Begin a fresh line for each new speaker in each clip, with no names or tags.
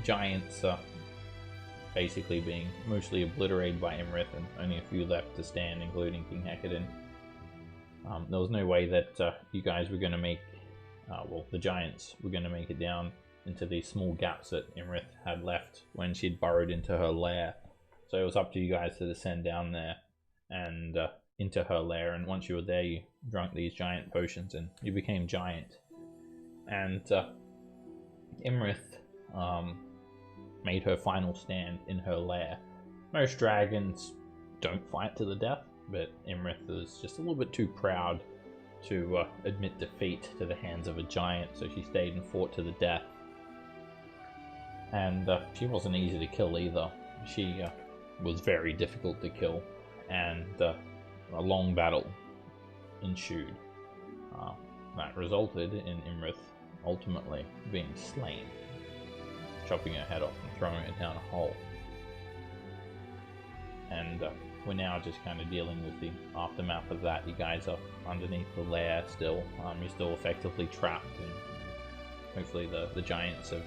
giants basically being mostly obliterated by Iymrith, and only a few left to stand, including King Hecadin. There was no way that you guys were going to make, well, the giants were going to make it down into these small gaps that Iymrith had left when she'd burrowed into her lair. So it was up to you guys to descend down there and into her lair, and once you were there, you drank these giant potions and you became giant. And Iymrith made her final stand in her lair. Most dragons don't fight to the death, but Iymrith was just a little bit too proud to admit defeat to the hands of a giant, so she stayed and fought to the death. And she wasn't easy to kill either. She was very difficult to kill, and a long battle ensued that resulted in Iymrith ultimately being slain, chopping her head off and throwing it down a hole. And we're now just kind of dealing with the aftermath of that. You guys are underneath the lair still. You're still effectively trapped, and hopefully the giants have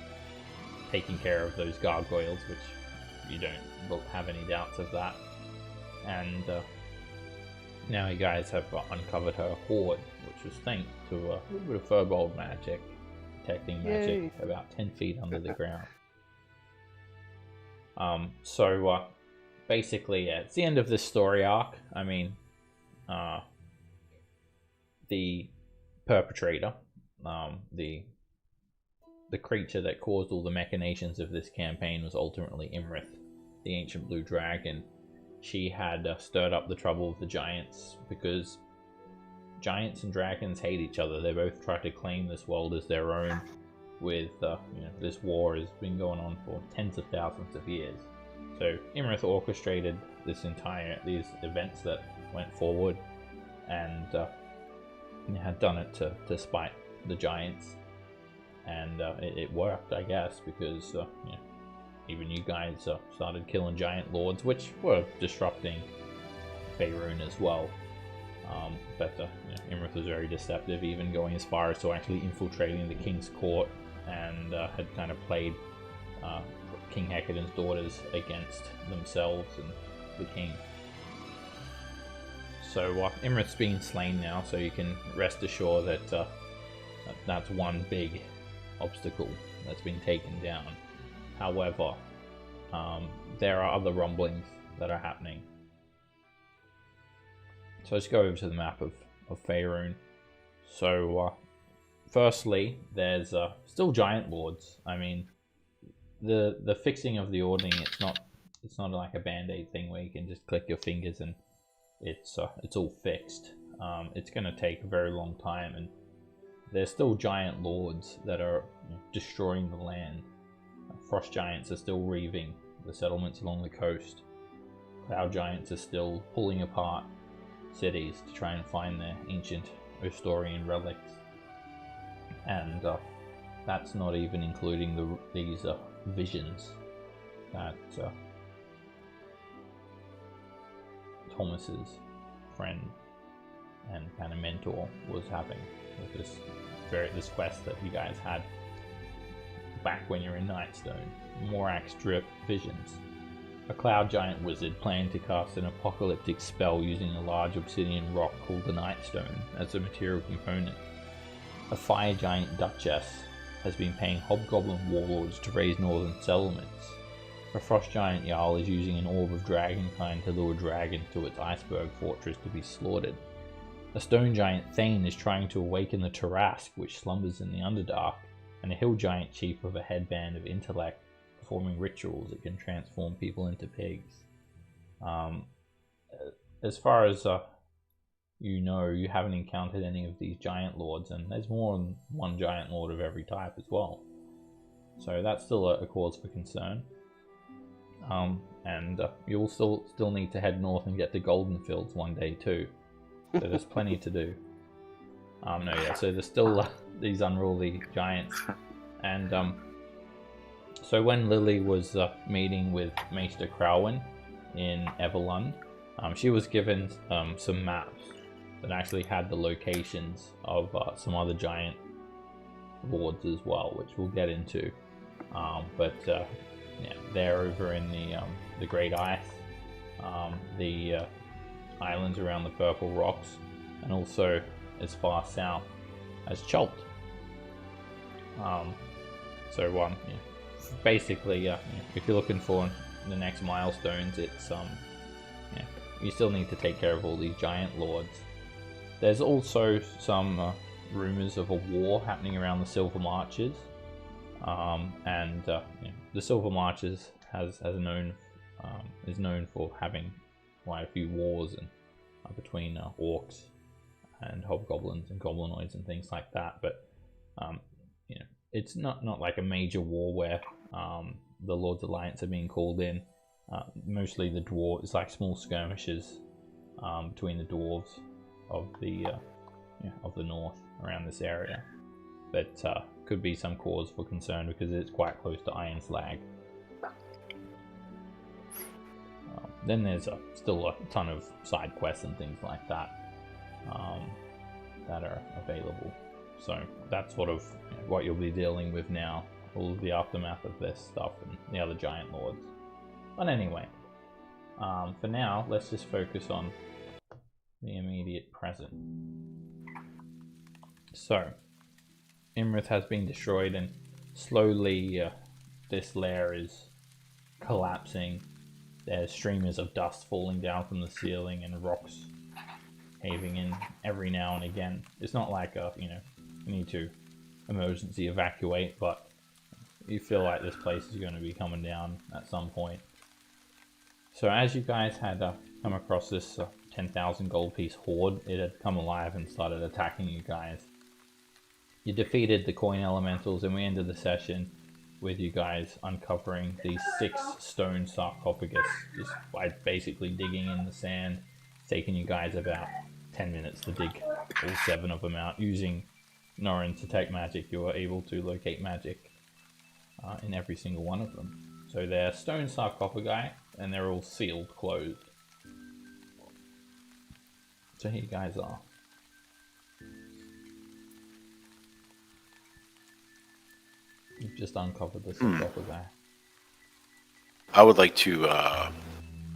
taken care of those gargoyles, which you don't have any doubts of that. And now you guys have uncovered her hoard, which was thanks to a little bit of firbolg magic, detecting magic about 10 feet under the ground. So basically, yeah, it's the end of this story arc. I mean, the perpetrator, the creature that caused all the machinations of this campaign was ultimately Iymrith, the ancient blue dragon. She had stirred up the trouble of the giants because giants and dragons hate each other. They both try to claim this world as their own. With this war has been going on for tens of thousands of years. So Iymrith orchestrated these events that went forward, and had done it to spite the giants. And it worked, I guess, because even you guys started killing giant lords, which were disrupting Faerun as well. But Iymrith was very deceptive, even going as far as to actually infiltrating the king's court, and had kind of played King Hecadin's daughters against themselves and the king. So Iymrith's being slain now, so you can rest assured that that's one big obstacle that's been taken down. However, there are other rumblings that are happening. So let's go over to the map of Faerun. So firstly, there's still giant lords. I mean, the fixing of the ordning, it's not like a band-aid thing where you can just click your fingers and it's all fixed. It's going to take a very long time, and there's still giant lords that are destroying the land. Frost giants are still reaving the settlements along the coast. Cloud giants are still pulling apart cities to try and find their ancient Ostorian relics. And that's not even including these visions that Thomas's friend and kind of mentor was having with this quest that you guys had back when you're in Nightstone. Morax drip visions. A cloud giant wizard planned to cast an apocalyptic spell using a large obsidian rock called the Nightstone as a material component. A fire giant duchess has been paying hobgoblin warlords to raise northern settlements. A frost giant jarl is using an orb of dragonkind to lure dragons to its iceberg fortress to be slaughtered. A stone giant thane is trying to awaken the Tarask, which slumbers in the Underdark, and a hill giant chief of a headband of intellect performing rituals that can transform people into pigs. As far as you haven't encountered any of these giant lords, and there's more than one giant lord of every type as well. So that's still a cause for concern. And you'll still need to head north and get to Golden Fields one day too. So there's plenty to do. So there's still these unruly giants. And so when Lily was meeting with Maester Crowin in Everlund, she was given some maps that actually had the locations of some other giant lords as well, which we'll get into. But yeah, they're over in the Great Ice, the islands around the Purple Rocks, and also as far south as Chult. Basically, if you're looking for the next milestones, it's you still need to take care of all these giant lords. There's also some rumors of a war happening around the Silver Marches, the Silver Marches is known for having quite a few wars between orcs and hobgoblins and goblinoids and things like that. But it's not like a major war where the Lord's Alliance are being called in. Mostly the dwarves, it's like small skirmishes between the dwarves of the north around this area. But could be some cause for concern because it's quite close to Iron Slag. Then there's still a ton of side quests and things like that that are available. So that's sort of what you'll be dealing with now, all of the aftermath of this stuff and the other giant lords. But anyway, for now, let's just focus on the immediate present. So, Iymrith has been destroyed, and slowly this lair is collapsing. There's streamers of dust falling down from the ceiling and rocks caving in every now and again. It's not like you need to emergency evacuate, but you feel like this place is going to be coming down at some point. So as you guys had come across this 10,000 gold piece horde, it had come alive and started attacking you guys. You defeated the coin elementals, and we ended the session with you guys uncovering these 6 stone sarcophagus just by basically digging in the sand. It's taken you guys about 10 minutes to dig all 7 of them out. Using Norrin's detect magic, you were able to locate magic in every single one of them. So they're stone sarcophagi, and they're all sealed closed. So here you guys are. You've just uncovered the sarcophagi.
I would like to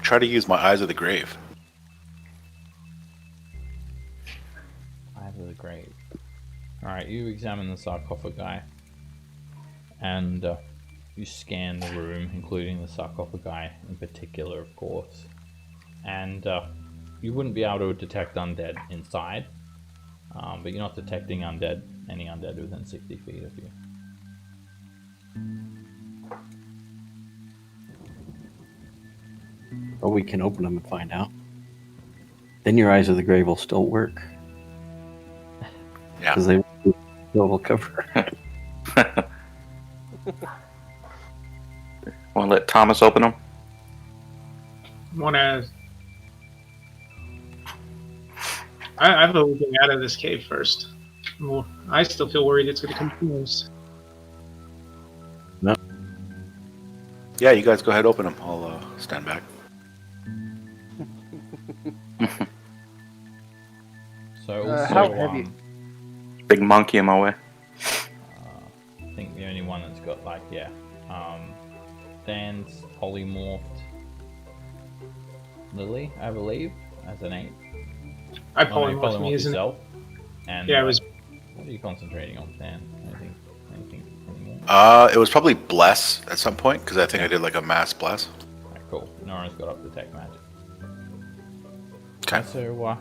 try to use my Eyes of the Grave.
Eyes of the Grave. Alright, you examine the sarcophagi, and you scan the room, including the sarcophagi in particular, of course. And you wouldn't be able to detect undead inside, but you're not detecting any undead within 60 feet of you.
Or we can open them and find out. Then your Eyes of the Grave will still work.
Yeah.
Because they will cover.
Want to let Thomas open them?
I vote we get out of this cave first. Well, I still feel worried it's going to come from us.
No.
Yeah, you guys go ahead, open them. I'll stand back.
So also,
how heavy?
Big monkey in my way.
I think the only one that's got Dan's polymorphed Lily, I believe, as an 8.
I polymorphed me, isn't it?
yourself. And
Yeah, it was.
what are you concentrating on, Dan? Anything anymore?
It was probably Bless at some point, because I think I did like a mass Bless.
Alright, cool. Nora's got up detect magic.
Okay.
So,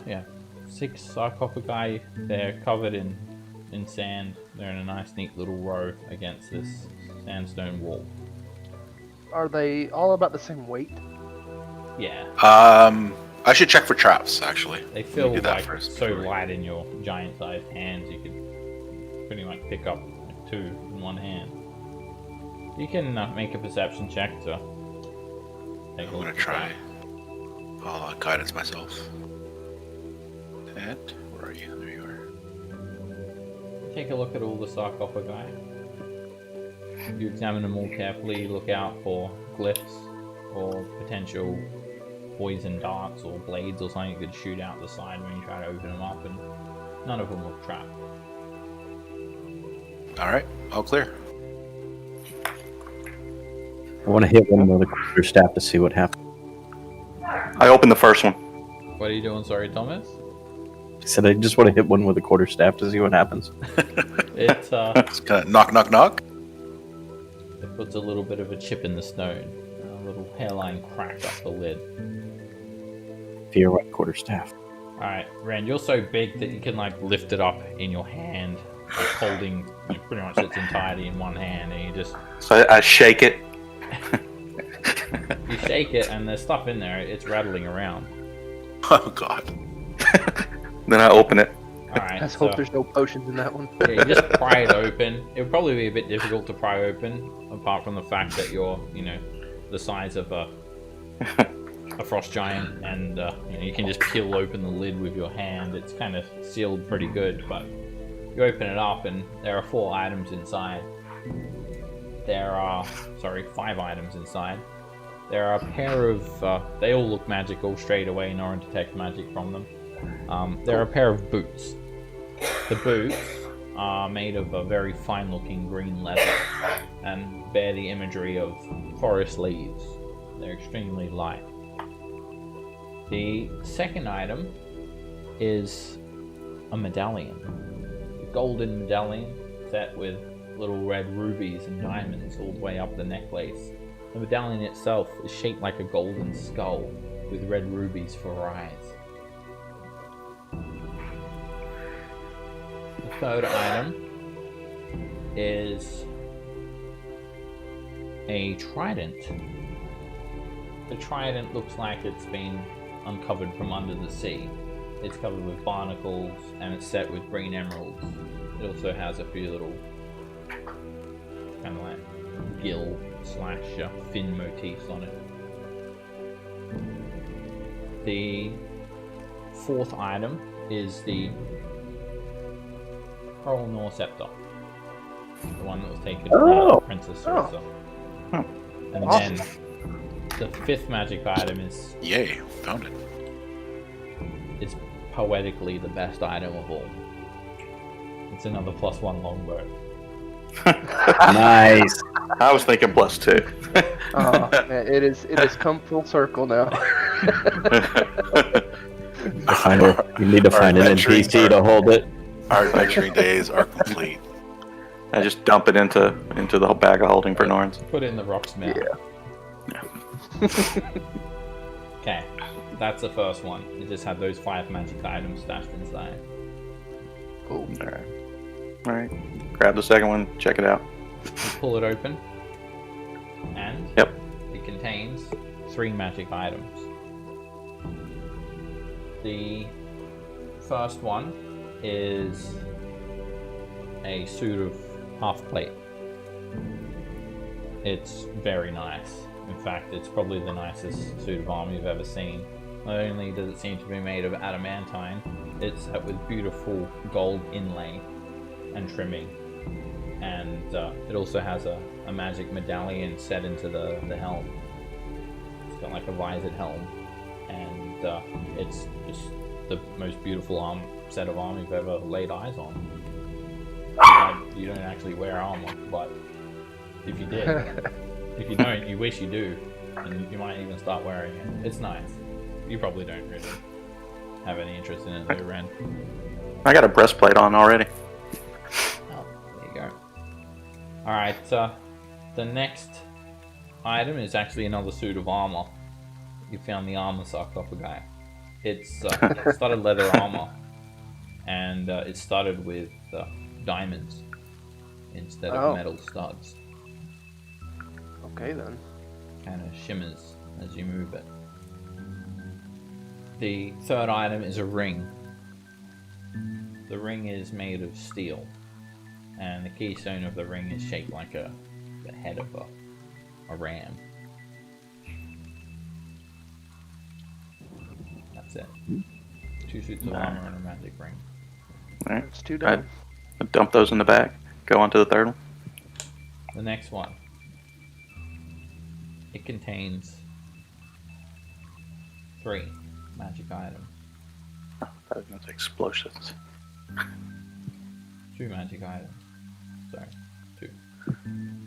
6 sarcophagi. They're covered in sand. They're in a nice, neat little row against this sandstone wall.
Are they all about the same weight?
Yeah.
I should check for traps, actually.
They feel
do that
like
first
so
before we-
light in your giant-sized hands, you could pretty much pick up 2 in one hand. You can make a perception check to take
I'm
a look
gonna
at
try.
that.
I'll guidance myself. And where are you? There you are.
Take a look at all the sarcophagi. You examine them all carefully, look out for glyphs or potential poison darts or blades or something you could shoot out the side when you try to open them up, and none of them look trapped.
All right, all clear.
I want to hit one with a quarterstaff to see what happens.
I opened the first one.
What are you doing? Sorry, Thomas.
I said I just want to hit one with a quarterstaff to see what happens.
It
It's kind of knock, knock, knock.
it puts a little bit of a chip in the stone, a little hairline crack up the lid.
Fear what quarterstaff?
All right, Rand, you're so big that you can like lift it up in your hand, like holding pretty much its entirety in one hand, and you just
So I shake it.
you shake it, and there's stuff in there. It's rattling around.
Oh god.
Then I open it.
All right,
Let's
so
hope there's no potions in that one.
yeah, you just pry it open. It would probably be a bit difficult to pry open, apart from the fact that you're, the size of a frost giant, and you can just peel open the lid with your hand. It's kind of sealed pretty good, but you open it up, and there are 4 items inside. There are, 5 items inside. There are a pair of, they all look magical straight away, no one detects magic from them. There are a pair of boots. The boots are made of a very fine looking green leather and bear the imagery of forest leaves. They're extremely light. The second item is a medallion. A golden medallion set with little red rubies and diamonds all the way up the necklace. The medallion itself is shaped like a golden skull with red rubies for eyes. The third item is a trident. The trident looks like it's been uncovered from under the sea. It's covered with barnacles and it's set with green emeralds. It also has a few little kind of like gill / fin motifs on it. The fourth item is the Coral Scepter, the one that was taken from Princess Sarissa.
Oh.
And
Awesome.
then the fifth magic item is
Yay, found it.
poetically the best item of all. It's another +1 longbow.
Nice.
I was thinking +2.
Oh, man, it has come full circle now.
You need to find an NPC to hold it.
Our adventuring days are complete.
I just dump it into the whole bag of holding for Norns.
Put it in the rock's mouth.
Yeah.
Okay, that's the first one. It just had those 5 magic items stashed inside.
Cool.
Alright. Grab the second one, check it out.
You pull it open, and
Yep.
it contains 3 magic items. The first one is a suit of half plate. It's very nice. In fact, it's probably the nicest suit of armor you've ever seen. Not only does it seem to be made of adamantine, it's set with beautiful gold inlay and trimming. And it also has a magic medallion set into the helm. It's got like a visored helm. And it's just the most beautiful set of armor you've ever laid eyes on. You don't actually wear armor, but if you did, if you don't, you wish you do, and you might even start wearing it. It's nice. You probably don't really have any interest in it, though, Ren.
I got a breastplate on already.
Oh, there you go. Alright, the next item is actually another suit of armor. You found the armor sock off a guy. It's studded leather armor, and it's studded with diamonds instead of metal studs.
Okay then.
Kind of shimmers as you move it. The third item is a ring. The ring is made of steel, and the keystone of the ring is shaped like the head of a ram. That's it. 2 suits of armor and a magic ring.
Alright.
It's 2 done.
I dump those in the bag. Go on to the third one.
The next one. It contains 3 magic items.
Oh, I was going to say explosives.
2 magic items. Sorry, 2.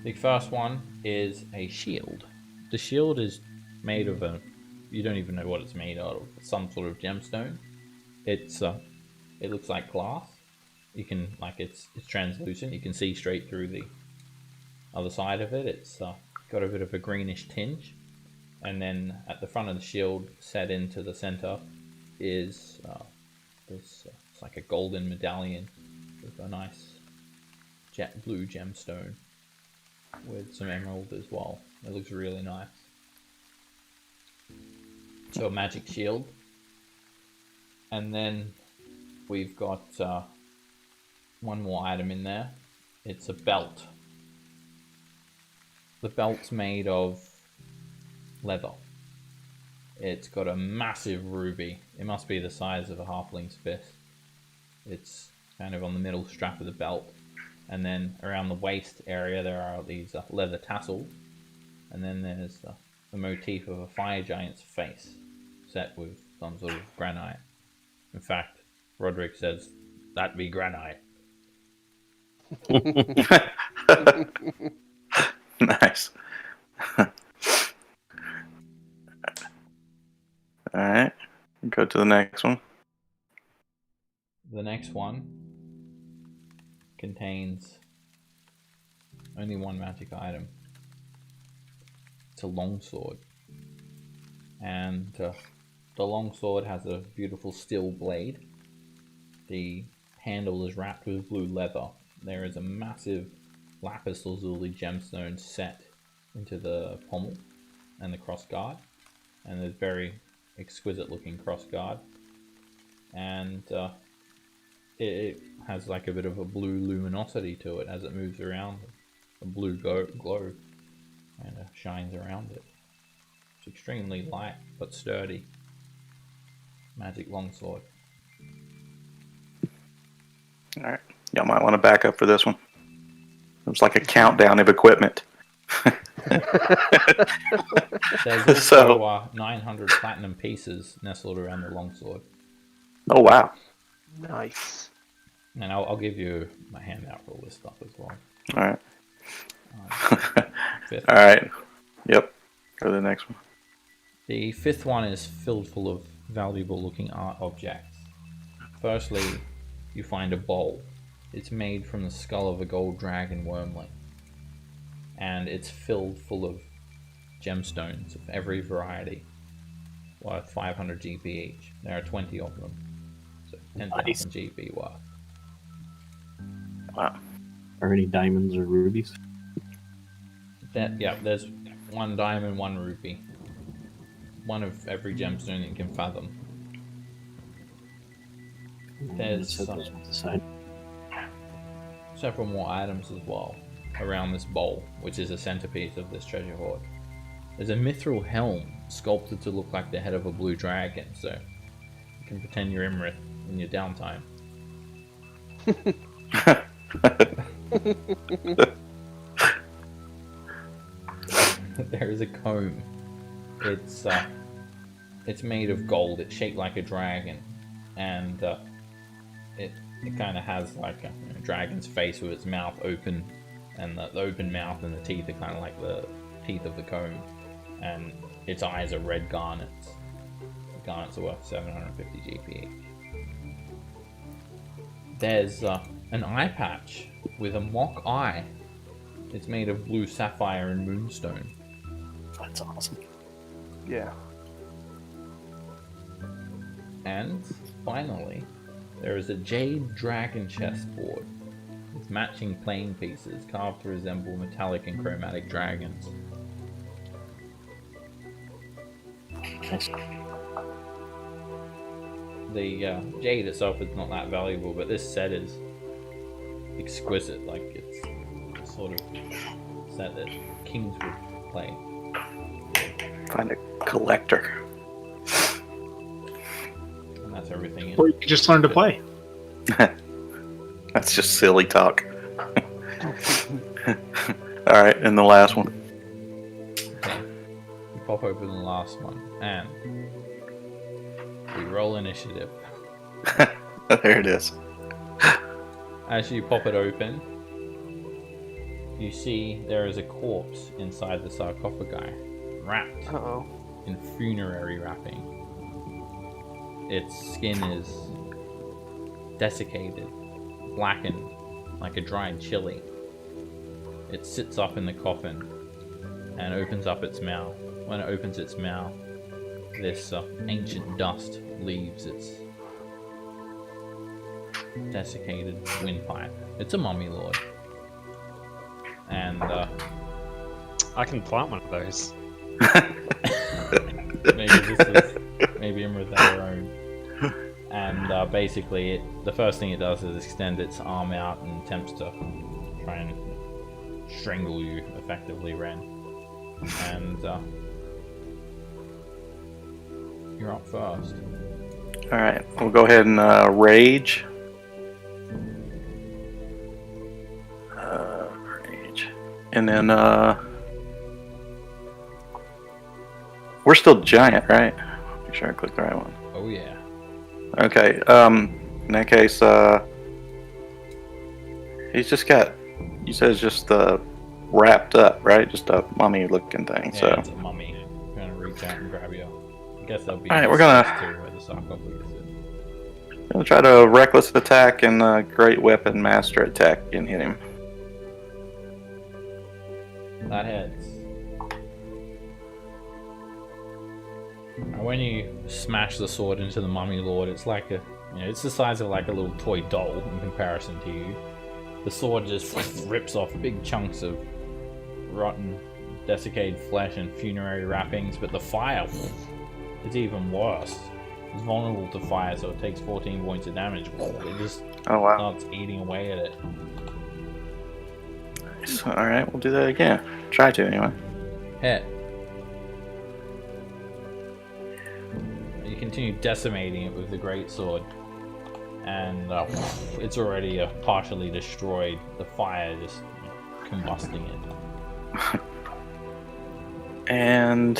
The first one is a shield. The shield is made of you don't even know what it's made out of. Some sort of gemstone. It looks like glass. You can it's translucent. You can see straight through the other side of it. It's got a bit of a greenish tinge, and then at the front of the shield, set into the center, is it's like a golden medallion with a nice jet blue gemstone with some emerald as well. It looks really nice. So a magic shield, and then we've got one more item in there. It's a belt. The belt's made of leather. It's got a massive ruby. It must be the size of a halfling's fist. It's kind of on the middle strap of the belt. And then around the waist area there are these leather tassels. And then there's the motif of a fire giant's face set with some sort of granite. In fact, Roderick says, "That be granite."
Nice. Alright. Go to the next one.
The next one contains only one magic item. It's a longsword. And the longsword has a beautiful steel blade. The handle is wrapped with blue leather. There is a massive Lapis Lazuli gemstone set into the pommel and the crossguard. And there's very exquisite looking crossguard. And it has like a bit of a blue luminosity to it as it moves around. A blue glow and shines around it. It's extremely light but sturdy. Magic longsword.
Alright. Y'all might want to back up for this one. It was like a countdown of equipment.
There's also 900 platinum pieces nestled around the longsword.
Oh, wow.
Nice.
And I'll give you my handout for all this stuff as well.
Alright.
Fifth.
Alright. Yep. Go to the next one.
The fifth one is filled full of valuable looking art objects. Firstly, you find a bowl. It's made from the skull of a gold dragon wormling. And it's filled full of gemstones of every variety, worth 500 GP each. There are 20 of them. So 10,000
Nice.
GP worth.
Wow.
Are any diamonds or rubies?
Yeah, there's one diamond, one ruby. One of every gemstone that you can fathom. There's
Set those ones aside.
several more items as well around this bowl, which is a centerpiece of this treasure hoard. There's a Mithril Helm sculpted to look like the head of a blue dragon, so you can pretend you're Iymrith in your downtime. There is a comb. It's made of gold. It's shaped like a dragon, and it kind of has like a dragon's face with its mouth open, and the open mouth and the teeth are kind of like the teeth of the comb, and its eyes are red garnets. The garnets are worth 750 GP each. There's an eye patch with a mock eye. It's made of blue sapphire and moonstone.
That's awesome.
Yeah.
And finally, there is a Jade dragon chessboard with matching playing pieces carved to resemble metallic and chromatic dragons.
Nice.
The Jade itself is not that valuable, but this set is exquisite. Like, it's the sort of set that kings would play.
Find a collector.
And that's everything.
Or you could just learn to play.
That's just silly talk. Alright, and the last one.
Okay. We pop open the last one, and we roll initiative.
There it is.
As you pop it open, You see there is a corpse inside the sarcophagi, wrapped
Uh-oh.
in funerary wrapping. Its skin is desiccated, blackened like a dried chili. It sits up in the coffin and opens up its mouth. When it opens its mouth, this ancient dust leaves its desiccated windpipe. It's a mummy lord. And
I can plant one of those.
maybe Iymrith had her own. And basically, the first thing it does is extend its arm out and attempts to try and strangle you, effectively, Ren. And you're up first.
Alright, we'll go ahead and rage. Rage. And then, we're still giant, right? Make sure I click the right one.
Oh yeah.
Okay, in that case, he's just got, you said it's just wrapped up, right? Just a mummy looking thing,
Yeah,
so.
it's a mummy. I'm gonna reach out and grab you. I guess that'll be
Alright, we're gonna-
where the sarcophagus is.
Gonna try to reckless attack and great weapon master attack and hit him.
That hits. And when you smash the sword into the mummy lord, it's like it's the size of like a little toy doll in comparison to you. The sword just rips off big chunks of rotten, desiccated flesh and funerary wrappings, but the fire is even worse. It's vulnerable to fire, so it takes 14 points of damage. It just
Oh wow.
starts eating away at it.
Nice. Alright, we'll do that again. Try to, anyway.
Hit. You continue decimating it with the great sword, and it's already partially destroyed. The fire just combusting it.
And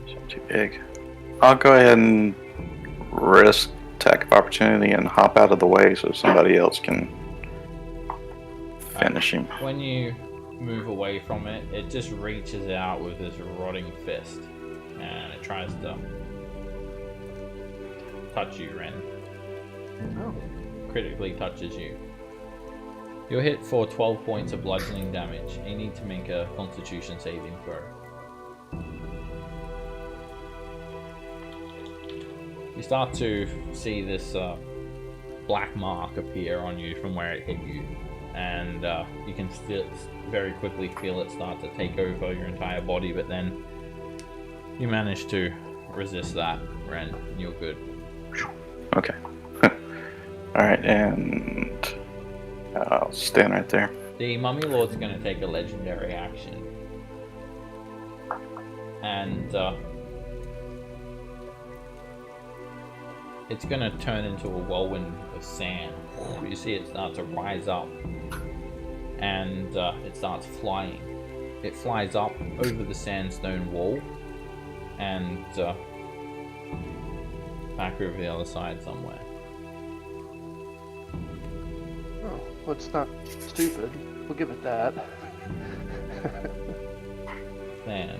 it's not too big. I'll go ahead and risk attack of opportunity and hop out of the way so somebody else can finish him.
When you move away from it, it just reaches out with this rotting fist, and it tries to touch you, Ren.
Oh.
Critically touches you. You're hit for 12 points of bludgeoning damage. You need to make a Constitution saving throw. You start to see this black mark appear on you from where it hit you, and you can very quickly feel it start to take over your entire body, but then you manage to resist that, Ren. You're good.
Okay. Alright, and I'll stand right there.
The Mummy Lord's going to take a legendary action. And it's going to turn into a whirlwind of sand. You see it start to rise up, and it starts flying. It flies up over the sandstone wall and back over the other side somewhere.
Oh, well, it's not stupid. We'll give it that.
Sand.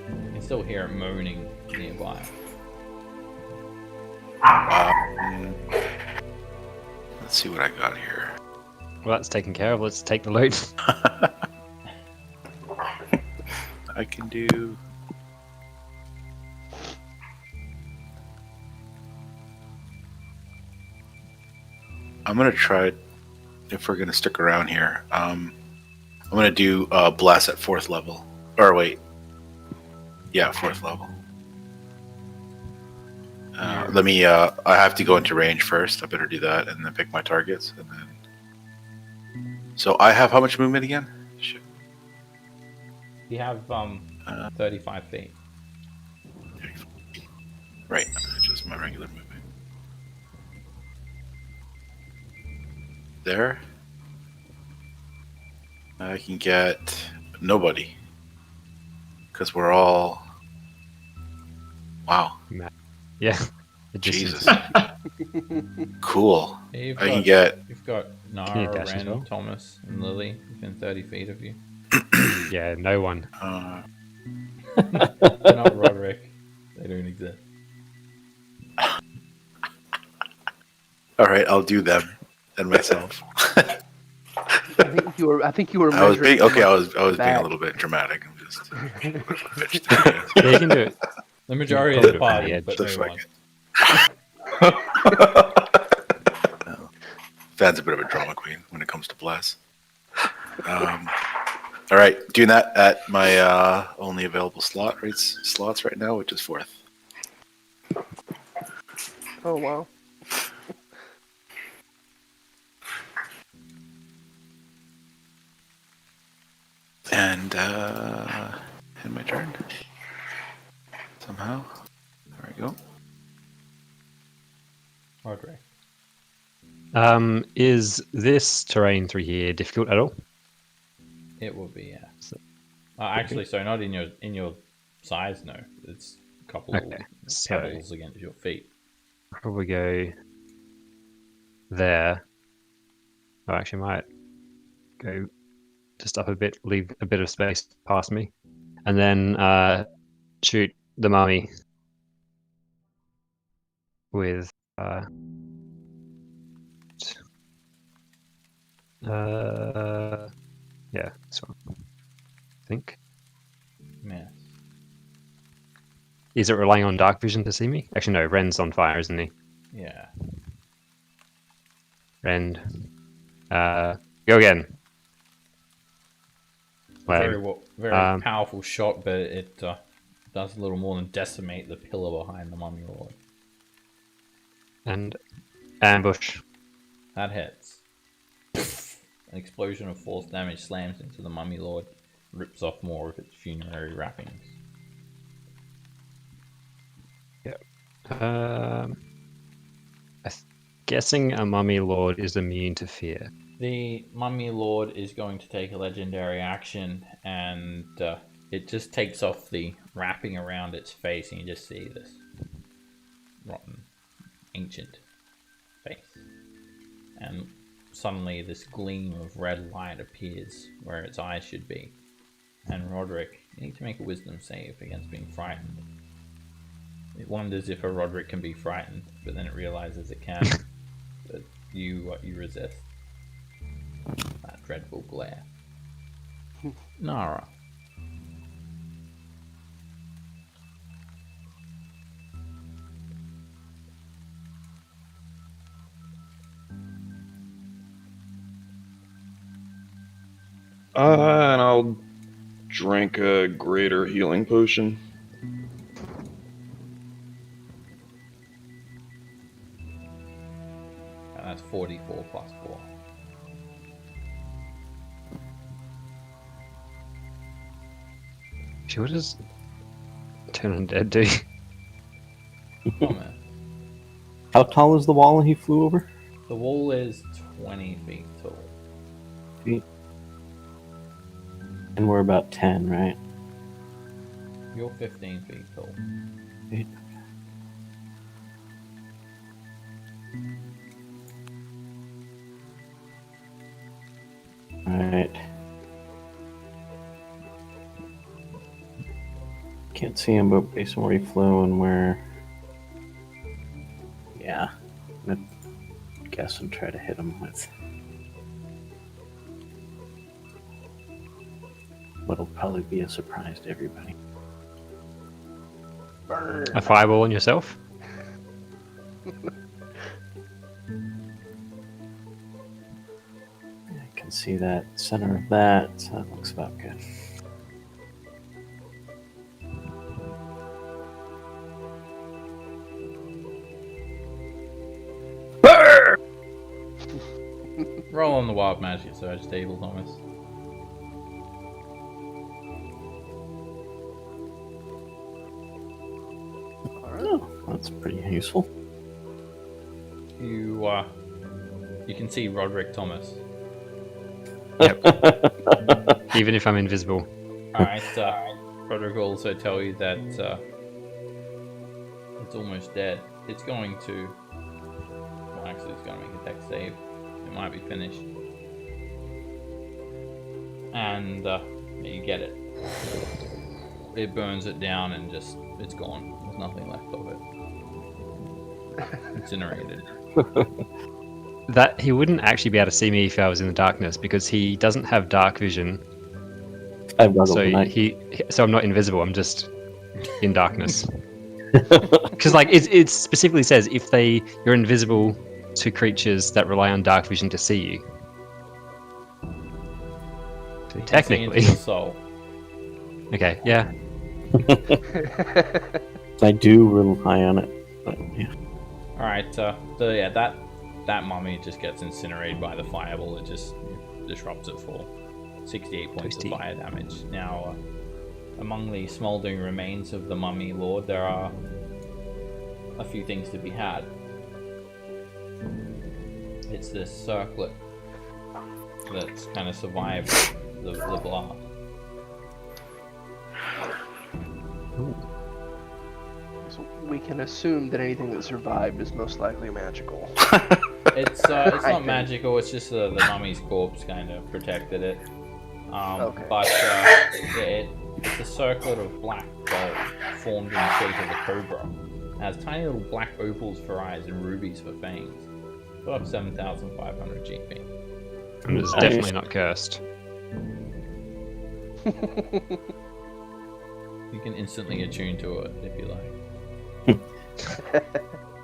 You can still hear it moaning nearby.
Let's see what I got here.
Well, that's taken care of. Let's take the loot.
I can do. I'm gonna try, if we're gonna stick around here. I'm gonna do blast at 4th level. Or wait, yeah, 4th level. Let me. I have to go into range first. I better do that and then pick my targets, and then. So I have how much movement again? Shit.
You have 35 feet.
Right, just my regular movement. There. I can get nobody. Because we're all... Wow.
Yeah. The distance.
Jesus. Cool.
You've
I can
got,
get.
you've got
Can you
Nara,
dash as
Ren,
well?
Thomas, and Lily within 30 feet of you.
Yeah, no one.
They're not Roderick. They don't exist.
All right, I'll do them and myself.
I think you were.
I was being
measuring
okay. I
too
was
much
being a
back.
little bit dramatic. I'm just a little bit of a bitch.
Yeah, you can do it.
The majority of
Put
the
it on the
party,
edge.
but
Looks
no
like
one.
it. No. Thad's a bit of a drama queen when it comes to bless. All right, doing that at my only available slots right now, which is 4th.
Oh wow.
And end my turn. Somehow. There we go.
Roderick.
Is this terrain through here difficult at all?
It would be, yeah. Actually, so not in your size, no. It's a couple of
Okay, so
pebbles against your feet.
probably go there. Oh, actually, might go just up a bit, leave a bit of space past me, and then shoot the mummy with yeah, this one. I think.
Yeah.
Is it relying on dark vision to see me? Actually, no. Ren's on fire, isn't he?
Yeah.
Ren, go again.
Very
Lame.
very powerful shot, but it does a little more than decimate the pillar behind the mummy lord.
And ambush.
That hits. An explosion of force damage slams into the mummy lord, rips off more of its funerary wrappings.
I'm guessing a mummy lord is immune to fear.
The mummy lord is going to take a legendary action, and it just takes off the wrapping around its face, and you just see this rotten, ancient face. And suddenly this gleam of red light appears where its eyes should be. And Roderick, you need to make a wisdom save against being frightened. It wonders if a Roderick can be frightened, but then it realizes it can. But you resist that dreadful glare. Nara.
And I'll drink a greater healing potion.
And that's 44 plus 4.
Actually, what does turn undead do?
Thomas.
How tall is the wall he flew over?
The wall is 20 feet tall.
And we're about 10, right?
You're 15 feet tall.
Alright. Can't see him, but based on where he flew and where... Yeah. I'm gonna guess and try to hit him with... what'll probably be a surprise to everybody.
Burn.
A fireball on yourself?
I can see that center of that, so that looks about good.
Roll on the wild magic surge table, Thomas.
Oh, that's pretty useful.
You can see Roderick Thomas.
Even if I'm invisible.
Alright, Roderick will also tell you that it's almost dead. it's going to. Well, actually, it's going to make a dex save. It might be finished. And you get it. It burns it down and just it's gone. There's nothing left of it. Incinerated.
That he wouldn't actually be able to see me if I was in the darkness because he doesn't have dark vision.
I've got
So so I'm not invisible. I'm just in darkness. Because like it specifically says if you're invisible to creatures that rely on dark vision to see you. So
You can see
technically.
into your soul.
Okay. Yeah.
I do rely on it. But, yeah.
All right. So yeah, that mummy just gets incinerated by the fireball. It just disrupts it for 68 points of fire damage. Now, among the smouldering remains of the mummy lord, there are a few things to be had. It's this circlet that's kind of survived the blast.
So we can assume that anything that survived is most likely magical.
It's not magical. It's just the mummy's corpse kind of protected it.
Okay.
But it's a circlet of black gold formed in the shape of a cobra. It has tiny little black opals for eyes and rubies for fangs. About 7,500 GP.
And it's definitely not cursed.
You can instantly attune to it if you like.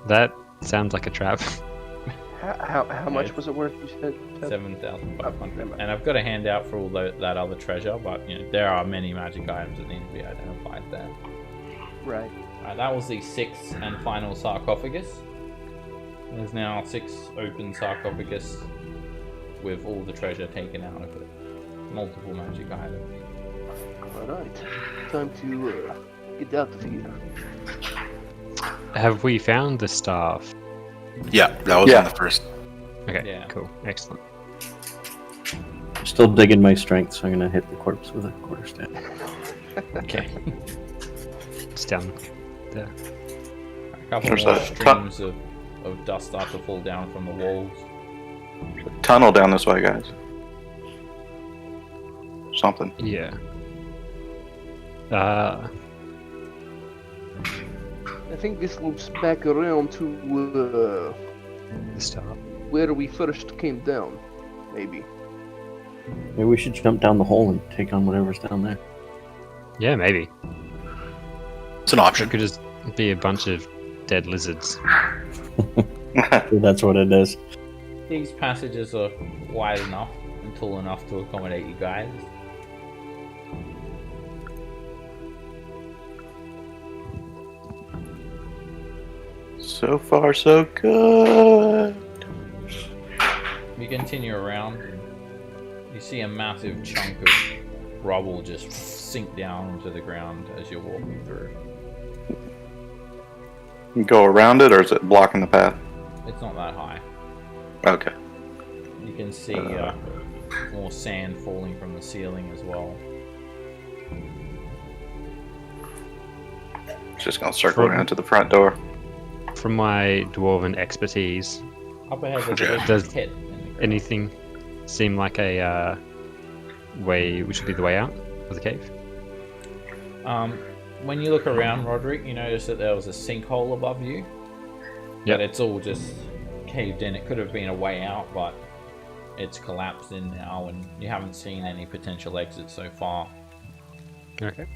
That sounds like a trap.
How much was it worth? You said
7,500. And I've got a handout for all that other treasure, but there are many magic items that need to be identified there.
Right.
Alright, that was the sixth and final sarcophagus. There's now 6 open sarcophagus with all the treasure taken out of it. Multiple magic items.
Alright. Time to get out of here.
Have we found the staff?
Yeah, that was on the first.
Okay,
Yeah.
cool. Excellent.
I'm still digging my strength, so I'm gonna hit the corpse with a quarterstaff.
Okay.
It's down there.
A couple
There's
more
a
streams of dust start to fall down from the walls.
Tunnel down this way, guys. Something.
Yeah.
I think this loops back around to
The staff.
where we first came down. Maybe.
Maybe we should jump down the hole and take on whatever's down there.
Yeah, maybe.
It's an
It
option.
could just be a bunch of dead lizards.
That's what it is.
These passages are wide enough and tall enough to accommodate you guys.
So far, so good.
You continue around and you see a massive chunk of rubble just sink down onto the ground as you're walking through.
You go around it, or is it blocking the path?
It's not that high.
Okay.
You can see more sand falling from the ceiling as well.
Just gonna circle around to the front door.
From my dwarven expertise,
Up ahead there's a big
Does
pit in the ground.
anything seem like a way which would be the way out of the cave?
When you look around, Roderick, you notice that there was a sinkhole above you.
Yep.
But it's all just caved in. It could have been a way out, but it's collapsed in now, and you haven't seen any potential exits so far.
Okay.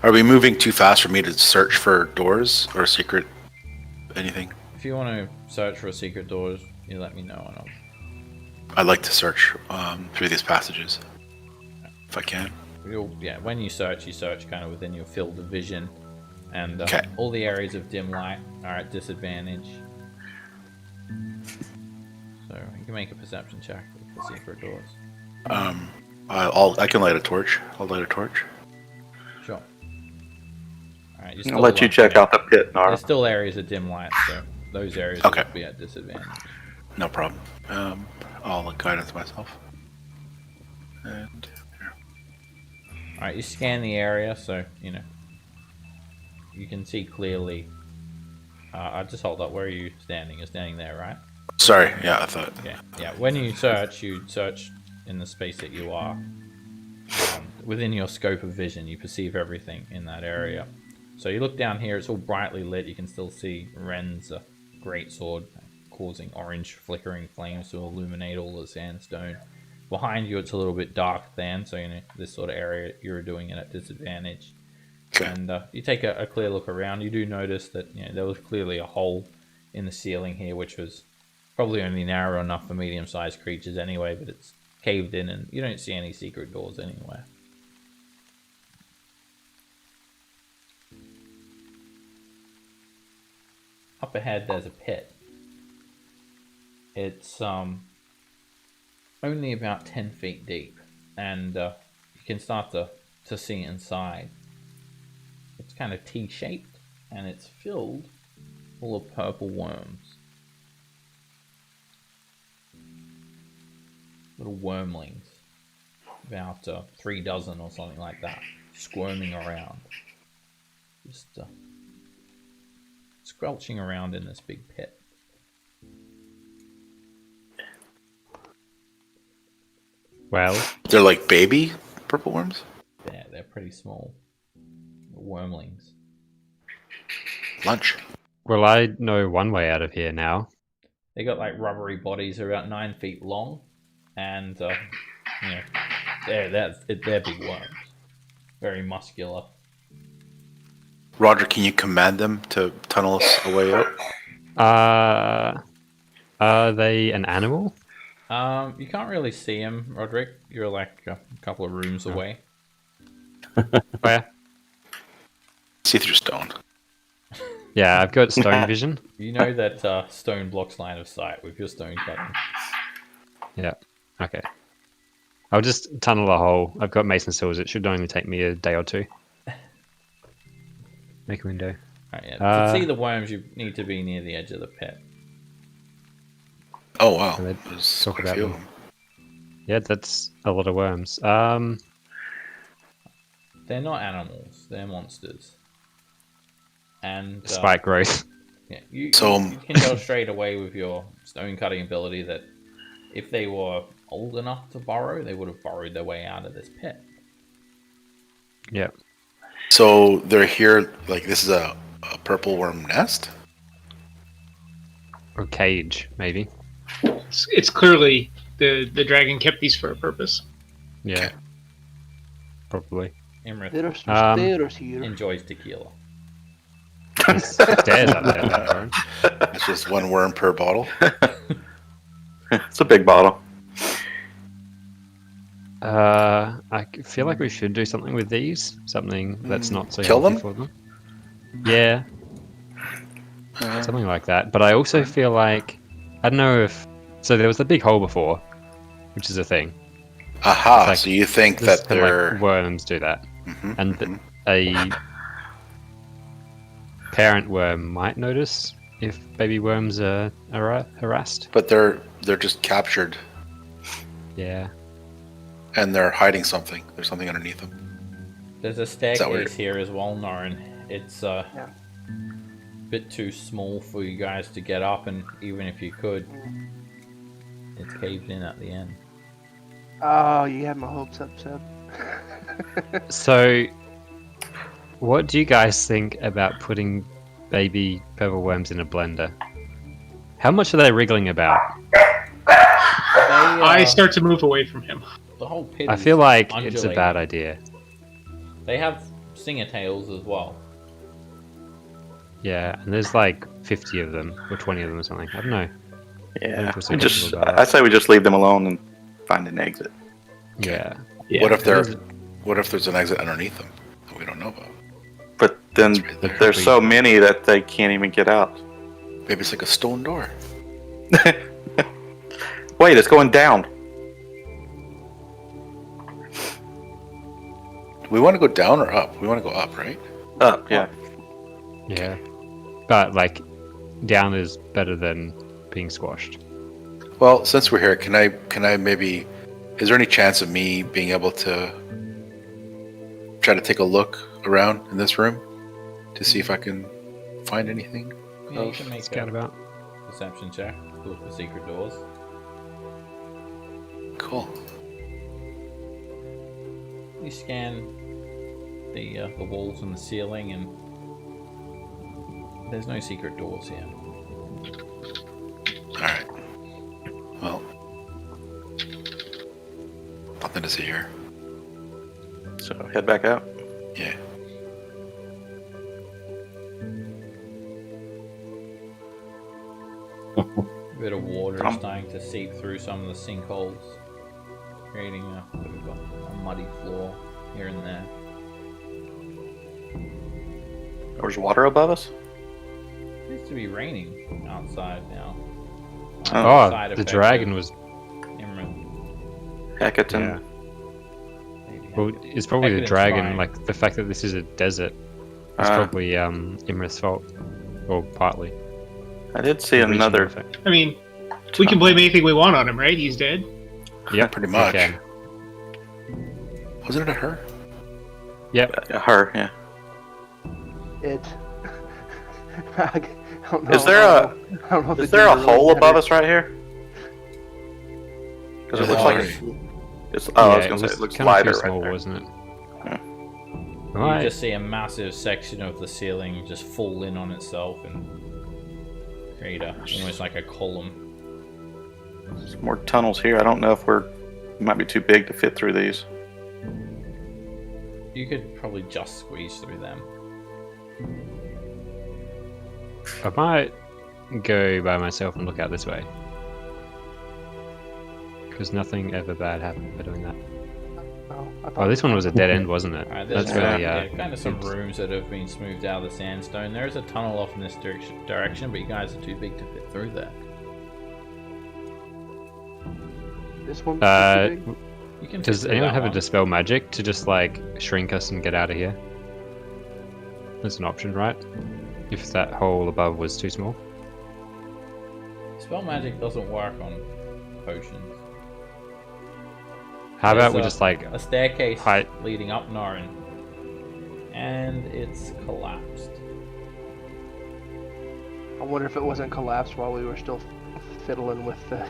Are we moving too fast for me to search for doors or secret anything?
If you want to search for secret doors, you let me know, and
I'd like to search through these passages if I can.
when you search kind of within your field of vision, and
Okay.
all the areas of dim light are at disadvantage. So you can make a perception check for secret doors.
I can light a torch. I'll light a torch.
Sure. Alright,
I'll let you check out the pit, Nara.
There's still areas of dim light, so those areas
Okay.
will be at disadvantage.
No problem. I'll guidance myself. And
Alright, you scan the area, so, you can see clearly just hold up. Where are you standing? You're standing there, right?
Sorry. Yeah, I thought.
Yeah. When you search in the space that you are. Within your scope of vision, you perceive everything in that area. So you look down here, it's all brightly lit. You can still see Ren's greatsword causing orange flickering flames to illuminate all the sandstone. Behind you, it's a little bit dark then, so you know this sort of area you're doing it at disadvantage. And you take a clear look around. You do notice that there was clearly a hole in the ceiling here, which was probably only narrow enough for medium-sized creatures anyway, but it's caved in, and you don't see any secret doors anywhere. Up ahead, there's a pit. It's only about 10 feet deep, and you can start to see inside. It's kind of T-shaped, and it's filled full of purple worms. Little wormlings, about 3 dozen or something like that, squirming around, just squelching around in this big pit.
Well,
They're like baby purple worms?
They're pretty small. Wormlings.
Lunch.
well, I know one way out of here now.
They got like rubbery bodies, they're about 9 feet long, and they're big worms. Very muscular.
Roger, can you command them to tunnel us a way out?
Are they an animal?
You can't really see them, Roderick. You're like a couple of rooms away.
Where?
See through stone.
Yeah, I've got stone vision.
You know that stone blocks line of sight with your stone cutting.
Yeah. Okay. I'll just tunnel a hole. I've got mason saws. It should only take me a day or two. Make a window.
Right, yeah. To see the worms, you need to be near the edge of the pit.
Oh, wow.
And then
There's
talk
quite a
about
few of
them.
them.
Yeah, that's a lot of worms.
They're not animals. They're monsters. And
Spike growth.
yeah, you
So-
you can tell straight away with your stone cutting ability that if they were old enough to burrow, they would have burrowed their way out of this pit.
Yeah.
So they're here, like this is a purple worm nest?
Or cage, maybe.
It's clearly the dragon kept these for a purpose.
Yeah. Probably.
Iymrith
There are some
Um,
stairs here.
enjoys tequila.
There's stairs up there. Lauren.
It's just one worm per bottle.
It's a big bottle.
I feel like we should do something with these. Something that's not so
Kill
healthy
them?
for them. Yeah, something like that. But I also feel like I don't know if so. There was the big hole before, which is a thing.
Aha,
It's like-
so you think
This
that
kind of
they're...
like worms do that,
Mhm,
and
mhm.
a parent worm might notice if baby worms are harassed.
But they're just captured
Yeah.
and they're hiding something. There's something underneath them.
There's a
that what
staircase
it-
here as well, Norin. It's a bit too small for you guys to get up, and even if you could, it's caved in at the end.
Oh, you had my hopes up, Seb.
So, what do you guys think about putting baby purple worms in a blender? How much are they wriggling about?
I start to move away from him.
The whole pit.
I
is
feel like it's a
undulating.
bad idea.
They have stinger tails as well.
Yeah, and there's like 50 of them, or 20 of them or something. I don't know.
Yeah.
What's so comfortable about
I
it?
say we just leave them alone and find an exit.
Yeah.
What if
There's-
there's an exit underneath them that we don't know about?
But then
It's right there.
there's so many that they can't even get out.
Maybe it's like a stone door.
Wait, it's going down.
We want to go down or up? We want to go up, right?
Up, yeah.
Yeah. But like, down is better than being squashed.
Well, since we're here, can I maybe? Is there any chance of me being able to try to take a look around in this room to see if I can find anything?
Yeah, you can make
Scout
a
about.
perception check. Look for secret doors.
Cool.
You scan the walls and the ceiling, and there's no secret doors here.
All right. Well, nothing to see here.
So head back out.
Yeah.
A bit of water is starting to seep through some of the sinkholes, creating a bit of a muddy floor here and there.
There's water above us.
It used to be raining outside now.
Oh,
Side
the
effect
dragon
of
was.
Iymrith.
Hecate.
Yeah.
Maybe
Well,
Hecate.
it's probably the
Hecate's
dragon.
fine.
Like the fact that this is a desert. It's probably Iymrith's fault, or partly.
I did see
The regional
another.
effect.
I mean, we can blame anything we want on him, right? He's dead.
Yep,
Pretty
we
much.
can.
Wasn't it her?
Yep.
Her, yeah.
It. I don't know.
Is there
I don't know if
Is
it
there a
really
hole
matters.
above us right here? Because it looks like it's. Oh, I was gonna say it looks
kinda
lighter
too
right
small,
there.
wasn't it?
Yeah.
You
Right.
just see a massive section of the ceiling just fall in on itself and create almost like a column.
There's more tunnels here. I don't know if might be too big to fit through these.
You could probably just squeeze through them.
I might go by myself and look out this way. Because nothing ever bad happened by doing that.
Oh, I
Oh,
thought
this one was a dead end, wasn't it?
Alright,
That's
there's
really
kind of some
oops.
rooms that have been smoothed out of the sandstone. There is a tunnel off in this direction, but you guys are too big to fit through there.
this one.
You can fit
Does
through
anyone
that
have a
one.
dispel magic to just like shrink us and get out of here? That's an option, right? If that hole above was too small.
Spell magic doesn't work on potions.
How about we
There's
just like
a staircase
height-
leading up Norrin, and it's collapsed.
I wonder if it wasn't collapsed while we were still fiddling with the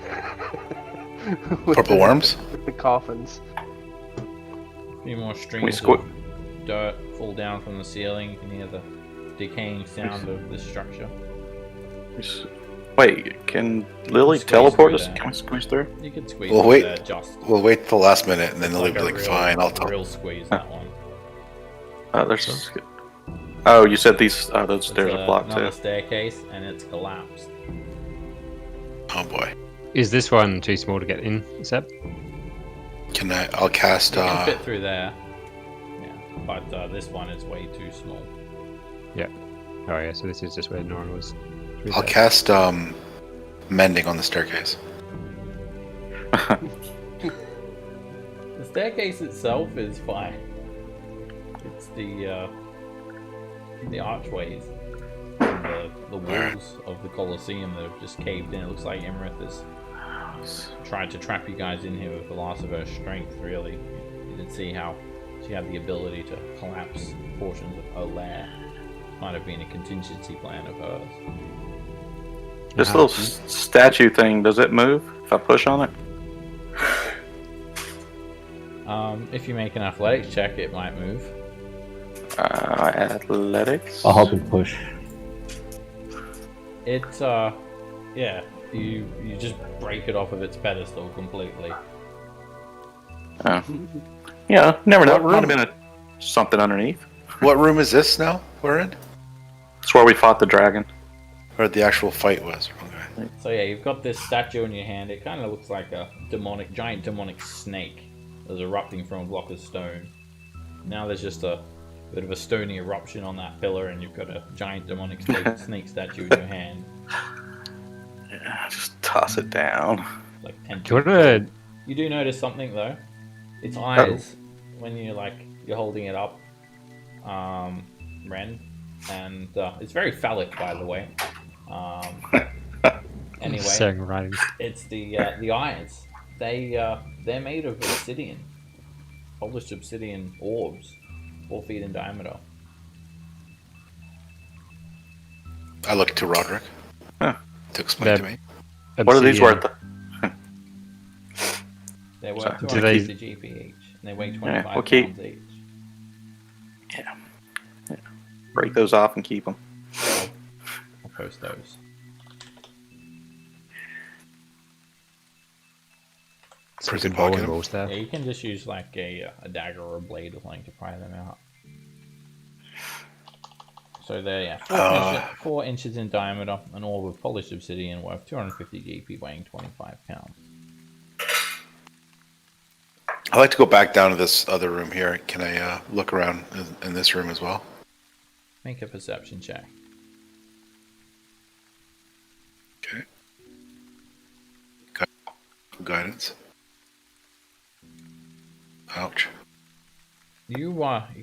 with
Purple worms?
with the coffins.
A few more
We
strings
squ-
of dirt fall down from the ceiling. You can hear the decaying sound of this structure.
Wait, can Lily
Squeeze
teleport
through
us?
there.
Can we squeeze through?
You could squeeze
Well,
through
wait.
there just.
We'll wait till the last minute, and then
It's
they'll be
a
like,
real-
"Fine, I'll talk."
real squeeze that one.
There's. Oh, you said these. Oh, those stairs
There's
are blocked
another
too.
staircase, and it's collapsed.
Oh boy.
is this one too small to get in, Seb?
Can I? I'll cast.
You can fit through there. Yeah, but this one is way too small.
Oh yeah, so this is just where Nora was. Through
I'll
there.
cast mending on the staircase.
The staircase itself is fine. It's the archways and the walls of the Colosseum that have just caved in. It looks like Iymrith has tried to trap you guys in here with the last of her strength, really. You didn't see how she had the ability to collapse portions of her lair. Might have been a contingency plan of hers.
This little statue thing, does it move if I push on it?
If you make an athletics check, it might move.
Athletics.
I'll help him push.
It's yeah, you just break it off of its pedestal completely.
Oh. Yeah, never know.
What
Might have
room?
been something underneath.
What room is this now? We're in,
It's where we fought the dragon.
or the actual fight was? Okay.
So yeah, you've got this statue in your hand. It kind of looks like a giant demonic snake that's erupting from a block of stone. Now there's just a bit of a stony eruption on that pillar, and you've got a giant demonic snake statue in your hand.
Yeah, just toss it down.
Like 10
Do you wanna?
You do notice something though. Its eyes, when you're holding it up, Ren, and it's very phallic, by the way. Anyway,
Saying right.
it's the eyes. They're made of obsidian, polished obsidian orbs, 4 feet in diameter.
I look to Roderick
Huh.
to explain to
They're-
me.
What are these
Obsidian.
worth?
They're worth
Sorry,
do
250 GP each, and they weigh 25
we'll keep-
pounds each.
Break those off and keep them.
I'll post those.
Some
Freaking
bowling
pocket.
balls there.
Yeah, you can just use like a dagger or a blade or something to pry them out. So they're 4 inches in diameter, an orb of polished obsidian worth 250 GP, weighing 25 pounds.
I'd like to go back down to this other room here. Can I look around in this room as well?
Make a perception check.
Okay. Guidance. Ouch.
You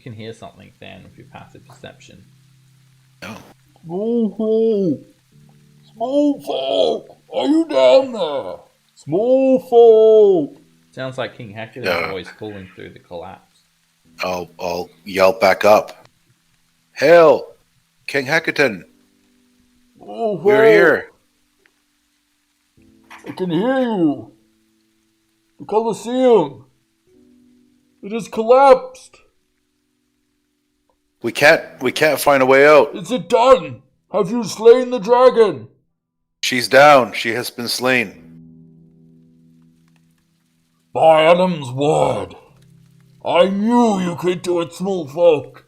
can hear something then with your passive perception.
No.
Small folk, are you down there? Small folk. Sounds like King Hector's voice calling through the collapse.
I'll yell back up. Hail, King Hecatan. We're here.
I can hear you. The Colosseum. It has collapsed.
We can't find a way out.
Is it done? Have you slain the dragon?
She's down. She has been slain.
By Adam's word, I knew you could do it, small folk.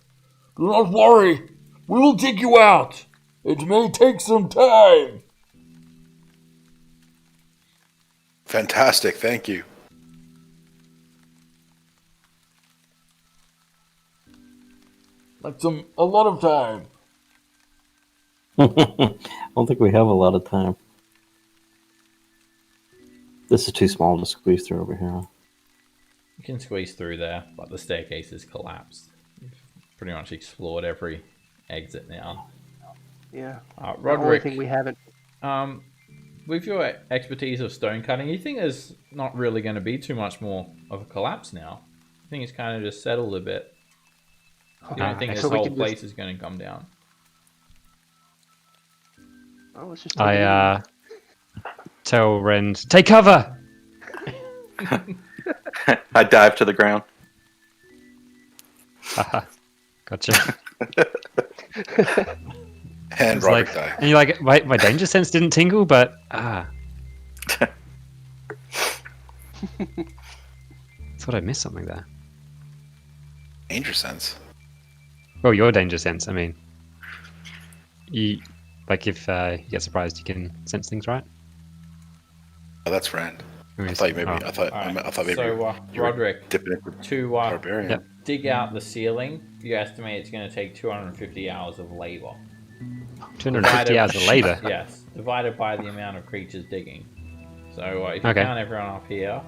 Do not worry. We will dig you out. It may take some time.
Fantastic. Thank you.
That's a lot of time.
I don't think we have a lot of time. This is too small to squeeze through over here.
You can squeeze through there, but the staircase has collapsed. You've pretty much explored every exit now.
Yeah. The only
Roderick,
thing we haven't.
with your expertise of stone cutting, you think there's not really going to be too much more of a collapse now? I think it's kind of just settled a bit. You don't think this
So we
whole
can
place is going to come down?
Oh, let's just. Take it
I tell Rend, take cover.
I dive to the ground.
Haha. Gotcha.
And
It's
Roderick
like,
died.
and you're like, my danger sense didn't tingle, but thought I missed something there.
Danger sense.
Well, your danger sense. I mean, you like if you get surprised, you can sense things, right?
Oh, that's Rand.
Or
I
is-
thought maybe.
oh.
I thought maybe.
So,
you were
Roderick,
dipping into
to
barbarian.
Yep.
dig out the ceiling, you estimate it's going to take 250 hours of labor.
250 hours of labor.
Yes, divided by the amount of creatures digging. So if you
Okay.
count everyone up here,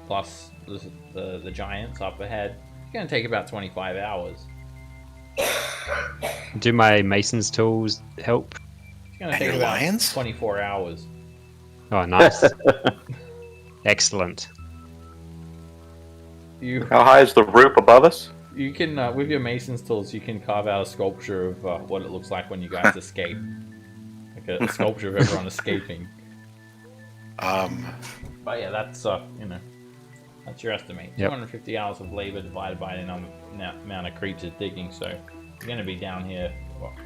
plus the giants up ahead, it's going to take about 25 hours.
Do my mason's tools help?
It's going to
And
take
your
about
lions?
24 hours.
Oh, nice. Excellent.
You
How high is the roof above us?
you can with your mason's tools, you can carve out a sculpture of what it looks like when you guys escape, like a sculpture of everyone escaping. But yeah, that's that's your estimate.
Yep.
250 hours of labor divided by the amount of creatures digging. So you're going to be down here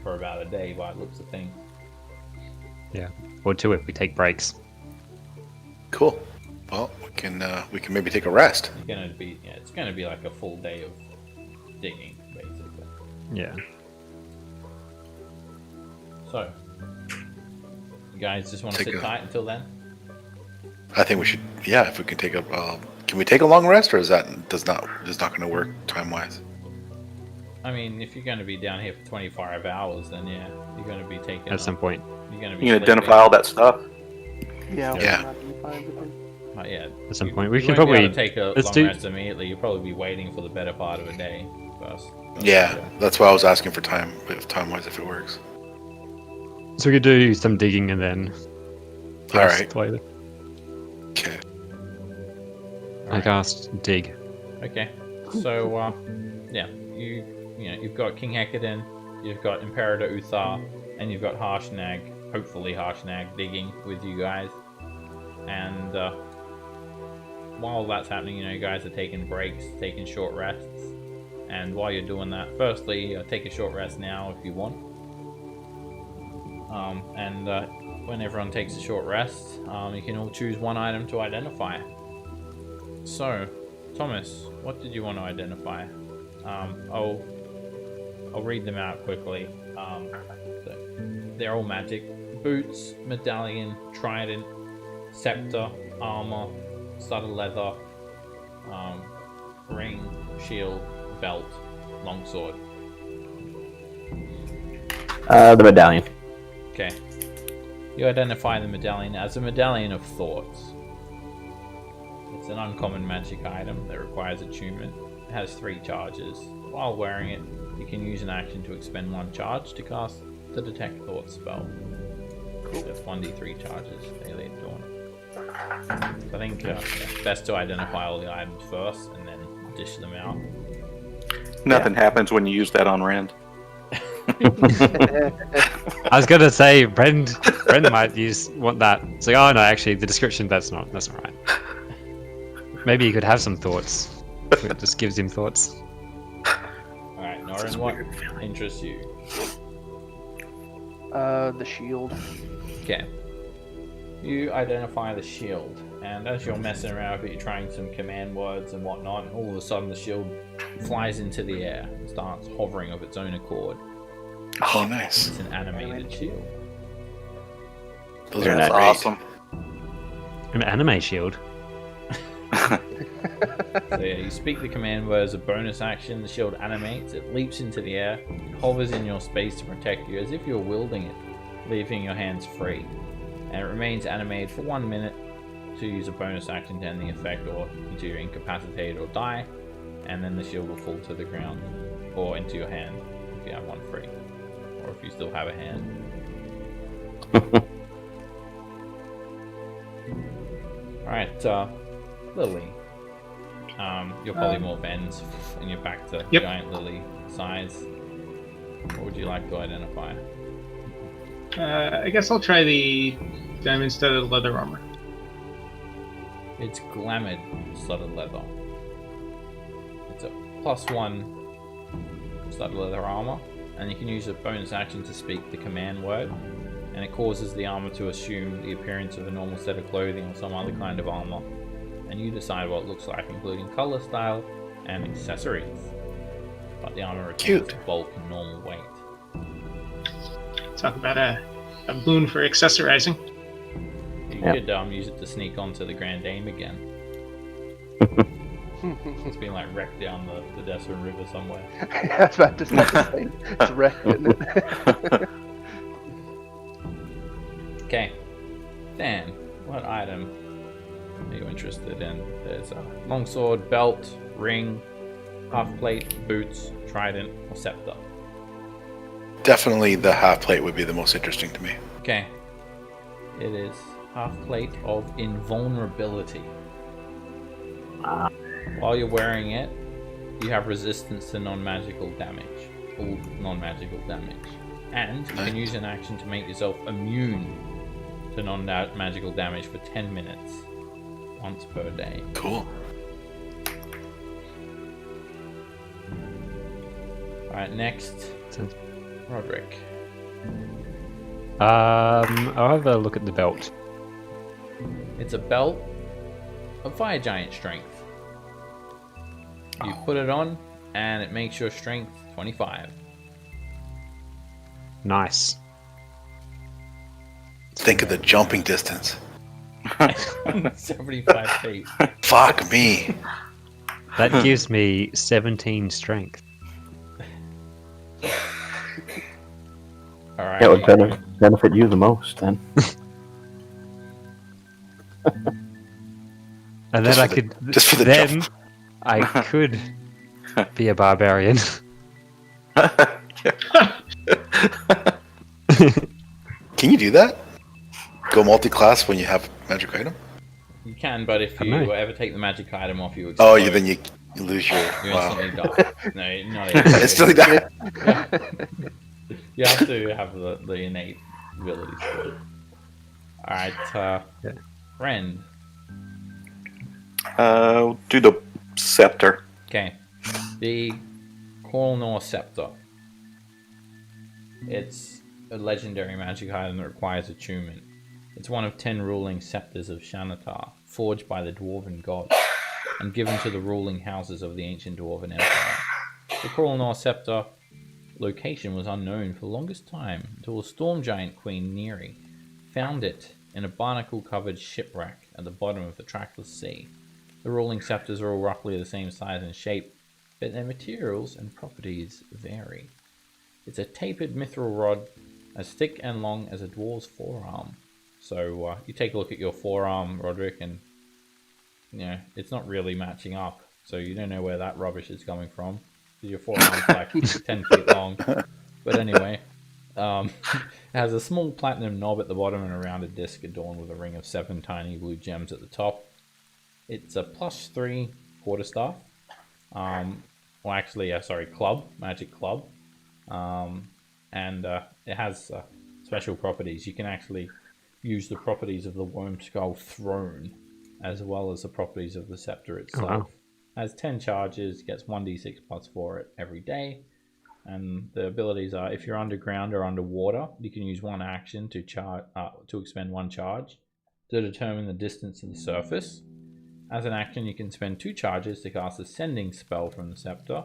for about a day by the looks of things.
Yeah. Or two if we take breaks.
Cool. Well, we can maybe take a rest.
It's going to be like a full day of digging, basically.
Yeah.
So you guys just want to sit tight until then?
I think we should. Yeah, if we can take a. Can we take a long rest, or is that not going to work time wise?
I mean, if you're going to be down here for 25 hours, then yeah, you're going to be taking.
At some point.
You're going to be.
You can identify all that stuff.
Yeah.
Yeah.
Yeah.
At some point. We
You
can
won't be
probably.
able to take a
let's
long
do-
rest immediately. You'll probably be waiting for the better part of a day first.
Yeah, that's why I was asking for time wise if it works.
So we could do some digging and then.
All
rest
right.
later.
Okay.
I cast dig.
Okay. So yeah, you've got King Hecatan, you've got Imperator Uthar, and you've got Harshnag, hopefully Harshnag, digging with you guys. And while that's happening, you guys are taking breaks, taking short rests. And while you're doing that, firstly, take a short rest now if you want. When everyone takes a short rest, you can all choose one item to identify. So, Thomas, what did you want to identify? I'll read them out quickly. So they're all magic. Boots, medallion, trident, scepter, armor, studded leather, ring, shield, belt, longsword.
The medallion.
Okay. You identify the medallion as a medallion of thoughts. It's an uncommon magic item that requires attunement. It has 3 charges. While wearing it, you can use an action to expend 1 charge to cast the Detect Thoughts spell. That's 1d3 charges daily at dawn. So I think it's best to identify all the items first and then dish them out.
Nothing happens when you use that on Rand.
I was gonna say, Brent might want that. It's like, oh no, actually, the description that's not right. Maybe he could have some thoughts. It just gives him thoughts.
All right, Norin, what interests you?
The shield.
Okay. You identify the shield, and as you're messing around with it, you're trying some command words and whatnot, and all of a sudden the shield flies into the air and starts hovering of its own accord.
Oh, nice.
It's an animated shield.
Those
They're
are
not
awesome.
An anime shield.
So yeah, you speak the command word as a bonus action. The shield animates, it leaps into the air, hovers in your space to protect you as if you're wielding it, leaving your hands free. And it remains animated for 1 minute to use a bonus action to end the effect, or until you're incapacitated or die, and then the shield will fall to the ground or into your hand if you have one free, or if you still have a hand. Alright, Lily. You're polymorph ends and you're back to
Yep.
giant Lily size. What would you like to identify?
I guess I'll try the diamond studded leather armor.
It's glamored studded leather. It's a +1 studded leather armor, and you can use a bonus action to speak the command word, and it causes the armor to assume the appearance of a normal set of clothing or some other kind of armor, and you decide what it looks like, including color, style, and accessories. But the armor retains its bulk and normal weight.
Talk about a boon for accessorizing.
You could use it to sneak onto the Grand Dame again. It's been like wrecked down the Desert River somewhere.
I was about to say, it's wrecked, isn't it?
Okay, Dan, what item are you interested in? There's a longsword, belt, ring, half plate, boots, trident, or scepter.
Definitely the half plate would be the most interesting to me.
Okay, it is half plate of invulnerability. While you're wearing it, you have resistance to non-magical damage, all non-magical damage, and you can use an action to make yourself immune to non-magical damage for 10 minutes, once per day.
Cool.
Alright, next, Roderick.
I'll have a look at the belt.
It's a belt of fire giant strength. You put it on, and it makes your strength 25.
Nice.
Think of the jumping distance.
75 feet.
Fuck me.
That gives me 17 strength.
Alright.
That would benefit you the most then.
And
Just
then
for just for the
then
jump.
I could be a barbarian.
Can you do that? Go multi-class when you have magic item?
You can, but if you
know.
ever take the magic item off, you
Oh,
explode.
then you lose your...
You
Wow.
instantly die. No, not
It's still that.
You have to have the innate abilities for it. Alright, Friend.
Do the scepter.
Okay. The Cornor Scepter. It's a legendary magic item that requires attunement. It's one of 10 ruling scepters of Shanatar, forged by the Dwarven gods, and given to the ruling houses of the ancient Dwarven Empire. The Cornor Scepter location was unknown for the longest time until a storm giant queen Neri found it in a barnacle-covered shipwreck at the bottom of the trackless sea. The ruling scepters are all roughly the same size and shape, but their materials and properties vary. It's a tapered mithril rod as thick and long as a dwarf's forearm. So you take a look at your forearm, Roderick, and it's not really matching up. So you don't know where that rubbish is coming from. Your forearm's like 10 feet long. But anyway, it has a small platinum knob at the bottom and a rounded disc adorned with a ring of 7 tiny blue gems at the top. It's a +3 quarterstaff. Club, magic club. And it has special properties. You can actually use the properties of the Worm Skull Throne as well as the properties of the scepter itself.
Oh, wow.
Has 10 charges, gets 1d6 plus 4 every day. And the abilities are, if you're underground or underwater, you can use one action to expend 1 charge to determine the distance to the surface. As an action, you can spend 2 charges to cast a sending spell from the scepter.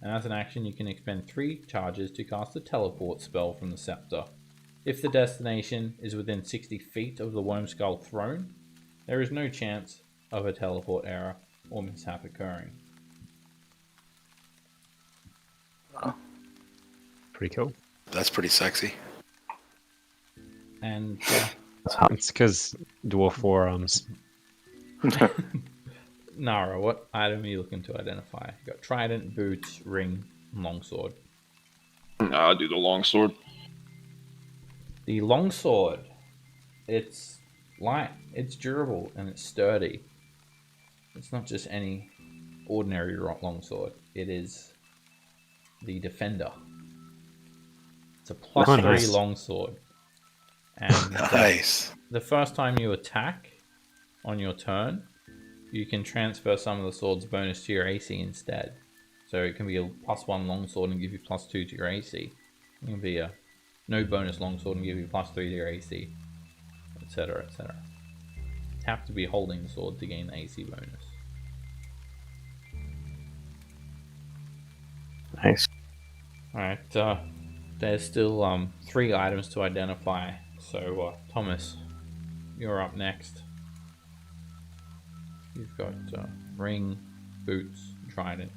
And as an action, you can expend 3 charges to cast a teleport spell from the scepter. If the destination is within 60 feet of the Wormskull Throne, there is no chance of a teleport error or mishap occurring.
Pretty cool.
That's pretty sexy.
And
It's because dwarf forearms.
Nara, what item are you looking to identify? You got trident, boots, ring, and longsword.
I'll do the longsword.
The longsword, it's light, it's durable, and it's sturdy. It's not just any ordinary longsword. It is the Defender. It's a +3
Nice.
longsword. And
Nice.
the first time you attack on your turn, you can transfer some of the sword's bonus to your AC instead. So it can be a +1 longsword and give you +2 to your AC. It can be a no bonus longsword and give you +3 to your AC, etc., etc. You have to be holding the sword to gain the AC bonus.
Nice.
Alright, there's still 3 items to identify. So, Thomas, you're up next. You've got ring, boots, trident.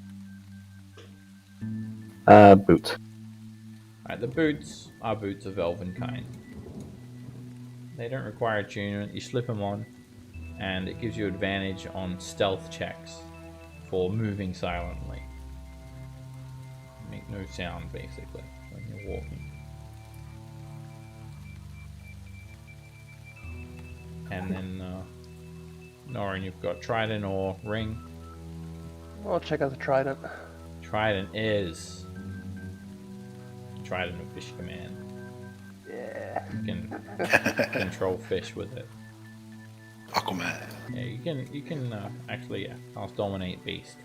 Boots.
Alright, the boots are boots of elven kind. They don't require attunement. You slip them on, and it gives you advantage on stealth checks for moving silently. Make no sound, basically, when you're walking. And then, Norin, you've got trident or ring.
I'll check out the trident.
Trident is Trident of Fish Command.
Yeah.
You can control fish with it.
Aquaman.
Yeah, you can actually cast Dominate Beast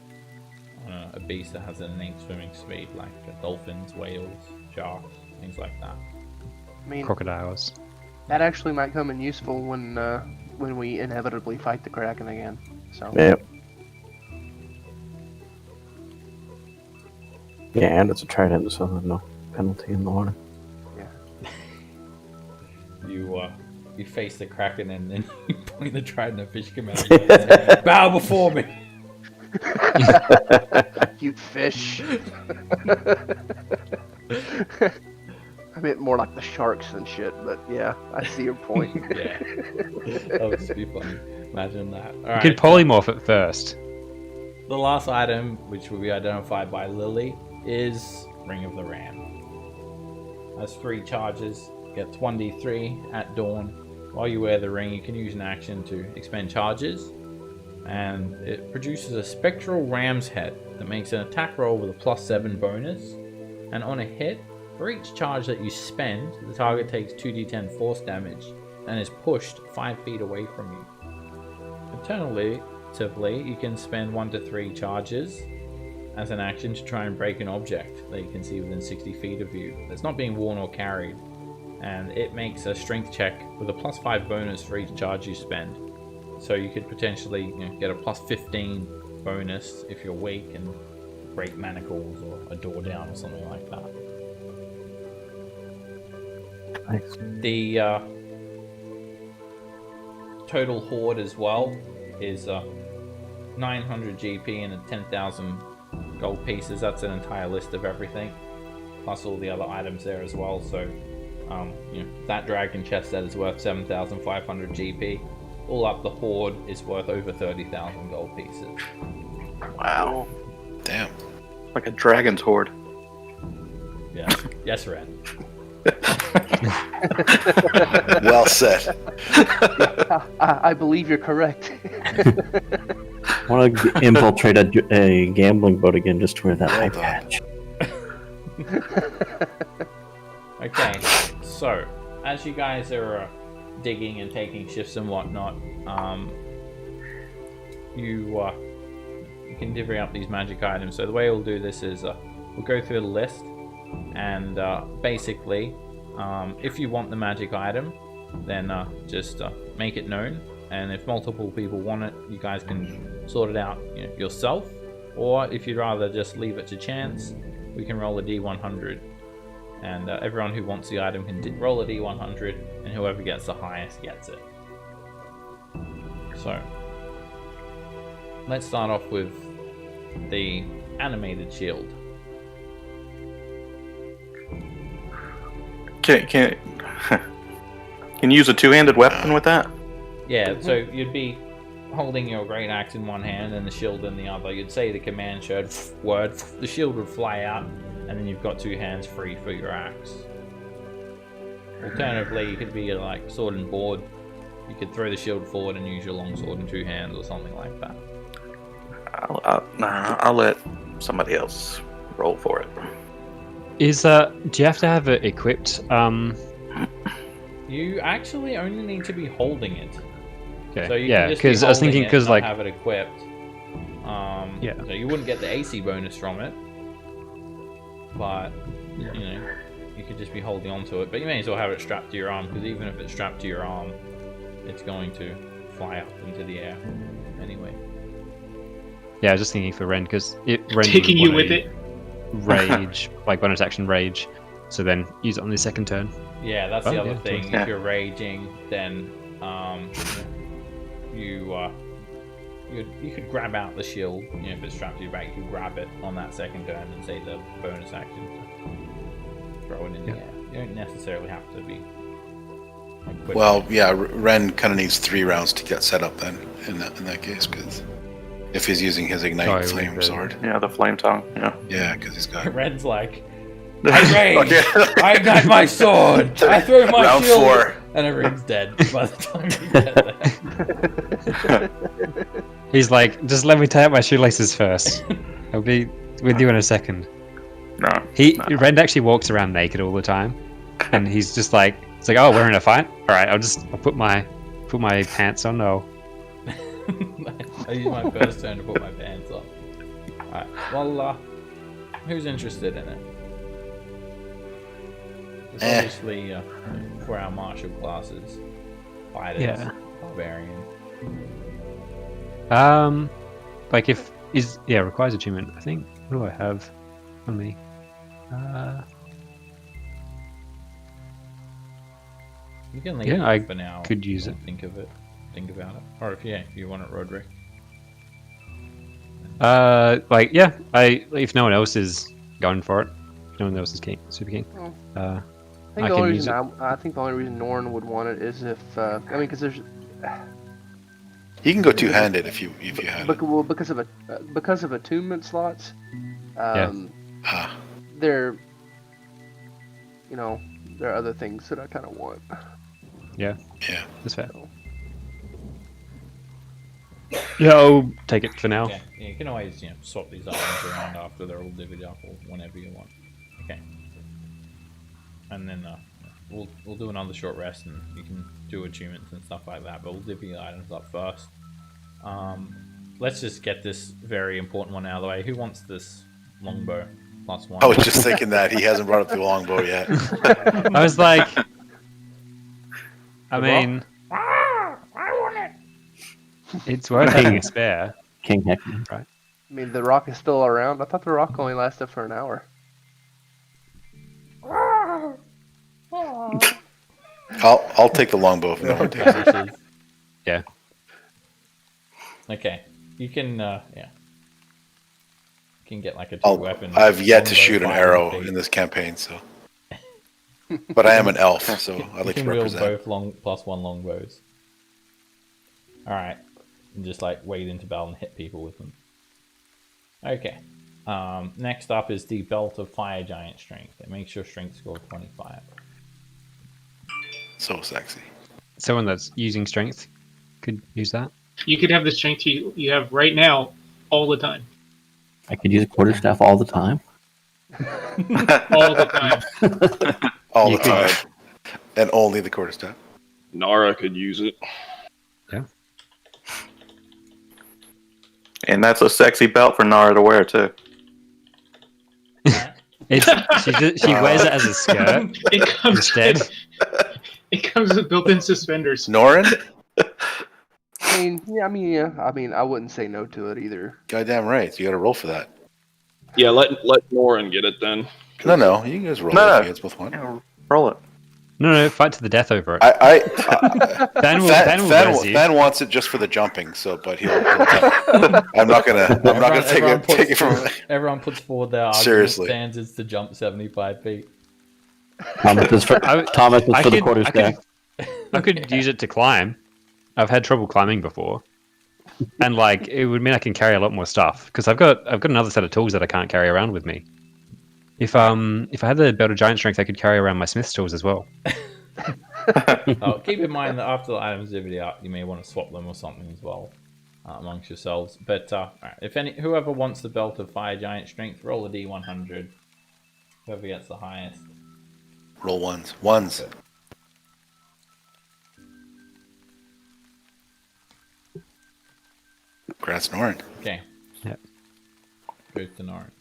on a beast that has an innate swimming speed, like dolphins, whales, sharks, things like that.
I mean,
Crocodiles.
that actually might come in useful when we inevitably fight the Kraken again. So.
Yeah. Yeah, and it's a trident, so there's no penalty in the water.
You face the Kraken and then you point the Trident of Fish Command and say, bow before me!
You fish. I meant more like the sharks and shit, but yeah, I see your point.
Yeah. That would just be funny. Imagine that.
You
Alright,
could polymorph it first.
the last item, which will be identified by Lily, is Ring of the Ram. Has 3 charges, gets 1d3 at dawn. While you wear the ring, you can use an action to expend charges, and it produces a spectral ram's head that makes an attack roll with a +7 bonus, and on a hit, For each charge that you spend, the target takes 2d10 force damage and is pushed 5 feet away from you. Alternatively, you can spend 1 to 3 charges as an action to try and break an object that you can see within 60 feet of you that's not being worn or carried, and it makes a strength check with a +5 bonus for each charge you spend. So you could potentially get a +15 bonus if you're weak and break manacles or a door down or something like that.
Nice.
The total hoard as well is 900 GP and 10,000 gold pieces. That's an entire list of everything, plus all the other items there as well. So that dragon chest set is worth 7,500 GP. All up, the hoard is worth over 30,000 gold pieces.
Wow.
Damn.
Like a dragon's hoard.
Yeah. Yes, Ren.
Well said.
I believe you're correct.
I want to infiltrate a gambling boat again just to wear that eye patch.
Okay, so as you guys are digging and taking shifts and whatnot, you can divvy up these magic items. So the way we'll do this is we'll go through the list, and basically, if you want the magic item, then just make it known. And if multiple people want it, you guys can sort it out yourself. Or if you'd rather just leave it to chance, we can roll a D100. And everyone who wants the item can roll a D100, and whoever gets the highest gets it. So, let's start off with the animated shield.
Can you use a two-handed weapon with that?
Yeah, so you'd be holding your great axe in one hand and the shield in the other. You'd say the command word, the shield would fly out, and then you've got 2 hands free for your axe. Alternatively, you could be like sword and board. You could throw the shield forward and use your long sword in 2 hands or something like that.
I'll let somebody else roll for it.
Do you have to have it equipped?
You actually only need to be holding it.
Okay.
So you
Yeah,
can just
because
be
I was
holding
thinking,
it,
because
not
like,
have it equipped.
Yeah.
So you wouldn't get the AC bonus from it, but you could just be holding onto it. But you may as well have it strapped to your arm, because even if it's strapped to your arm, it's going to fly up into the air anyway.
yeah, I was just thinking for Ren, because Ren
Taking
would
you
want
with
a
it.
Rage, like bonus action rage. So then use it on the second turn.
Yeah, that's
Oh,
the other
yeah,
thing.
yeah.
If you're raging, then you could grab out the shield. If it's strapped to your back, you could grab it on that second turn and say the bonus action to throw it in the air. You don't necessarily have to be equipped.
Well, yeah, Ren kind of needs 3 rounds to get set up then, in that case, because if he's using his Ignite Flame
the-
sword.
Yeah, the flame tongue. Yeah.
Yeah, because he's got...
Red's like, I rage! I ignite my sword! I throw my
Round
shield!
4.
And everyone's dead by the time you get there.
He's like, just let me tie up my shoelaces first. I'll be with you in a second.
No.
Ren actually walks around naked all the time, and he's just like, it's like, oh, we're in a fight. All right, I'll put my pants on. No.
I use my first turn to put my pants on. Alright, well, who's interested in it? It's obviously for our martial classes. Fighters,
Yeah.
barbarian.
Like requires achievement. I think. What do I have on me?
You can leave
Yeah,
it
I
for now.
could use it.
Think about it. Or if you want it, Roderick.
If no one else is going for it, if no one else is super keen.
I
I
think the
can
only
use
reason I think the only reason Norn would want it is if because there's
He can go 2-handed if you had it.
because of attunement slots.
Ah,
There are other things that I kind of want.
Yeah,
yeah.
that's fair. Yeah, I'll take it for now.
Okay. Yeah, you can always swap these items around after they're all divvied up or whenever you want. Okay. and then we'll do another short rest, and you can do achievements and stuff like that. But we'll divvy the items up first. Let's just get this very important one out of the way. Who wants this longbow +1?
I was just thinking that he hasn't brought up the longbow yet.
I was like, I mean,
I want it.
it's worth having a spare.
King Heckman.
I mean, the rock is still around. I thought the rock only lasted for an hour.
I'll take the longbow if no one takes it.
Yeah.
Okay, you can You can get like a two-weapon.
I've yet to
longbow
shoot an
fighting
arrow
feat.
in this campaign, so. But I am an elf, so I like
You
to
can wield
represent.
both +1 longbows. All right, and just like wade into battle and hit people with them. Okay. Next up is the Belt of Fire Giant Strength. It makes your strength score 25.
So sexy.
Someone that's using strength could use that.
You could have the strength you have right now all the time.
I could use a quarterstaff all the time.
All the time.
All
You
the time. And only the quarterstaff.
Nara could use it.
And that's a sexy belt for Nara to wear too.
She wears it as a skirt
It comes
instead.
It comes with built-in suspenders.
Norin?
I mean, I wouldn't say no to it either.
Goddamn right. You gotta roll for that.
Yeah, let Norin get it then.
No. You can just roll
No.
if you guys both want.
Yeah, roll it.
No, fight to the death over it. Van will res you.
Van wants it just for the jumping, so but he'll I'm not gonna take it from
Everyone puts forward their argument.
Seriously.
Standards to jump 75 feet.
Thomas is for the quarterstaff.
I could use it to climb. I've had trouble climbing before, and like it would mean I can carry a lot more stuff because I've got another set of tools that I can't carry around with me. If I had the Belt of Giant Strength, I could carry around my smith's tools as well.
Keep in mind that after the items divvy up, you may want to swap them or something as well amongst yourselves. But alright, whoever wants the Belt of Fire Giant Strength, roll a D100. Whoever gets the highest.
roll ones. Ones. Congrats, Norin.
Okay.
Yep.
Goes to Norin.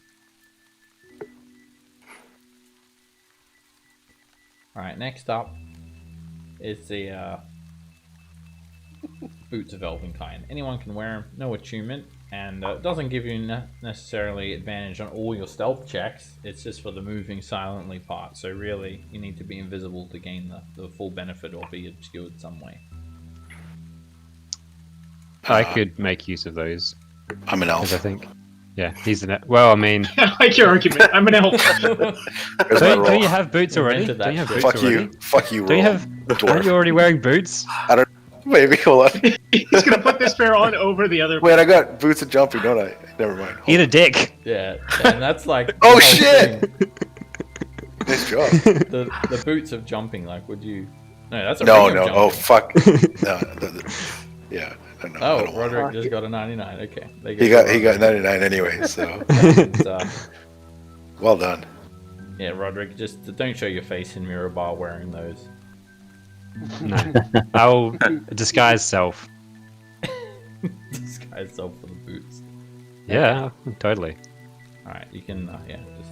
Alright, next up is the Boots of Elvenkind. Anyone can wear them, no attunement, and it doesn't give you necessarily advantage on all your stealth checks. It's just for the moving silently part, so really you need to be invisible to gain the full benefit or be obscured some way.
I could make use of those
I'm an elf.
because I think, yeah, he's the well. I mean,
I like your argument. I'm an elf.
Here's my
don't
roll.
you have boots already?
Invented that
Don't you have
shit.
boots
Fuck
already?
you. Fuck you,
Don't you
roll.
have? Aren't
Dwarf.
you already wearing boots?
Maybe, hold on.
He's gonna put this pair on over the other.
Wait, I got boots and jumping, don't I? Never mind. Hold
Eat a dick.
Yeah, and that's like
Oh,
the whole
shit!
thing.
Nice job.
The boots of jumping, like would you No, that's a
No,
ring of
no. Oh,
jumping.
fuck. No, yeah. I don't know. I
Oh,
don't want
Roderick just got a 99. Okay. They
he got 99 anyway, so
and,
well done.
yeah, Roderick, just don't show your face in mirror bar wearing those.
No, I'll disguise self.
Disguise self for the boots.
Yeah, totally.
Alright, you can, just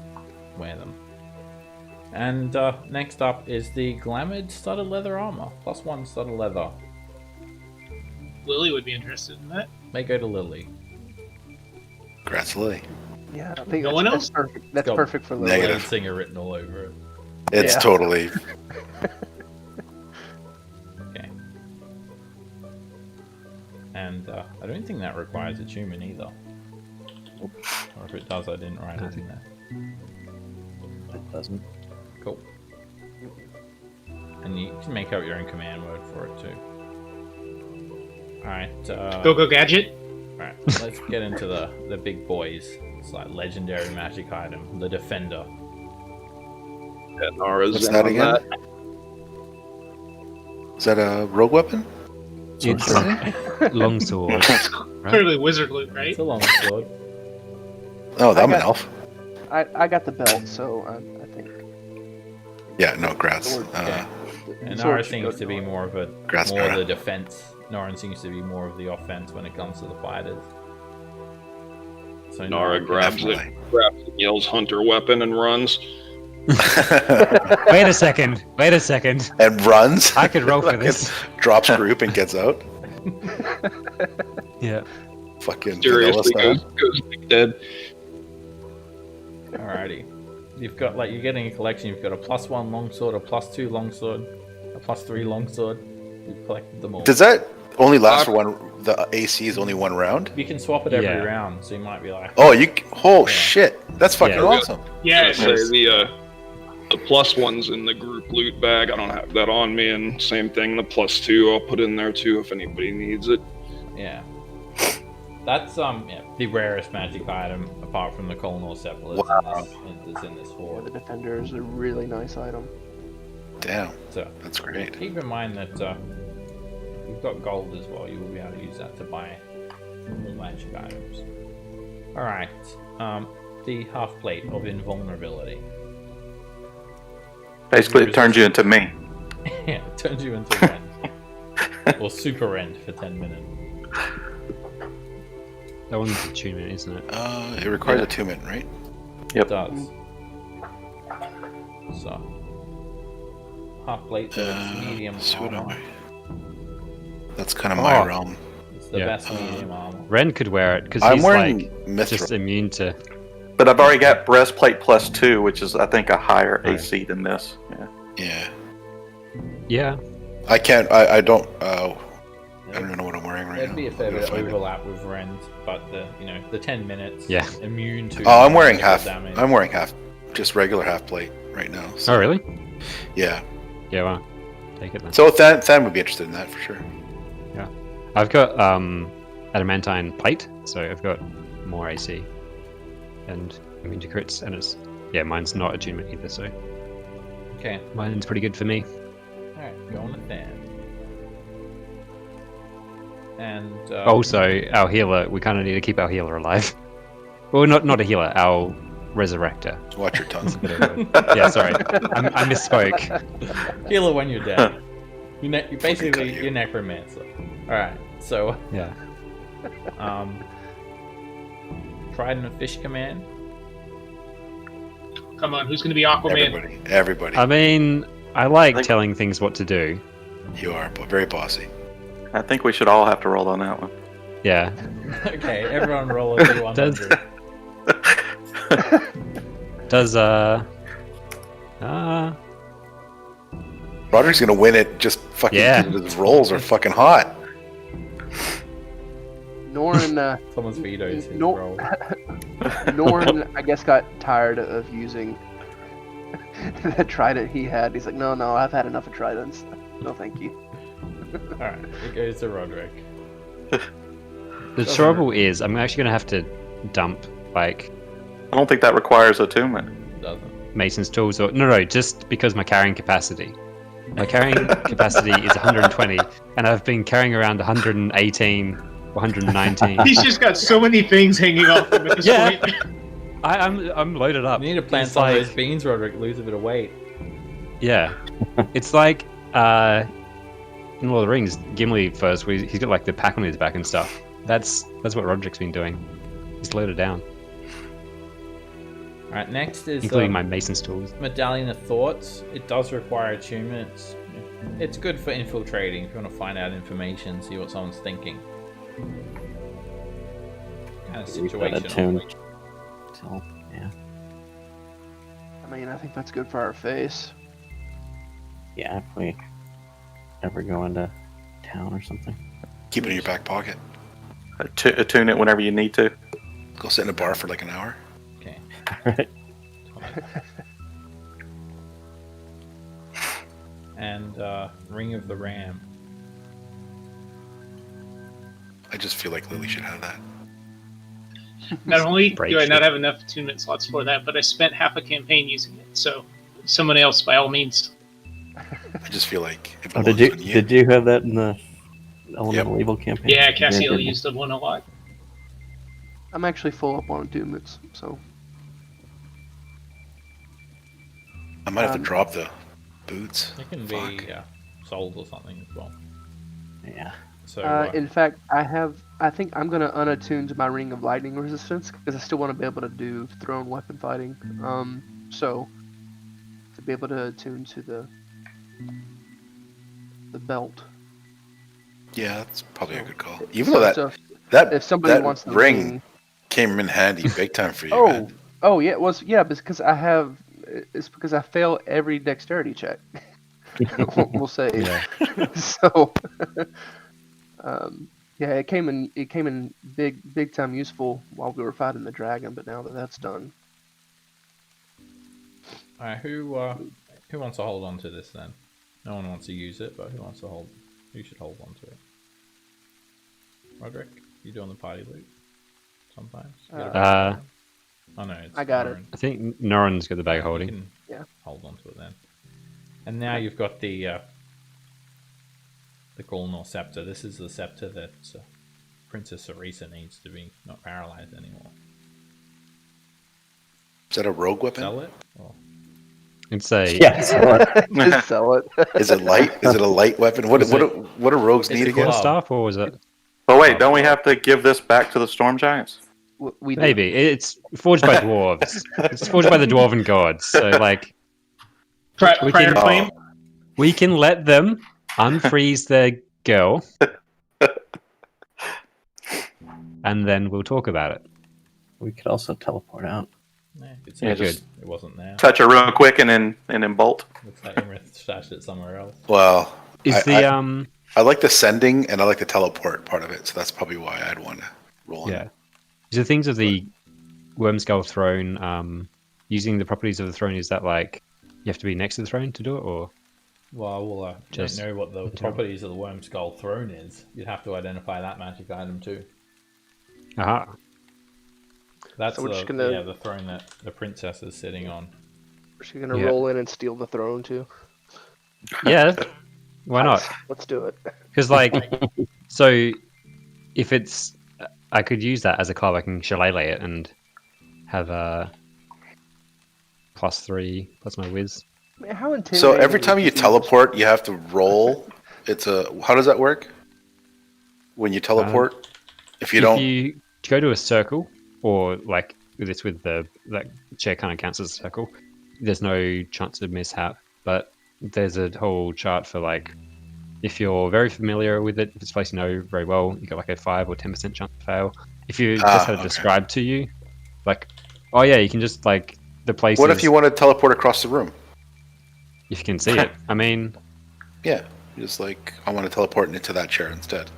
wear them. And next up is the Glamored Studded Leather Armor. +1 studded leather.
Lily would be interested in that.
May go to Lily.
Congrats, Lily.
Yeah, I think
No
that's,
one
that's
else?
perfect. That's
Go.
perfect for Lily.
Negative.
Leonard Singer written all over it.
It's
Yeah.
totally.
Okay. And I don't think that requires attunement either. Or if it does, I didn't write it in there.
It doesn't.
Cool. And you can make up your own command word for it too. Alright,
Go gadget.
alright, let's get into the big boys. It's like legendary magic item, the Defender.
Yeah, Nara's
What's
in
that
on
again?
that.
Is that a rogue weapon?
It's longsword.
Clearly wizard loot, right?
It's a long sword.
Oh, I'm an
got-
elf.
I got the belt, so I think
Yeah, no, Graz.
Okay. And
Sword
Nora
should
seems
go
to be more of a
Graz
more of
better.
the defense. Norin seems to be more of the offense when it comes to the fighters. So
Nara
can-
grabs it, yells hunter weapon, and runs.
Wait a second. Wait a second.
And runs.
I could roll for this.
Drops group and gets out.
Yeah.
Fucking vanilla
Seriously,
style.
goes dead.
Alrighty. You've got you're getting a collection. You've got a +1 longsword, a +2 longsword, a +3 longsword. You've collected them all.
Does that only last for one? The AC is only one round.
You can swap it every
Yeah.
round, so you might be like,
Oh, you! Oh
Yeah.
shit! That's fucking
Yeah.
awesome.
Yeah,
I
it
say
is.
the +1's in the group loot bag. I don't have that on me, and same thing. The +2 I'll put in there too if anybody needs it.
yeah. That's the rarest magic item apart from the Colonel Cephalus in this
Yeah,
horde.
the Defender is a really nice item.
Damn,
So
that's great.
keep in mind that you've got gold as well. You will be able to use that to buy more magic items. All right. The half plate of invulnerability.
Basically, it turns you into me.
Yeah, it turns you into Rend. Or Super Rend for 10 minutes.
That one's attunement, isn't it?
It requires attunement, right?
It
Yep.
does. So, half plate, so it's medium
So what am
armor.
I? That's kind of my
Oh.
realm.
It's the
Yeah.
best medium armor.
Ren could wear it because
I'm
he's
wearing
like
Mithril.
just immune to.
But I've already got breastplate +2, which is I think a higher
Right.
AC than this. Yeah.
Yeah,
Yeah.
I can't. I don't. I don't even know what I'm wearing right
There'd
now.
be a fair
I'm
bit
gonna
of
find it.
overlap with Rend, but the 10 minutes.
Yeah.
Immune to.
Oh, I'm wearing
physical
half.
damage.
I'm wearing half, just regular half plate right now. So,
Oh, really?
Yeah.
Yeah, well, take it then.
So Than would be interested in that for sure.
I've got adamantine plate, so I've got more AC and immune to crits, and mine's not attunement either, so
Okay.
mine's pretty good for me.
Alright, go on with that. And.
Also, our healer, we kind of need to keep our healer alive. Well, not a healer, our resurrector.
Watch your tongue.
Yeah, sorry, I misspoke.
Healer when you're dead. You're
cut
basically
you.
you're necromancer. Alright, so.
Yeah.
Trident of Fish Command.
Come on, who's going to be Aquaman?
Everybody.
I mean, I like
think-
telling things what to do.
You are very bossy.
I think we should all have to roll on that one.
Yeah.
Okay, everyone roll a D100.
Does
Roderick's gonna win it. Just fucking.
Yeah.
His rolls are fucking hot.
Norn,
Someone's vetoes his
No-
roll.
Norn, I guess, got tired of using the trident he had. He's like, no, I've had enough of tridents. No, thank you.
Alright, it goes to Roderick.
the trouble is, I'm actually gonna have to dump like
I don't think that requires attunement.
Doesn't.
Mason's tools or no, just because my carrying capacity. My carrying capacity is 120, and I've been carrying around 118, 119.
He's just got so many things hanging off him at this
Yeah.
point.
I'm loaded up.
You need to plant
It's
some
like,
of those beans, Roderick. Lose a bit of weight.
Yeah, it's like in Lord of the Rings, Gimli first. Where he's got like the pack on his back and stuff. That's what Roderick's been doing. He's loaded down,
Alright, next is
including my Mason's tools.
Medallion of Thoughts. It does require attunement. It's good for infiltrating if you want to find out information, see what someone's thinking. Kind of
We've got
situational.
attuned. So, yeah.
I mean, I think that's good for our face.
Yeah, if we ever go into town or something.
Keep it in your back pocket.
Attune it whenever you need to.
Go sit in a bar for like an hour.
Okay.
Right.
And Ring of the Ram.
I just feel like Lily should have that.
Not only
Break
do I not
shit.
have enough attunement slots for that, but I spent half a campaign using it. So, someone else, by all means.
I just feel like it
Oh,
belongs
did you
on you.
did you have that in the Elemental Evil campaign?
Yeah, Cassiel
good.
used the one a lot.
I'm actually full up on attunements, so
I might have to
Um,
drop the boots.
It can
Fuck.
be sold or something as well.
Yeah.
So
In fact, I think I'm gonna unattune to my Ring of Lightning resistance because I still want to be able to do thrown weapon fighting. So to be able to attune to the belt.
Yeah, that's probably a good call. Even
So-
though
so
that
if somebody
that
wants the
ring came in handy big time for you,
Oh,
man.
oh yeah, it was because it's because I fail every dexterity check. we'll say.
Yeah.
So, yeah, it came in big time useful while we were fighting the dragon, but now that that's done,
all right, who wants to hold on to this then? No one wants to use it, but who wants to hold? Who should hold on to it? Roderick, you doing the party loot? Sometimes. You got a bag of holding? Oh no, it's
I got it.
Norrin.
I think Noran's got the bag of
You
holding.
can
Yeah.
hold on to it then. And now you've got the Gulnor scepter. This is the scepter that Princess Sarisa needs to be not paralyzed anymore.
Is that a rogue weapon?
Sell it? Or...
It's a
Yeah. So,
just sell it.
Is it light? Is it a light weapon? What do rogues
It's
need
a
again?
club.
staff, or was it?
But wait, don't we have to give this back to the storm giants?
We do.
Maybe it's forged by dwarves. It's forged by the dwarven gods. So like, we
Prior
can-
claim.
we can let them unfreeze their girl, and then we'll talk about it.
we could also teleport out.
Yeah, you could
Yeah,
say
good.
it wasn't there.
Touch it real quick and then bolt.
Looks like Iymrith stashed it somewhere else.
Well,
Is
I like the sending and I like the teleport part of it, so that's probably why I'd want to roll in.
yeah. The things of the Wormskull throne, using the properties of the throne, is that like you have to be next to the throne to do it, or
Well, I don't
Just
know what the
material.
properties of the Wormskull throne is. You'd have to identify that magic item too.
aha?
That's
So we're just gonna-
the throne that the princess is sitting on.
We're just gonna
Yeah.
roll in and steal the throne too.
Yeah, why not?
Let's do it.
Because like, so if it's, I could use that as a club. I can shillelagh it and have a +3 plus my whiz.
Man, how intimidating
So every
is
time you
this?
teleport, you have to roll. How does that work? When you teleport, if you don't,
you go to a circle, or like this with the that chair kind of counts as a circle, there's no chance of mishap. But there's a whole chart for like, if you're very familiar with it, if it's a place you know very well, you got like a 5 or 10% chance to fail. If you just had it
okay.
described to you, like, oh yeah, you can just like the places.
what if you want to teleport across the room?
If you can see it, I mean,
Yeah, just like I want to teleport into that chair instead.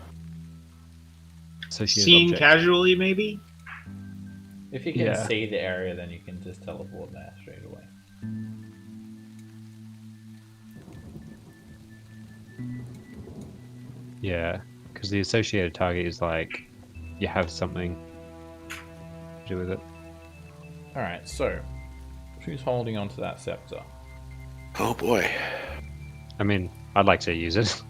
associated
Seen
object.
casually, maybe.
If you can
Yeah.
see the area, then you can just teleport there straight away.
Yeah, because the associated target is like you have something to do with it.
Alright, so who's holding on to that scepter?
Oh boy.
I mean, I'd like to use it.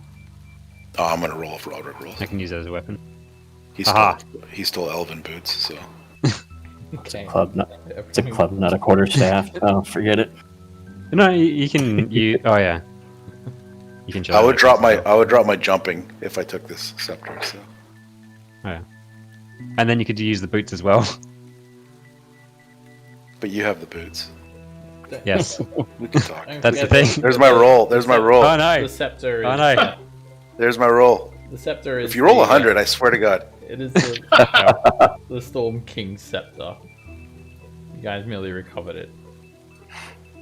Oh, I'm gonna roll if Roderick rolls.
I can use it as a weapon.
He stole elven boots, so
Okay.
Club, it's a club, not a quarterstaff. Oh, forget it.
No, you can. Oh yeah. You can.
I would drop my jumping if I took this scepter. So
And then you could use the boots as well.
but you have the boots.
Yes.
We can talk.
Don't
That's the
forget
thing.
There's my roll. There's my roll.
Oh no.
The scepter is.
Oh no.
There's my roll.
The scepter is.
If you roll
the,
100, I swear to God.
It is the Storm King's scepter. You guys merely recovered it.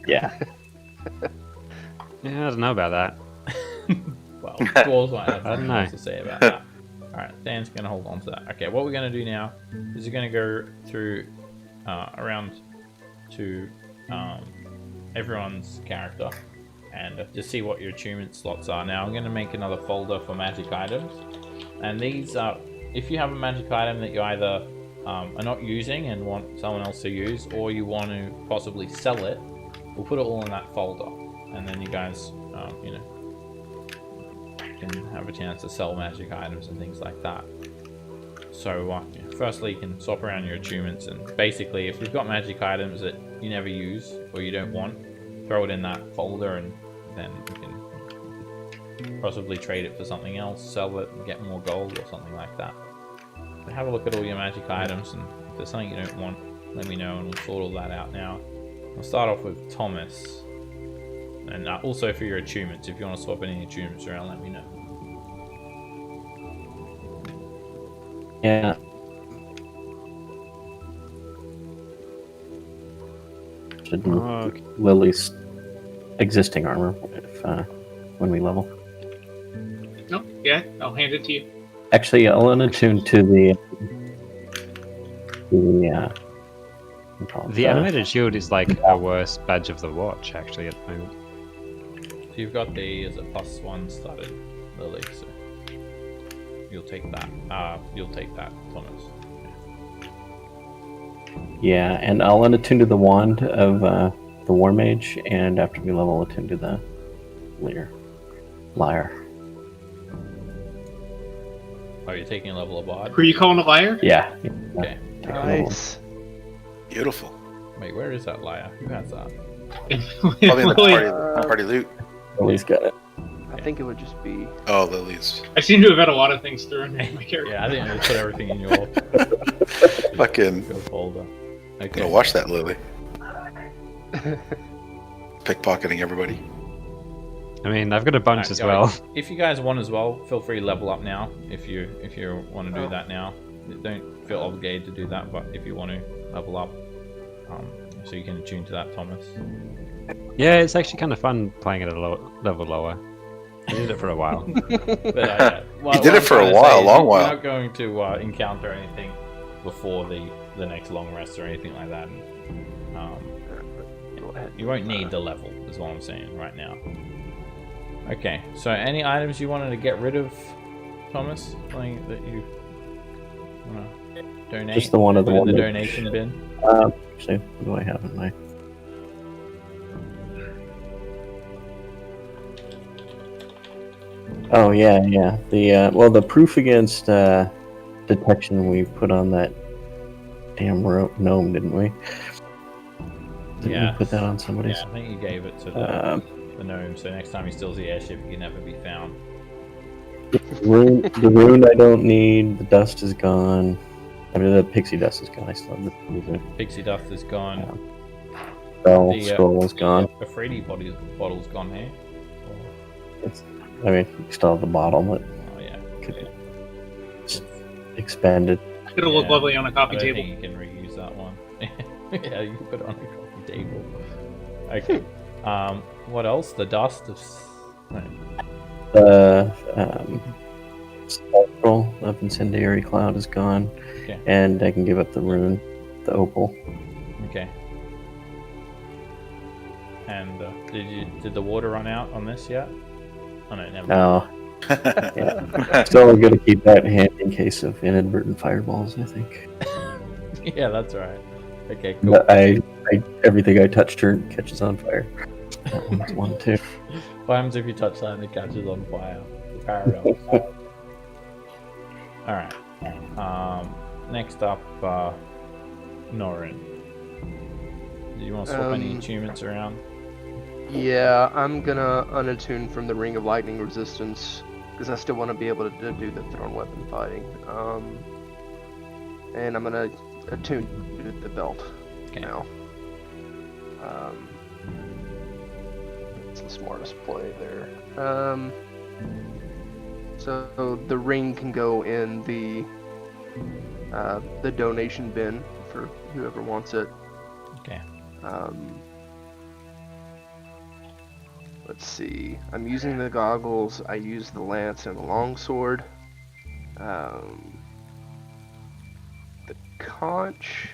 Yeah.
Yeah, I don't know about that.
Well, dwarves might have
I don't
something
know.
else to say about that. Alright, Dan's going to hold on to that. Okay, what we're going to do now is we're going to go through around to everyone's character and just see what your achievement slots are. Now, I'm going to make another folder for magic items. And these are, if you have a magic item that you either are not using and want someone else to use, or you want to possibly sell it, we'll put it all in that folder. And then you guys, can have a chance to sell magic items and things like that. So, firstly, you can swap around your achievements, and basically, if you've got magic items that you never use or you don't want, throw it in that folder, and then we can possibly trade it for something else, sell it, and get more gold or something like that. But have a look at all your magic items, and if there's something you don't want, let me know, and we'll sort all that out now. I'll start off with Thomas, and also for your attunements, if you want to swap any attunements around, let me know.
Yeah. Should Lily's existing armor if when we level.
No, yeah, I'll hand it to you.
Actually, I'll unattune to the
The animated shield is like a worse badge of the watch, actually, at the moment.
So you've got the as a +1 started, Lily, so you'll take that. You'll take that, Thomas.
Yeah, and I'll unattune to the wand of the War Mage, and after we level, attune to the Lyre.
Oh, you're taking a level of Bard?
Who are you calling a liar?
Yeah.
Okay.
Nice.
Beautiful.
Wait, where is that Lyre? Who has that?
Probably in the
Lily,
party loot.
Lily's got it.
I think it would just be.
Oh, Lily's.
I seem to have had a lot of things thrown in my character.
Yeah, I think I just put everything in your
Fucking.
folder. Okay.
Gonna watch that, Lily. Pickpocketing everybody.
I mean, I've got a bunch as
Alright,
well.
guys, if you guys want as well, feel free to level up now. If you want to do that now, don't feel obligated to do that. But if you want to level up, so you can attune to that, Thomas.
Yeah, it's actually kind of fun playing at a level lower. I did it for a while.
But,
You did it for a while, long while.
You're not going to encounter anything before the next long rest or anything like that. You won't need the level, is what I'm saying right now. Okay, so any items you wanted to get rid of, Thomas? Something that you want to donate?
Just the one of the
Put in
one.
the donation bin.
Actually, what do I have in my? Oh yeah. The the proof against detection we put on that damn gnome, didn't we? Didn't we put that on somebody's?
Yeah, I think you gave it to the gnome, so next time he steals the airship, he can never be found.
The rune I don't need. The dust is gone. I mean, the pixie dust is gone. I still have the
Pixie dust is gone.
scroll is gone.
The Freddy bottle's gone here.
I mean, you still have the bottle that
Oh yeah.
could expanded.
It'll look
Yeah.
lovely on a
I
coffee
don't
table.
think you can reuse that one. Yeah, you can put it on a coffee table. Okay. What else? The dust of.
The spectral of incendiary cloud is gone,
Okay.
and I can give up the rune, the opal.
Okay. And did the water run out on this yet? Oh no, never.
No, yeah. Still going to keep that in hand in case of inadvertent fireballs. I think.
Yeah, that's right. Okay, cool.
But everything I touch catches on fire. That one's one too.
What happens if you touch something that catches on fire? The paradox. Alright. Next up, Norin. Do you want to swap any achievements around?
Yeah, I'm gonna unattune from the Ring of Lightning Resistance because I still want to be able to do the thrown weapon fighting. And I'm gonna attune to the belt now. It's the smartest play there. So the ring can go in the donation bin for whoever wants it.
Okay.
Let's see. I'm using the goggles. I use the lance and the longsword. The conch.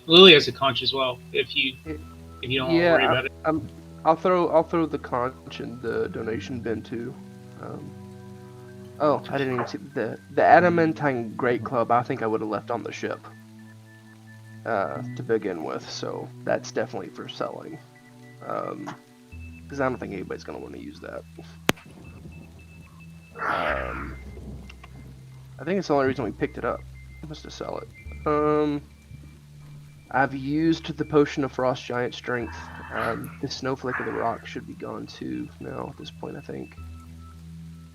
Lily has a conch as well. If you don't want to worry about it.
I'll throw the conch in the donation bin too. Oh, I didn't even see the adamantine great club. I think I would have left on the ship to begin with, so that's definitely for selling. Because I don't think anybody's gonna want to use that. I think it's the only reason we picked it up. Was to sell it. I've used the potion of frost giant strength. The snowflake of the rock should be gone too now at this point, I think.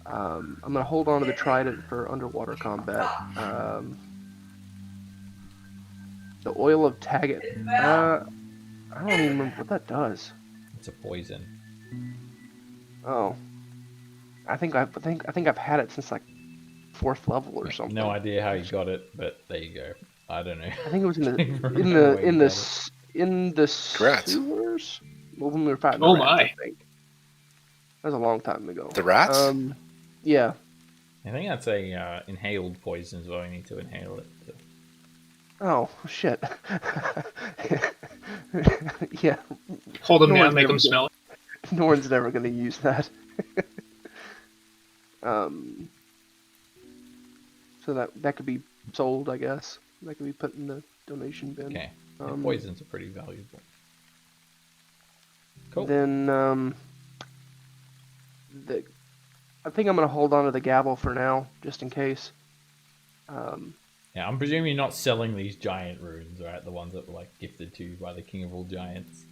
I'm gonna hold on to the trident for underwater combat. The oil of Taggart. I don't even remember what that does.
It's a poison.
Oh, I think I've had it since like 4th level or something.
No idea how you got it, but there you go. I don't know.
I think it was in the sewers. Well, when we were fighting.
Oh
the rats,
my!
I think. That was a long time ago.
The rats?
Yeah.
I think that's a inhaled poison, so I need to inhale it. So.
Oh shit. Yeah.
Hold them
No
down,
one's
make
never
them smell it.
No one's never gonna use that. So that could be sold, I guess. That could be put in the donation bin.
Okay. Yeah, poisons are pretty valuable. Cool.
Then I think I'm gonna hold on to the gavel for now, just in case.
Yeah, I'm presuming you're not selling these giant runes, right? The ones that were like gifted to you by the King of all Giants.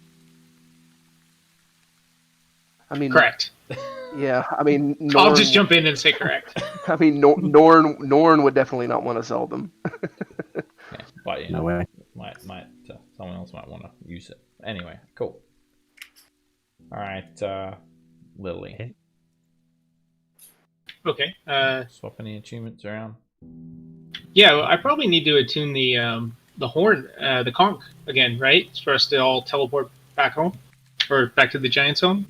I mean,
Correct.
Yeah, I mean,
I'll just jump in and say correct.
I mean, Norn would definitely not want to sell them.
Yeah, but you know,
No way.
someone else might want to use it. Anyway, cool. All right, Lily.
Okay.
Swap any achievements around.
Yeah, well, I probably need to attune the horn, the conch again, right? For us to all teleport back home, or back to the Giant's home.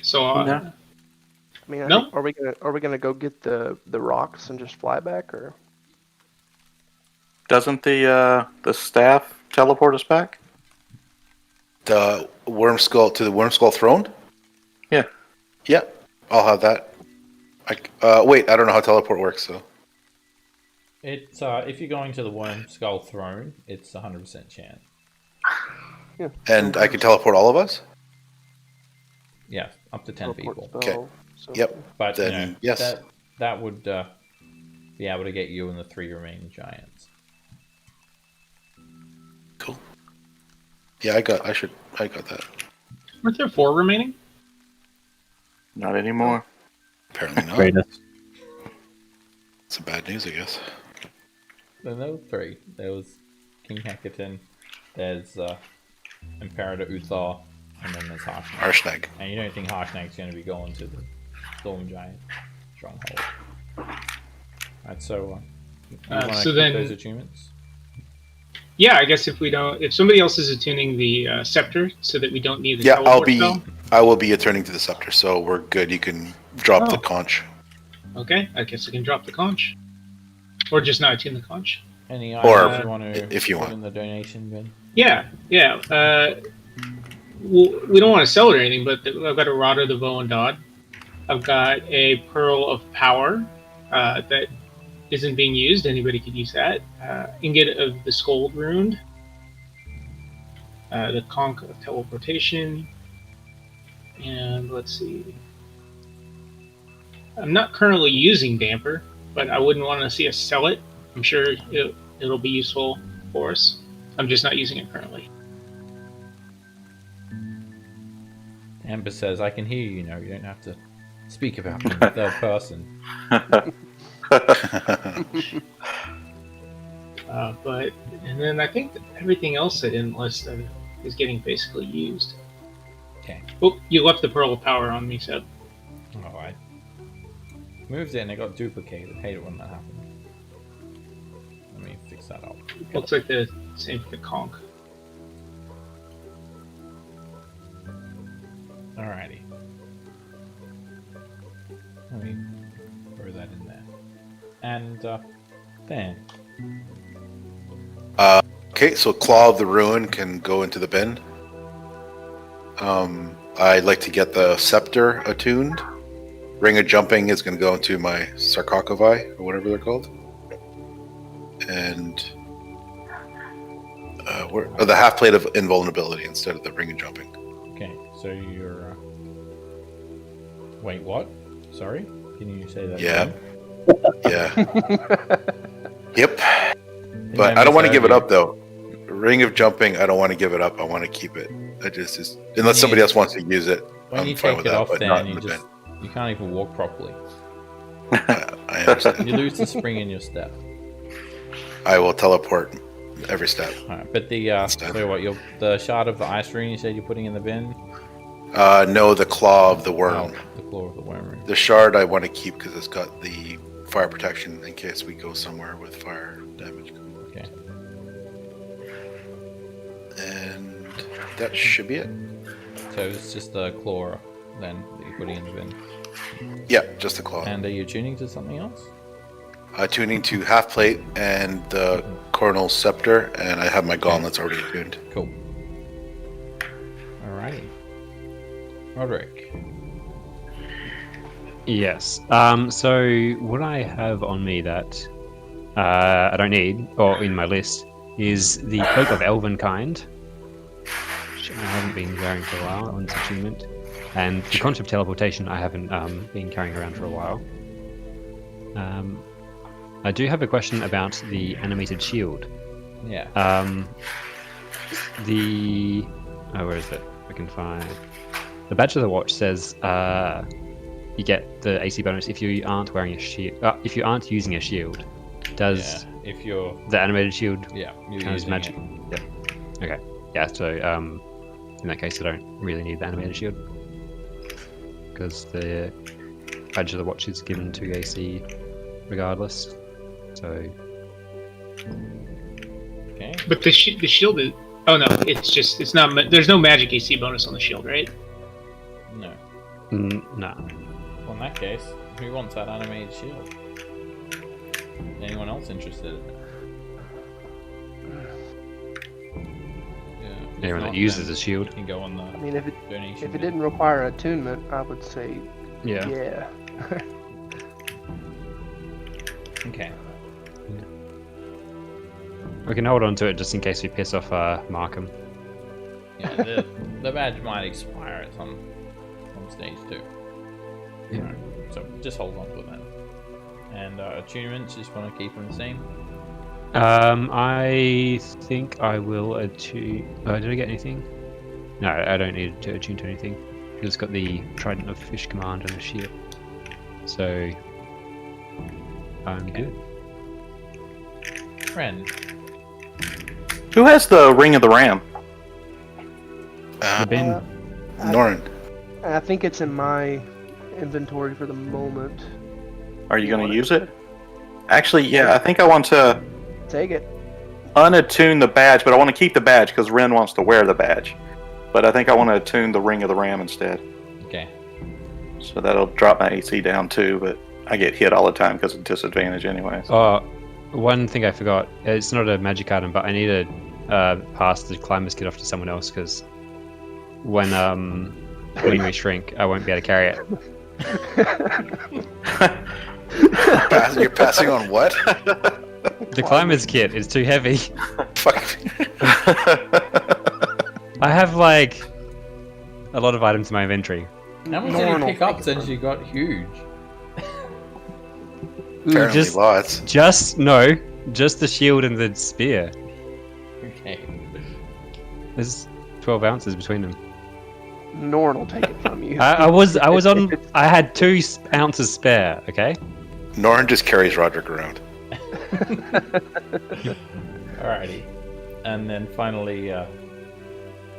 So,
I mean,
No?
are we gonna go get the rocks and just fly back, or?
Doesn't the staff teleport us back?
The worm skull to the worm skull throne?
Yeah.
Yeah, I'll have that. Wait, I don't know how teleport works, so.
It's if you're going to the Worm Skull Throne, it's 100% chance.
Yeah.
And I can teleport all of us?
Yeah, up to 10
Teleport
people.
spell,
Okay.
so-
Yep.
But
Then,
you know,
yes.
that would be able to get you and the 3 remaining giants.
Cool. Yeah, I got that.
weren't there 4 remaining?
Not anymore.
Apparently not.
Greatest.
Some bad news, I guess.
Then there were 3. There was King Hecatan, there's Imperator Uthar, and then there's Harshnag.
Harshnag.
And you don't think Harshnag's going to be going to the Storm Giant stronghold. Right, so you want
so
to
then-
those achievements?
Yeah, I guess if somebody else is attuning the scepter, so that we don't need the
Yeah,
teleport spell.
I will be attorney to the scepter, so we're good. You can drop the
Oh.
conch.
Okay, I guess I can drop the conch, or just not attune the conch.
Any
Or
items you want to
if you
put
want.
in the donation bin?
Yeah. Well, we don't want to sell it or anything, but I've got a Rod of the Bow and Dod. I've got a Pearl of Power that isn't being used. Anybody could use that. Ingot of the Scold Rune. The Conch of Teleportation. And let's see. I'm not currently using Damper, but I wouldn't want to see us sell it. I'm sure it'll be useful for us. I'm just not using it currently.
Amber says, I can hear you, you don't have to speak about me in the third person.
And then I think that everything else I didn't list is getting basically used.
Okay.
Oh, you left the Pearl of Power on me, Seb.
Alright. Moved it and it got duplicated. Hate it when that happens. Let me fix that up.
Looks like the same for the Conch.
Alrighty. Let me throw that in there. And, then.
Okay, so Claw of the Ruin can go into the bin. I'd like to get the Scepter attuned. Ring of Jumping is going to go into my Sarcophagus, or whatever they're called. And the half plate of Invulnerability instead of the Ring of Jumping.
Okay, so you're... Wait, what? Sorry? Can you say that
Yeah.
again?
Yeah. Yep. But I don't want to give it up though. Ring of Jumping, I don't want to give it up. I want to keep it. I just unless somebody else wants to use it,
When you
I'm fine
take
with
it
that.
off,
But
then
not
you
in the
just
bin.
you can't even walk properly.
I understand.
You lose the spring in your step.
I will teleport every step.
Alright, but the so what? The shard of the ice rune you said you're putting in the bin.
No, the claw of the worm.
Oh, the claw of the worm rune.
The shard I want to keep because it's got the fire protection in case we go somewhere with fire damage.
Okay.
And that should be it.
So it's just the claw then that you're putting in the bin.
Yeah, just the claw.
And are you tuning to something else?
Tuning to half plate and the coronal scepter, and I have my gauntlets already tuned.
Cool. Alrighty. Roderick.
Yes. So what I have on me that I don't need, or in my list, is the Cloak of Elvenkind, which I haven't been wearing for a while on this achievement, and the Conch of Teleportation I haven't been carrying around for a while. I do have a question about the animated shield.
Yeah.
Where is it? I can find the Badge of the Watch says you get the AC bonus if you aren't wearing a shield. If you aren't using a shield, does
if you're
the animated shield
you're
count as
using
magic?
it.
Yeah. Okay. Yeah. So in that case, I don't really need the animated shield because the Badge of the Watch is given to AC regardless. So.
Okay.
But the shield is. Oh no, it's not. There's no magic AC bonus on the shield, right?
No.
No.
Well, in that case, who wants that animated shield? Anyone else interested in it? Yeah. If
Anyone
not,
that uses
then
a shield.
you can go on the
I mean, if it
donation. bin.
didn't require attunement, I would say
Yeah.
yeah.
Okay.
We can hold on to it just in case we piss off Markham.
Yeah, the badge might expire at some stage too.
Yeah.
Right, so just hold on to it then. And attunements, just want to keep them the same.
I think I will attune. Did I get anything? No, I don't need to attune to anything. I've just got the Trident of Fish Command and a shield. So I'm good.
Friend.
Who has the Ring of the Ram?
The bin.
Norrin.
I think it's in my inventory for the moment.
Are you going to use it? Actually, yeah, I think I want to
Take it.
unattune the badge, but I want to keep the badge because Ren wants to wear the badge. But I think I want to attune the Ring of the Ram instead.
Okay.
So that'll drop my AC down too, but I get hit all the time because of disadvantage anyways.
Oh, one thing I forgot. It's not a magic item, but I need to pass the climber's kit off to someone else because when we shrink, I won't be able to carry it.
You're passing on what?
The climber's kit is too heavy.
Fuck.
I have like a lot of items in my inventory.
How much did you pick up since you got huge?
Apparently
just
lots.
just the shield and the spear.
Okay.
There's 12 ounces between them.
Norn will take it from you.
I had 2 ounces spare. Okay.
Norrin just carries Roderick around.
Alrighty. And then finally,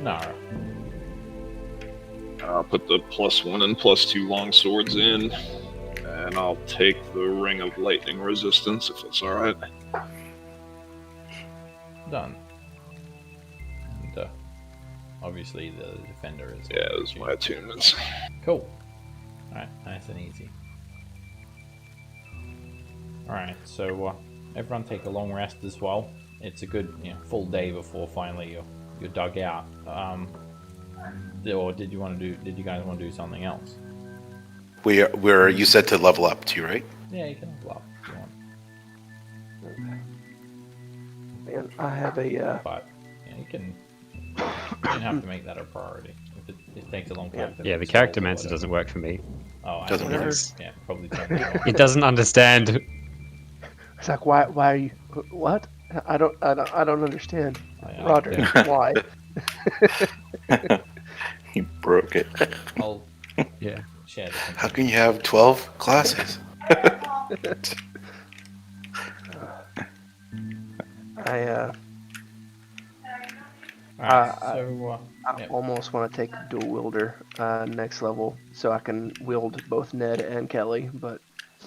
Nara.
I'll put the +1 and +2 long swords in, and I'll take the Ring of Lightning Resistance if it's alright.
Done. And obviously the defender is.
Yeah, those are my attunements.
Cool. Alright, nice and easy. Alright, so everyone take a long rest as well. It's a good full day before finally you're dug out. Or did you guys want to do something else?
We're you said to level up too, right?
Yeah, you can level up if you want.
And I have a
But you can. You don't have to make that a priority. If it takes a long time.
Yeah, the character mancer doesn't work for me.
Oh,
Doesn't
I
work.
Yeah, probably turn that off.
It doesn't understand.
It's like why are you What? I don't understand.
I
Roger,
don't.
why?
He broke it.
I'll
Yeah.
share the
How can you have 12 classes?
Alright,
I
yeah.
almost want to take dual wielder next level so I can wield both Ned and Kelly, but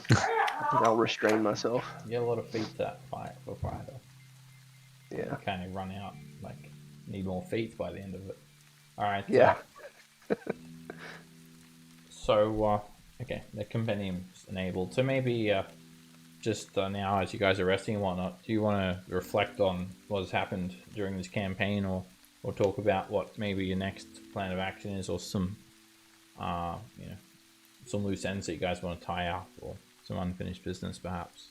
I think I'll restrain myself.
You get a lot of feats that fight for fire.
Yeah.
You kind of run out, like, need more feats by the end of it. Alright.
Yeah.
So, okay, the compendium's enabled. So maybe just now, as you guys are resting and whatnot, do you want to reflect on what has happened during this campaign, or talk about what maybe your next plan of action is, or some, some loose ends that you guys want to tie up, or some unfinished business, perhaps?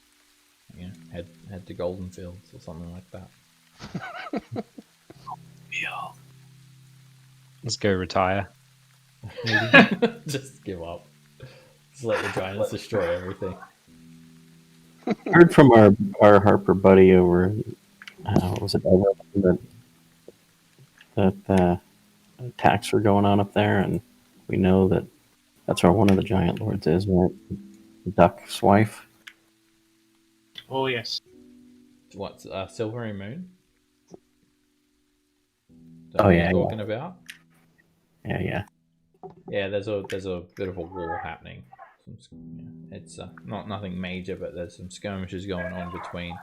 Head to Golden Fields or something like that.
Let's go retire.
Just give up. Just let the giants destroy everything.
Heard from our Harper buddy over, was it Everett, that attacks were going on up there, and we know that that's where one of the giant lords is, right? Duck's wife.
Oh yes.
What's Silvery Moon?
Oh, yeah,
talking about.
Yeah.
Yeah, there's a bit of a war happening. It's nothing major, but there's some skirmishes going on between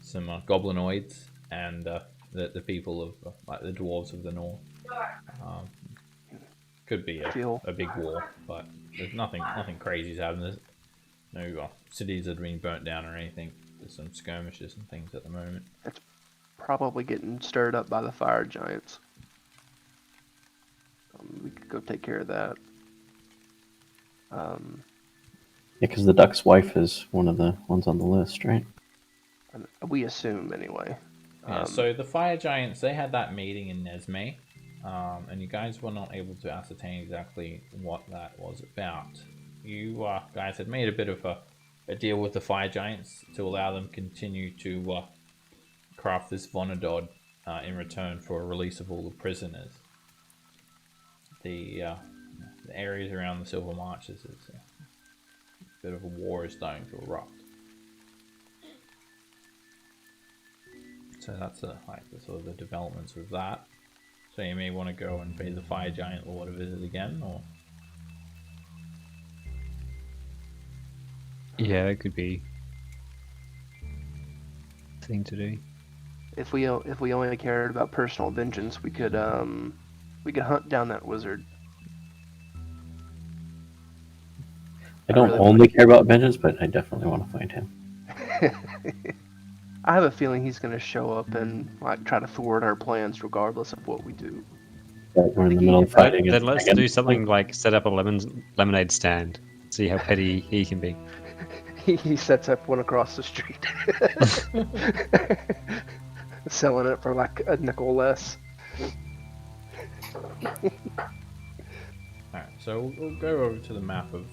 some goblinoids and the people of like the dwarves of the north. Could be a big war, but there's nothing crazy's happening. There's no cities that have been burnt down or anything. There's some skirmishes and things at the moment.
It's probably getting stirred up by the fire giants. We could go take care of that.
Because the Duck's wife is one of the ones on the list, right?
We assume, anyway.
Yeah, so the fire giants, they had that meeting in Nesme, and you guys were not able to ascertain exactly what that was about. You guys had made a bit of a deal with the fire giants to allow them continue to craft this Vonadod in return for a release of all the prisoners. The areas around the Silver Marches, a bit of a war is starting to erupt. So that's like the sort of the developments with that. So you may want to go and pay the fire giant lord a visit again, or
Yeah, that could be a thing to do.
If we only cared about personal vengeance, we could hunt down that wizard.
I don't only care about vengeance, but I definitely want to find him.
I have a feeling he's going to show up and like try to thwart our plans, regardless of what we do.
We're in the middle of fighting.
Then let's do something like set up a lemonade stand. See how petty he can be.
He sets up one across the street, selling it for like a nickel less.
alright, so we'll go over to the map of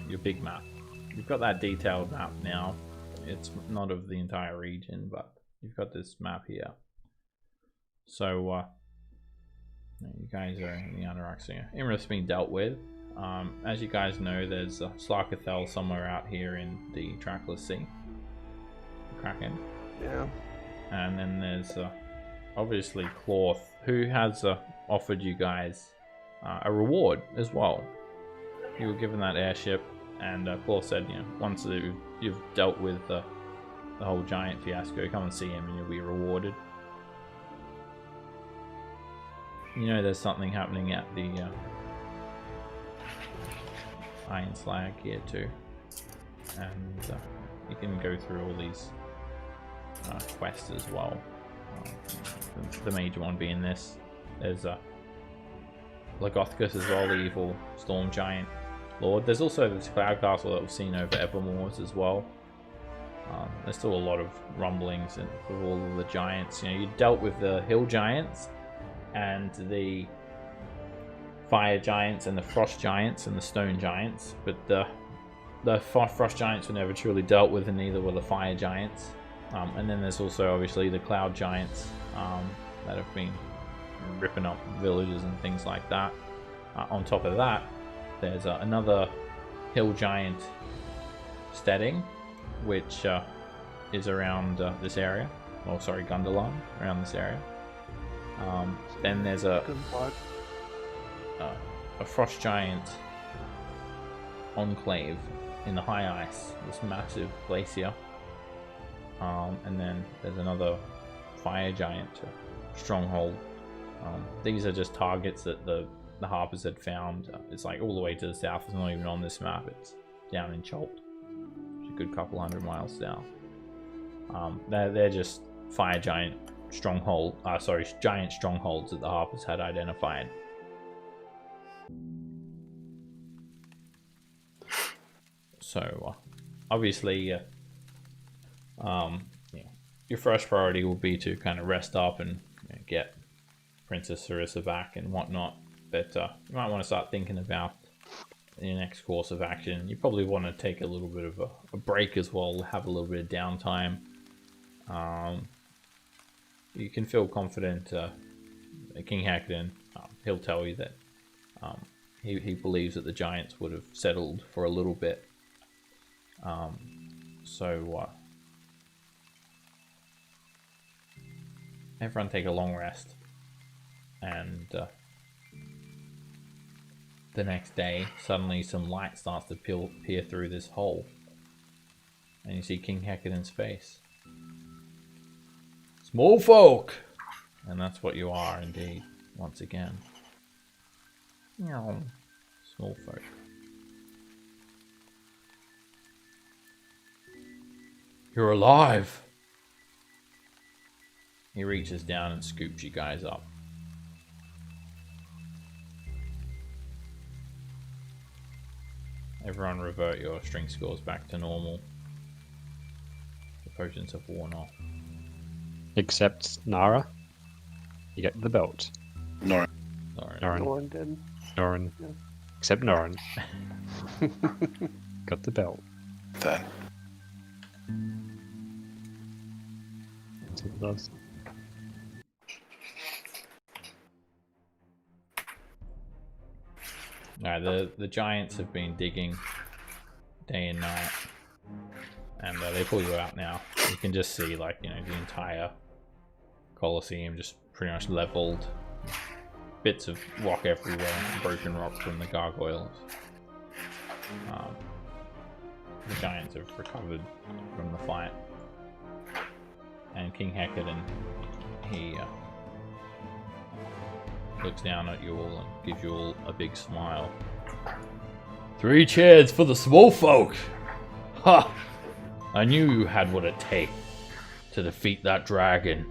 your big map. You've got that detailed map now. It's not of the entire region, but you've got this map here. So you guys are in the Anoraxia. Iymrith's been dealt with. As you guys know, there's Slarkathel somewhere out here in the Trackless Sea. The Kraken.
Yeah.
And then there's obviously Cloth, who has offered you guys a reward as well. You were given that airship, and Cloth said, once you've dealt with the whole giant fiasco, come and see him and you'll be rewarded. There's something happening at the Iron Slag here too, and you can go through all these quests as well. The major one being this. There's Lagothicus as well, the evil storm giant lord. There's also this cloud castle that we've seen over Evermoors as well. There's still a lot of rumblings with all of the giants. You dealt with the hill giants and the fire giants and the frost giants and the stone giants, but the frost giants were never truly dealt with, and neither were the fire giants. And then there's also obviously the cloud giants that have been ripping up villages and things like that. On top of that, there's another hill giant steading, which is around this area. Oh, sorry, Gundalan, around this area. Then there's a frost giant enclave in the high ice, this massive glacier. And then there's another fire giant stronghold. These are just targets that the Harpers had found. It's like all the way to the south. It's not even on this map. It's down in Cholt, which is a good couple 100 miles south. They're just fire giant stronghold. Giant strongholds that the Harpers had identified. So obviously, your first priority will be to kind of rest up and get Princess Sarissa back and whatnot. But you might want to start thinking about your next course of action. You probably want to take a little bit of a break as well, have a little bit of downtime. You can feel confident. King Hakon, he'll tell you that he believes that the giants would have settled for a little bit. Everyone take a long rest, and the next day, suddenly some light starts to peer through this hole, and you see King Hakon's face. Small folk! And that's what you are indeed, once again. Small folk. You're alive! He reaches down and scoops you guys up. Everyone revert your strength scores back to normal. The potions have worn off.
Except Nara. You get the belt.
Norin.
Norin did.
Norin.
Yeah.
Except Norin. Got the belt.
Then.
That's what it does.
No, the giants have been digging day and night, and they pull you out now. You can just see, like, the entire Colosseum just pretty much leveled. Bits of rock everywhere, broken rock from the gargoyles. The giants have recovered from the fight, and King Hakon, he looks down at you all and gives you all a big smile. 3 cheers for the small folk! Ha! I knew you had what it takes to defeat that dragon,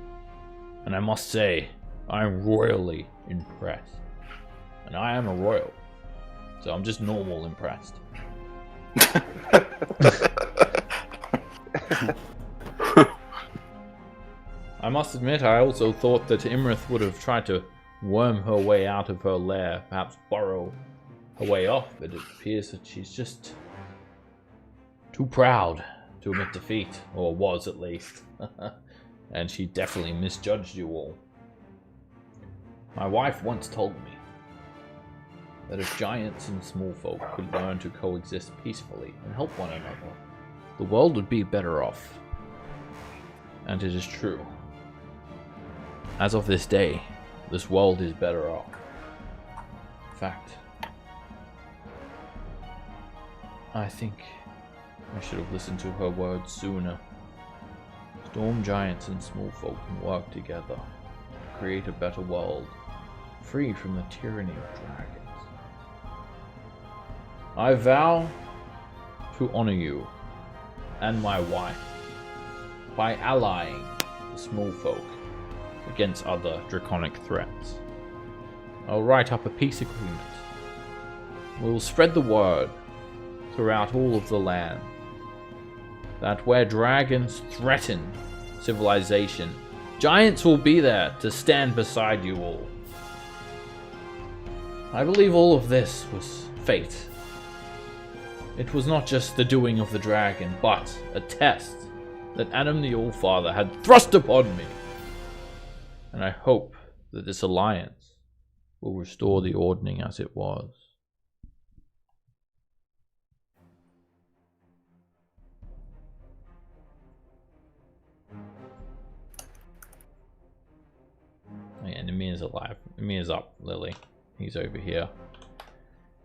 and I must say, I'm royally impressed. And I am a royal, so I'm just normal impressed. I must admit, I also thought that Iymrith would have tried to worm her way out of her lair, perhaps burrow her way off, but it appears that she's just too proud to admit defeat, or was at least. And she definitely misjudged you all. My wife once told me that if giants and small folk could learn to coexist peacefully and help one another, the world would be better off. And it is true. As of this day, this world is better off. In fact, I think I should have listened to her words sooner. Storm giants and small folk can work together to create a better world, free from the tyranny of dragons. I vow to honor you and my wife by allying the small folk against other draconic threats. I'll write up a peace agreement. We will spread the word throughout all of the land that where dragons threaten civilization, giants will be there to stand beside you all. I believe all of this was fate. It was not just the doing of the dragon, but a test that Adam the Allfather had thrust upon me. And I hope that this alliance will restore the ordning as it was. Yeah, Namir's alive. Namir's up, Lily. He's over here.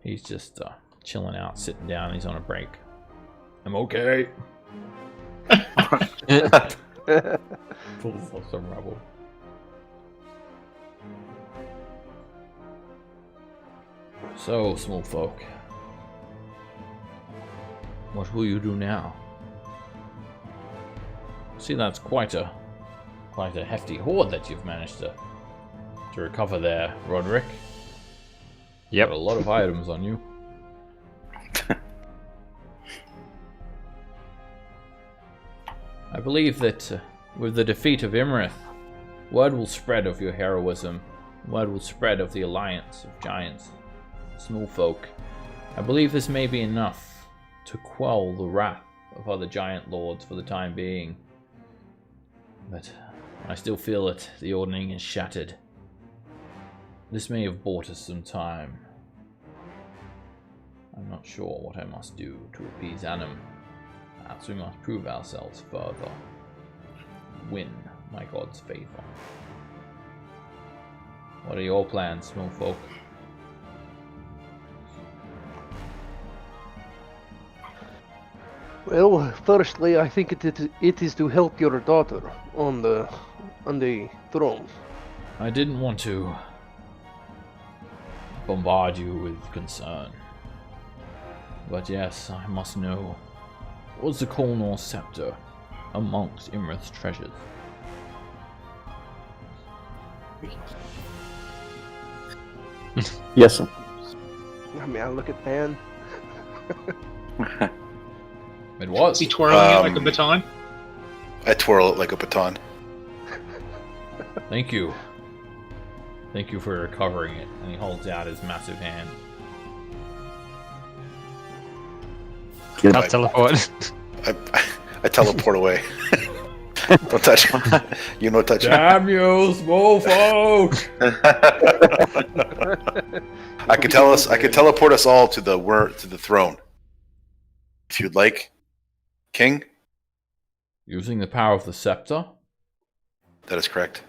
He's just chilling out, sitting down. He's on a break. I'm okay. Pulls off some rubble. So, small folk, what will you do now? See, that's quite a hefty hoard that you've managed to recover there, Roderick.
Yep.
Got a lot of items on you. I believe that with the defeat of Iymrith, word will spread of your heroism. Word will spread of the alliance of giants, small folk. I believe this may be enough to quell the wrath of other giant lords for the time being. But I still feel that the ordning is shattered. This may have bought us some time. I'm not sure what I must do to appease Adam. Perhaps we must prove ourselves further. Win my god's favor. What are your plans, small folk?
Well, firstly, I think it is to help your daughter on the throne.
I didn't want to bombard you with concern. But yes, I must know. Was the Colnor scepter amongst Iymrith's treasures?
Yes, sir.
I mean, I look at Pan.
It was.
Is he twirling it like a baton?
I twirl it like a baton.
Thank you. Thank you for recovering it. And he holds out his massive hand.
I'll teleport.
I teleport away. Don't touch me. You don't touch me.
Damn you, small folk!
I could teleport us all to the throne. If you'd like. King?
Using the power of the scepter?
That is correct.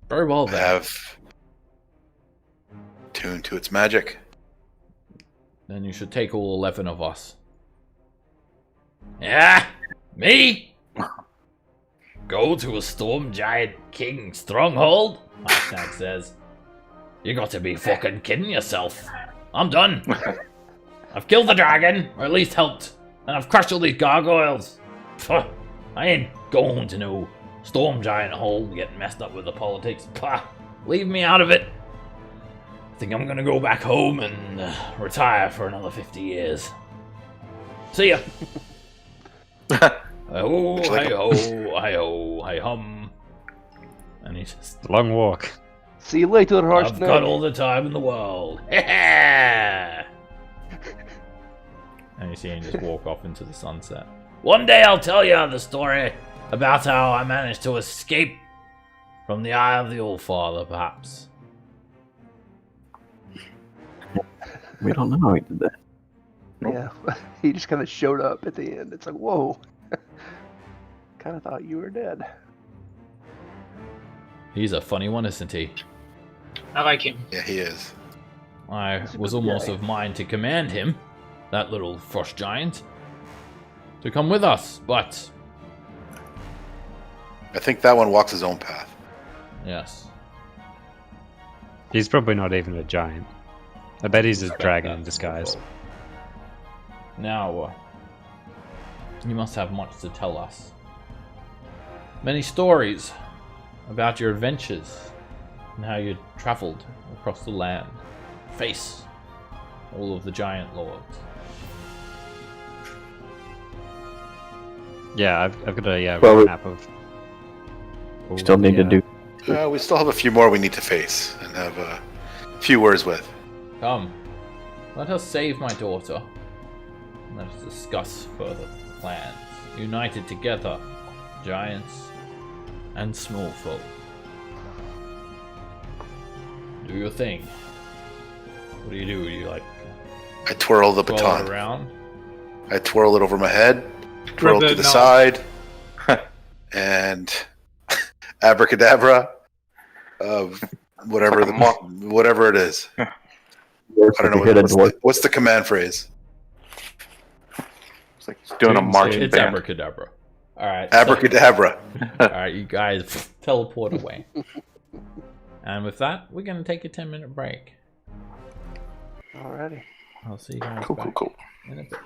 Very well
I
then.
have tuned to its magic.
Then you should take all 11 of us. Yeah? Me? Go to a storm giant king stronghold? Hashtag says. You got to be fucking kidding yourself. I'm done. I've killed the dragon, or at least helped, and I've crushed all these gargoyles. Pah, I ain't going to no storm giant hole getting messed up with the politics. Pah, leave me out of it. I think I'm gonna go back home and retire for another 50 years. See ya. Hi-ho, hi-ho, hi-ho, hi-hum. And he just...
Long walk.
See you later, Harsh.
I've got all the time in the world. And you see him just walk off into the sunset. One day I'll tell you the story about how I managed to escape from the eye of the Allfather, perhaps.
We don't know how he did that.
Yeah, he just kind of showed up at the end. It's like, whoa. Kind of thought you were dead.
He's a funny one, isn't he?
I like him.
Yeah, he is.
I
He's a
was
good
almost
guy.
of mind to command him, that little frost giant, to come with us, but
I think that one walks his own path.
yes.
He's probably not even a giant. I bet he's a
Respect
dragon
that.
in disguise.
Now, you must have much to tell us. Many stories about your adventures and how you traveled across the land, face all of the giant lords.
Yeah, I've got a
Well,
map of. all
Still
the,
need to do.
We still have a few more we need to face and have a few words with.
Come, let us save my daughter. Let us discuss further plans. United together, giants and small folk. Do your thing. What do? You like
I twirl the
twirl
baton.
it around?
I twirl it over my head, twirl it to the side, and abracadabra of whatever whatever it is. I don't know what's the command phrase.
It's like doing a marching
It's
band.
abracadabra. All right.
Abracadabra.
All right, you guys teleport away. And with that, we're gonna take a 10-minute break.
Alrighty.
I'll see you guys
Cool.
in a bit.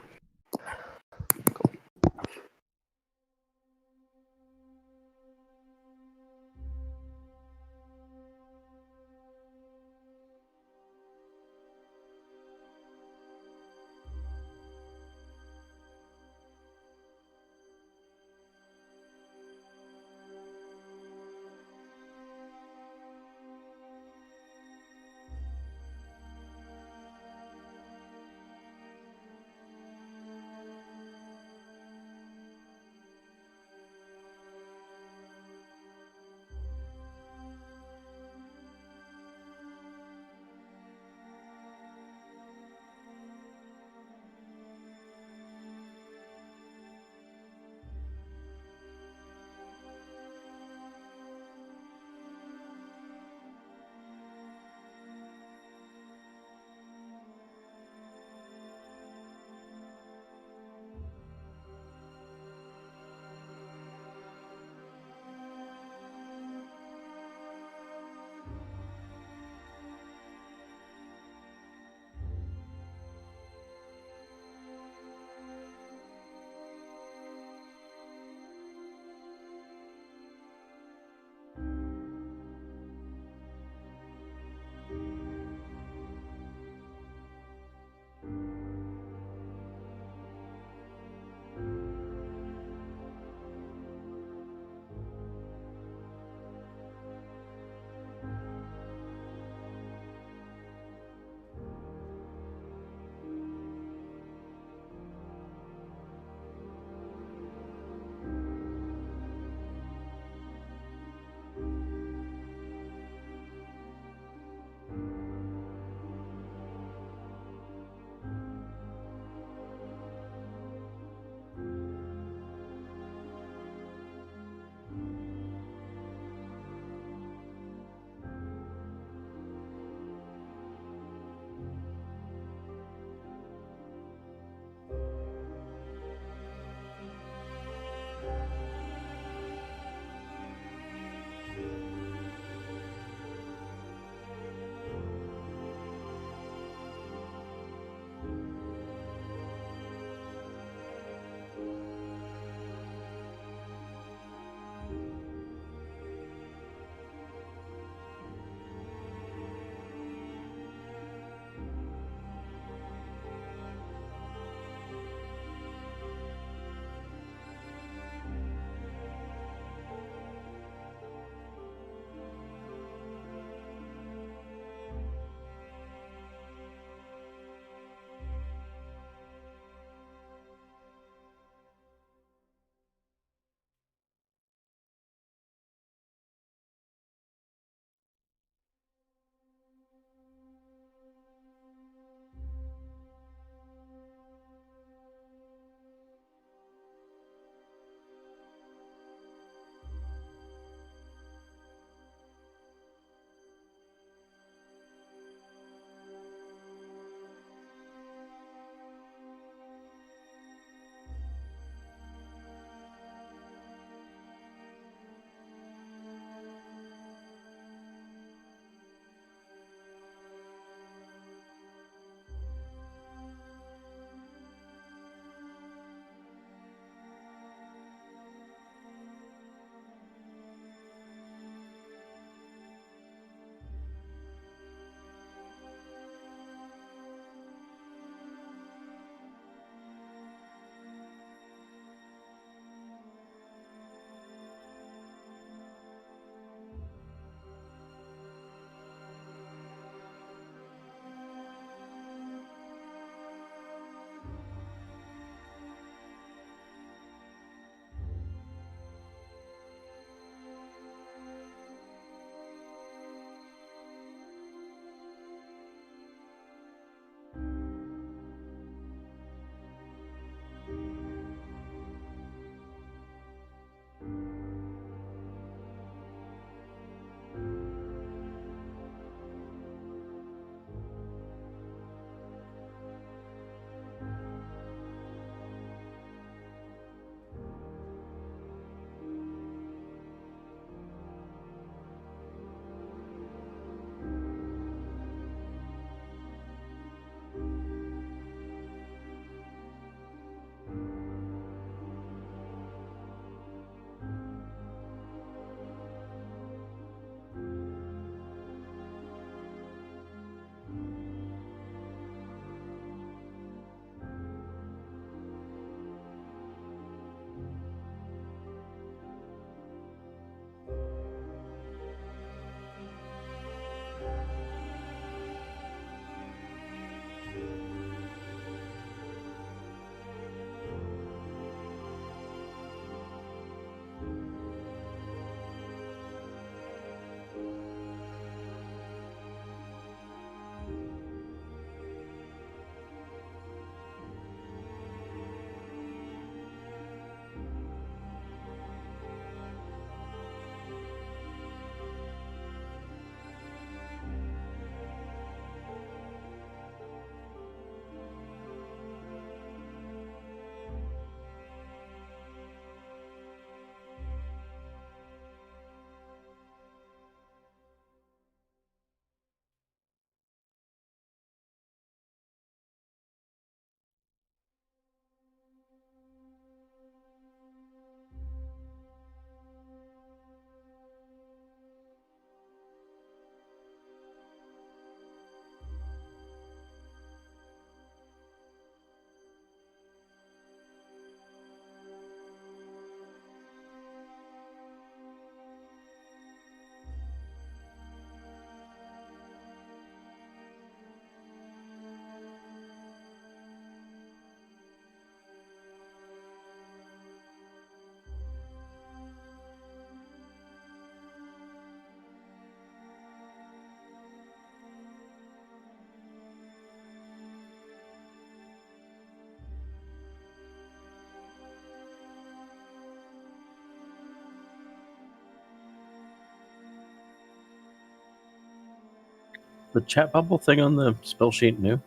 the chat bubble thing on the spell sheet new?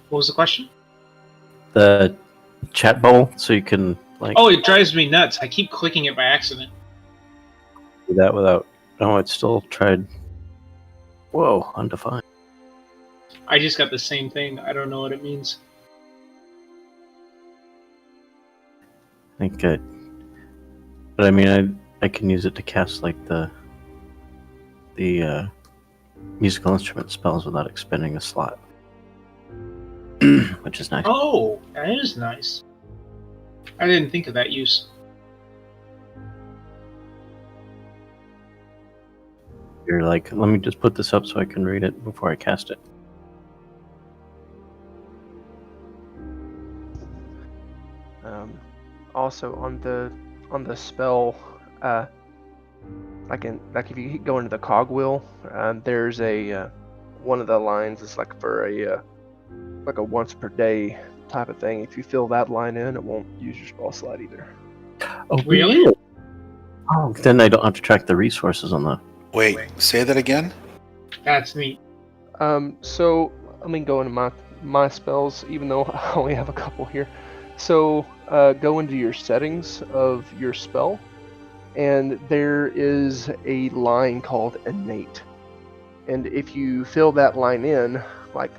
What was the question?
The chat bubble, so you can like
Oh, it drives me nuts. I keep clicking it by accident.
do that without. Oh, it's still tried. Whoa, undefined.
I just got the same thing. I don't know what it means.
I think it. But I mean, I can use it to cast like the musical instrument spells without expending a slot, which is nice.
Oh, that is nice. I didn't think of that use.
You're like, let me just put this up so I can read it before I cast it.
Also on the spell, if you go into the cogwheel, there's a one of the lines is like for a once per day type of thing. If you fill that line in, it won't use your spell slot either.
Oh,
Really?
Oh, then I don't have to track the resources on the.
Wait, say that again?
That's neat.
So let me go into my spells, even though I only have a couple here. So go into your settings of your spell, and there is a line called innate. And if you fill that line in, like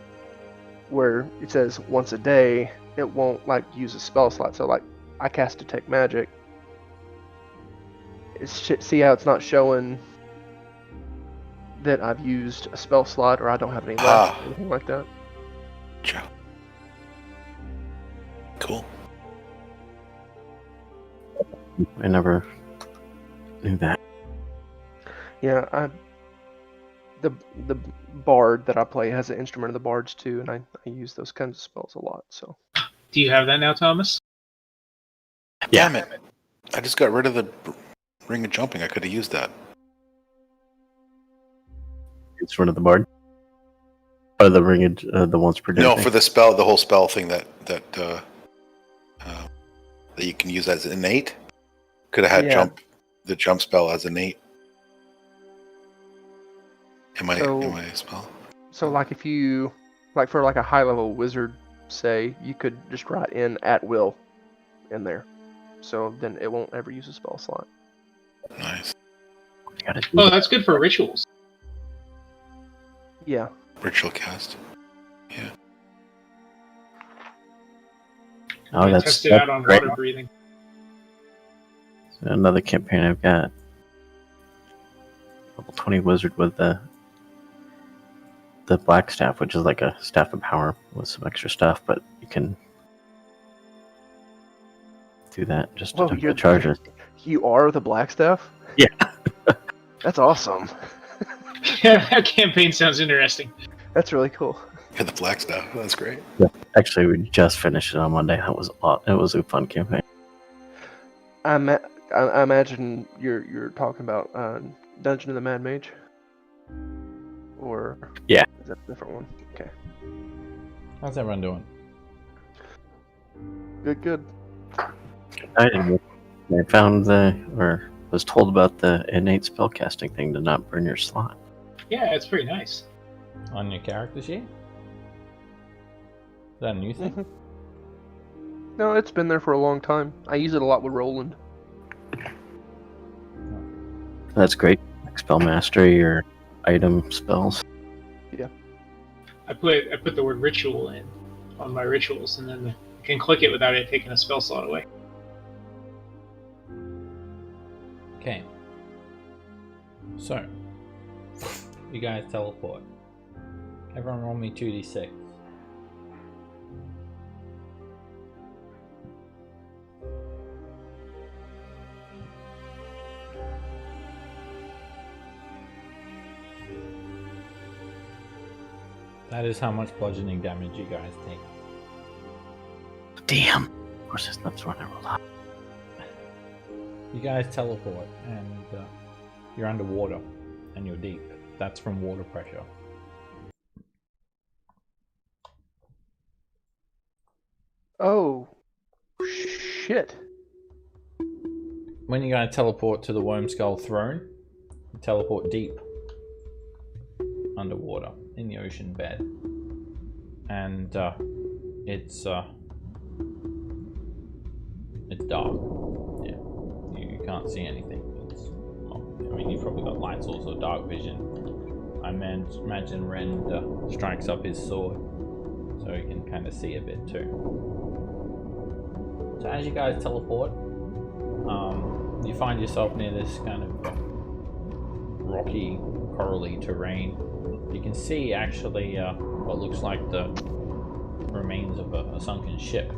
where it says once a day, it won't like use a spell slot. So like I cast Detect Magic. See how it's not showing that I've used a spell slot or I don't have any left, or anything like that.
Cool.
I never knew that.
Yeah, the bard that I play has an instrument of the bards too, and I use those kinds of spells a lot. So.
Do you have that now, Thomas?
Yeah.
Damn it. I just got rid of the ring of jumping. I could have used that.
It's one of the bard. Or the ring of the once per day.
No,
thing.
for the spell, the whole spell thing that you can use as innate. Could have had the jump spell as innate. In my spell.
So like if you for like a high level wizard, say, you could just write in at will in there. So then it won't ever use a spell slot.
Nice.
Oh, that's good for rituals.
Yeah.
Ritual cast. Yeah.
Oh, that's
Test it out on
great.
water breathing.
Another campaign I've got. Level 20 wizard with the black staff, which is like a staff of power with some extra stuff, but you can do that just to the charges.
You are the Blackstaff?
Yeah.
That's awesome.
Yeah, that campaign sounds interesting.
That's really cool.
Yeah, the black stuff. That's great.
Yeah. Actually, we just finished it on Monday. It was a fun campaign.
I imagine you're talking about Dungeon of the Mad Mage? Or
yeah,
is that a different one? Okay.
How's everyone doing?
Good.
I found was told about the innate spellcasting thing to not burn your slot.
Yeah, it's pretty nice.
On your character sheet? Is that a new thing?
Mm-hmm. No, it's been there for a long time. I use it a lot with Roland.
That's great. Like spell mastery or item spells.
Yeah.
I put the word ritual in on my rituals, and then I can click it without it taking a spell slot away.
Okay. So, you guys teleport. Everyone roll me 2d6. That is how much bludgeoning damage you guys take.
Damn. Of course, that's what I rolled out.
You guys teleport, and you're underwater, and you're deep. That's from water pressure.
Oh, shit.
When you guys teleport to the Worm Skull throne, you teleport deep. underwater in the ocean bed, and it's dark. Yeah, you can't see anything. I mean, you've probably got light source or dark vision. I imagine Rend strikes up his sword so he can kind of see a bit too. So as you guys teleport, you find yourself near this kind of rocky, corally terrain. You can see actually what looks like the remains of a sunken ship.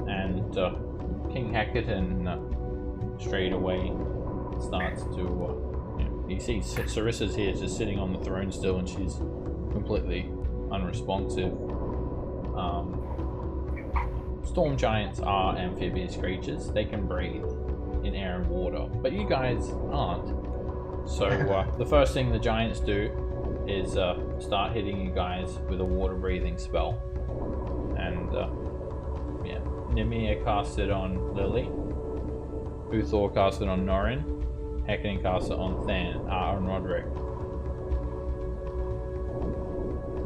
And King Hecatan straight away starts to you see Sarissa's here just sitting on the throne still, and she's completely unresponsive. Storm giants are amphibious creatures. They can breathe in air and water, but you guys aren't. So the first thing the giants do is start hitting you guys with a water breathing spell. And yeah, Nimir cast it on Lily, Uthor cast it on Norin, Hecatan cast it on on Roderick.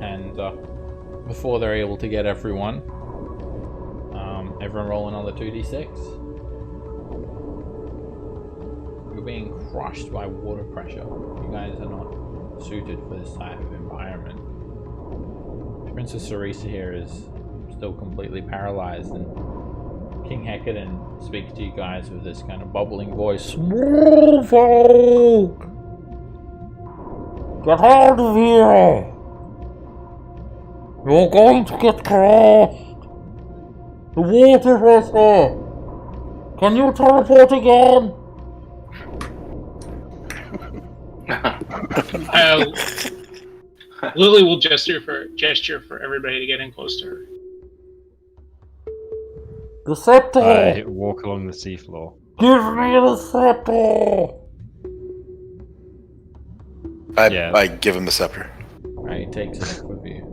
And before they're able to get everyone, everyone roll another 2d6. You're being crushed by water pressure. You guys are not suited for this type of environment. Princess Sarissa here is still completely paralyzed, and King Hecatan speaks to you guys with this kind of bubbling voice. Small folk! Get out of here! You're going to get crushed! The water pressure! Can you teleport again?
Lily will gesture for everybody to get in close to her.
The scepter!
I walk along the seafloor.
Give me the scepter!
I give him the scepter.
Alright, he takes it with you.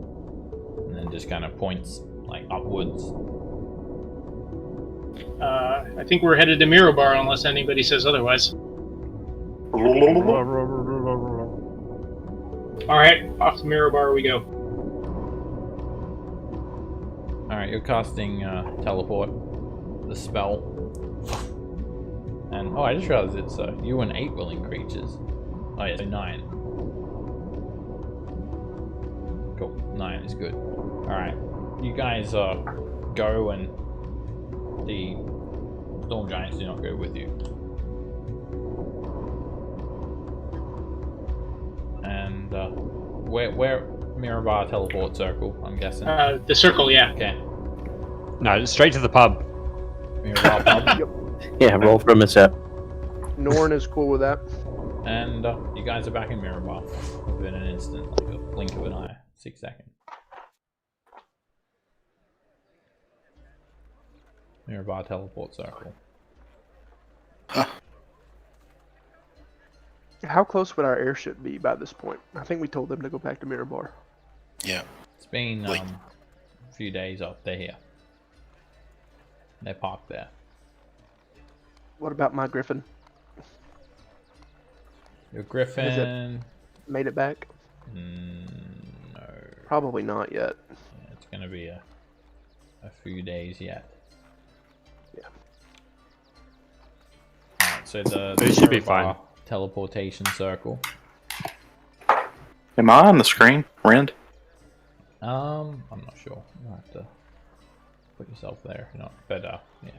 And then just kind of points, like, upwards.
I think we're headed to Mirobar unless anybody says otherwise. Alright, off to Mirobar we go.
Alright, you're casting teleport, the spell. And, oh, I just realized it's you and 8 willing creatures. Oh yeah, so 9. Cool, 9 is good. Alright, you guys go, and the storm giants do not go with you. And where Mirobar teleport circle, I'm guessing?
The circle, yeah.
Okay.
No, straight to the pub.
Mirobar pub.
Yep.
Yeah, roll for a mishap.
Norn is cool with that.
And you guys are back in Mirobar within an instant, like a blink of an eye, 6 seconds. Mirobar teleport circle.
Huh.
How close would our airship be by this point? I think we told them to go back to Mirobar.
Yeah.
It's been
Like-
a few days up. They're here. They're parked there.
What about my griffin?
Your Griffin.
Made it back?
No.
Probably not yet.
Yeah, it's gonna be a few days yet.
Yeah.
Alright, so the
It should be
Mirobar
fine.
teleportation circle.
Am I on the screen, Rend?
I'm not sure. You'll have to put yourself there. If you're not, but yeah.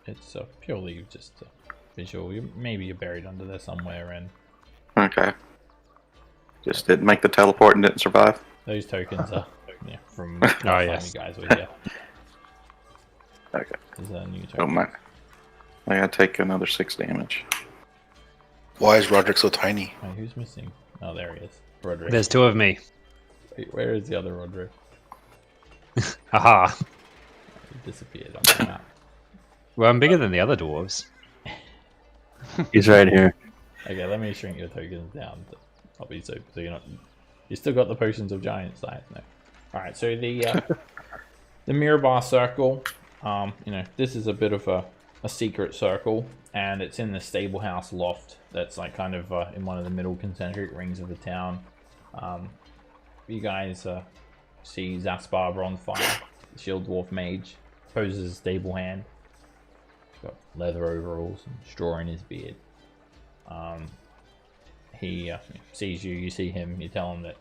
It's purely just visual. Maybe you're buried under there somewhere, and
Okay. Just didn't make the teleport and didn't survive.
those tokens are from
Oh,
last time
yes.
you guys were here.
Okay.
There's a new
Don't
token.
mind. I gotta take another 6 damage.
Why is Roderick so tiny?
Wait, who's missing? Oh, there he is. Roderick.
There's 2 of me.
Wait, where is the other Roderick?
Haha.
He disappeared on the map.
Well, I'm bigger than the other dwarves.
He's right here.
Okay, let me shrink your tokens down. Probably so you're not. You still got the potions of giant size. No. All right. So the Mirobar circle. This is a bit of a secret circle, and it's in the stable house loft. That's like kind of in one of the middle concentric rings of the town. You guys see Zasparber on fire. The Shield Dwarf Mage poses a stable hand. He's got leather overalls and straw in his beard. He sees you. You see him. You tell him that.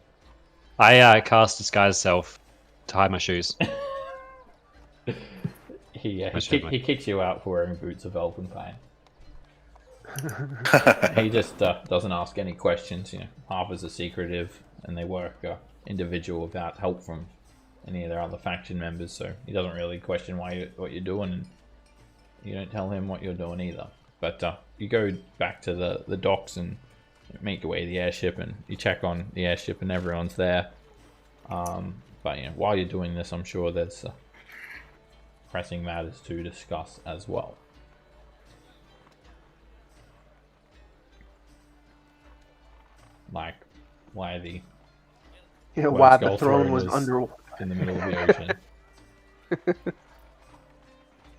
I cast Disguise Self to hide my shoes.
He kicks you out for wearing boots of Elfenpine. He just doesn't ask any questions. Harper's are secretive, and they work individual without help from any of their other faction members. So he doesn't really question what you're doing, and you don't tell him what you're doing either. But you go back to the docks and make your way to the airship, and you check on the airship, and everyone's there. But while you're doing this, I'm sure there's pressing matters to discuss as well. Like why the
throne was under
in the middle of the ocean.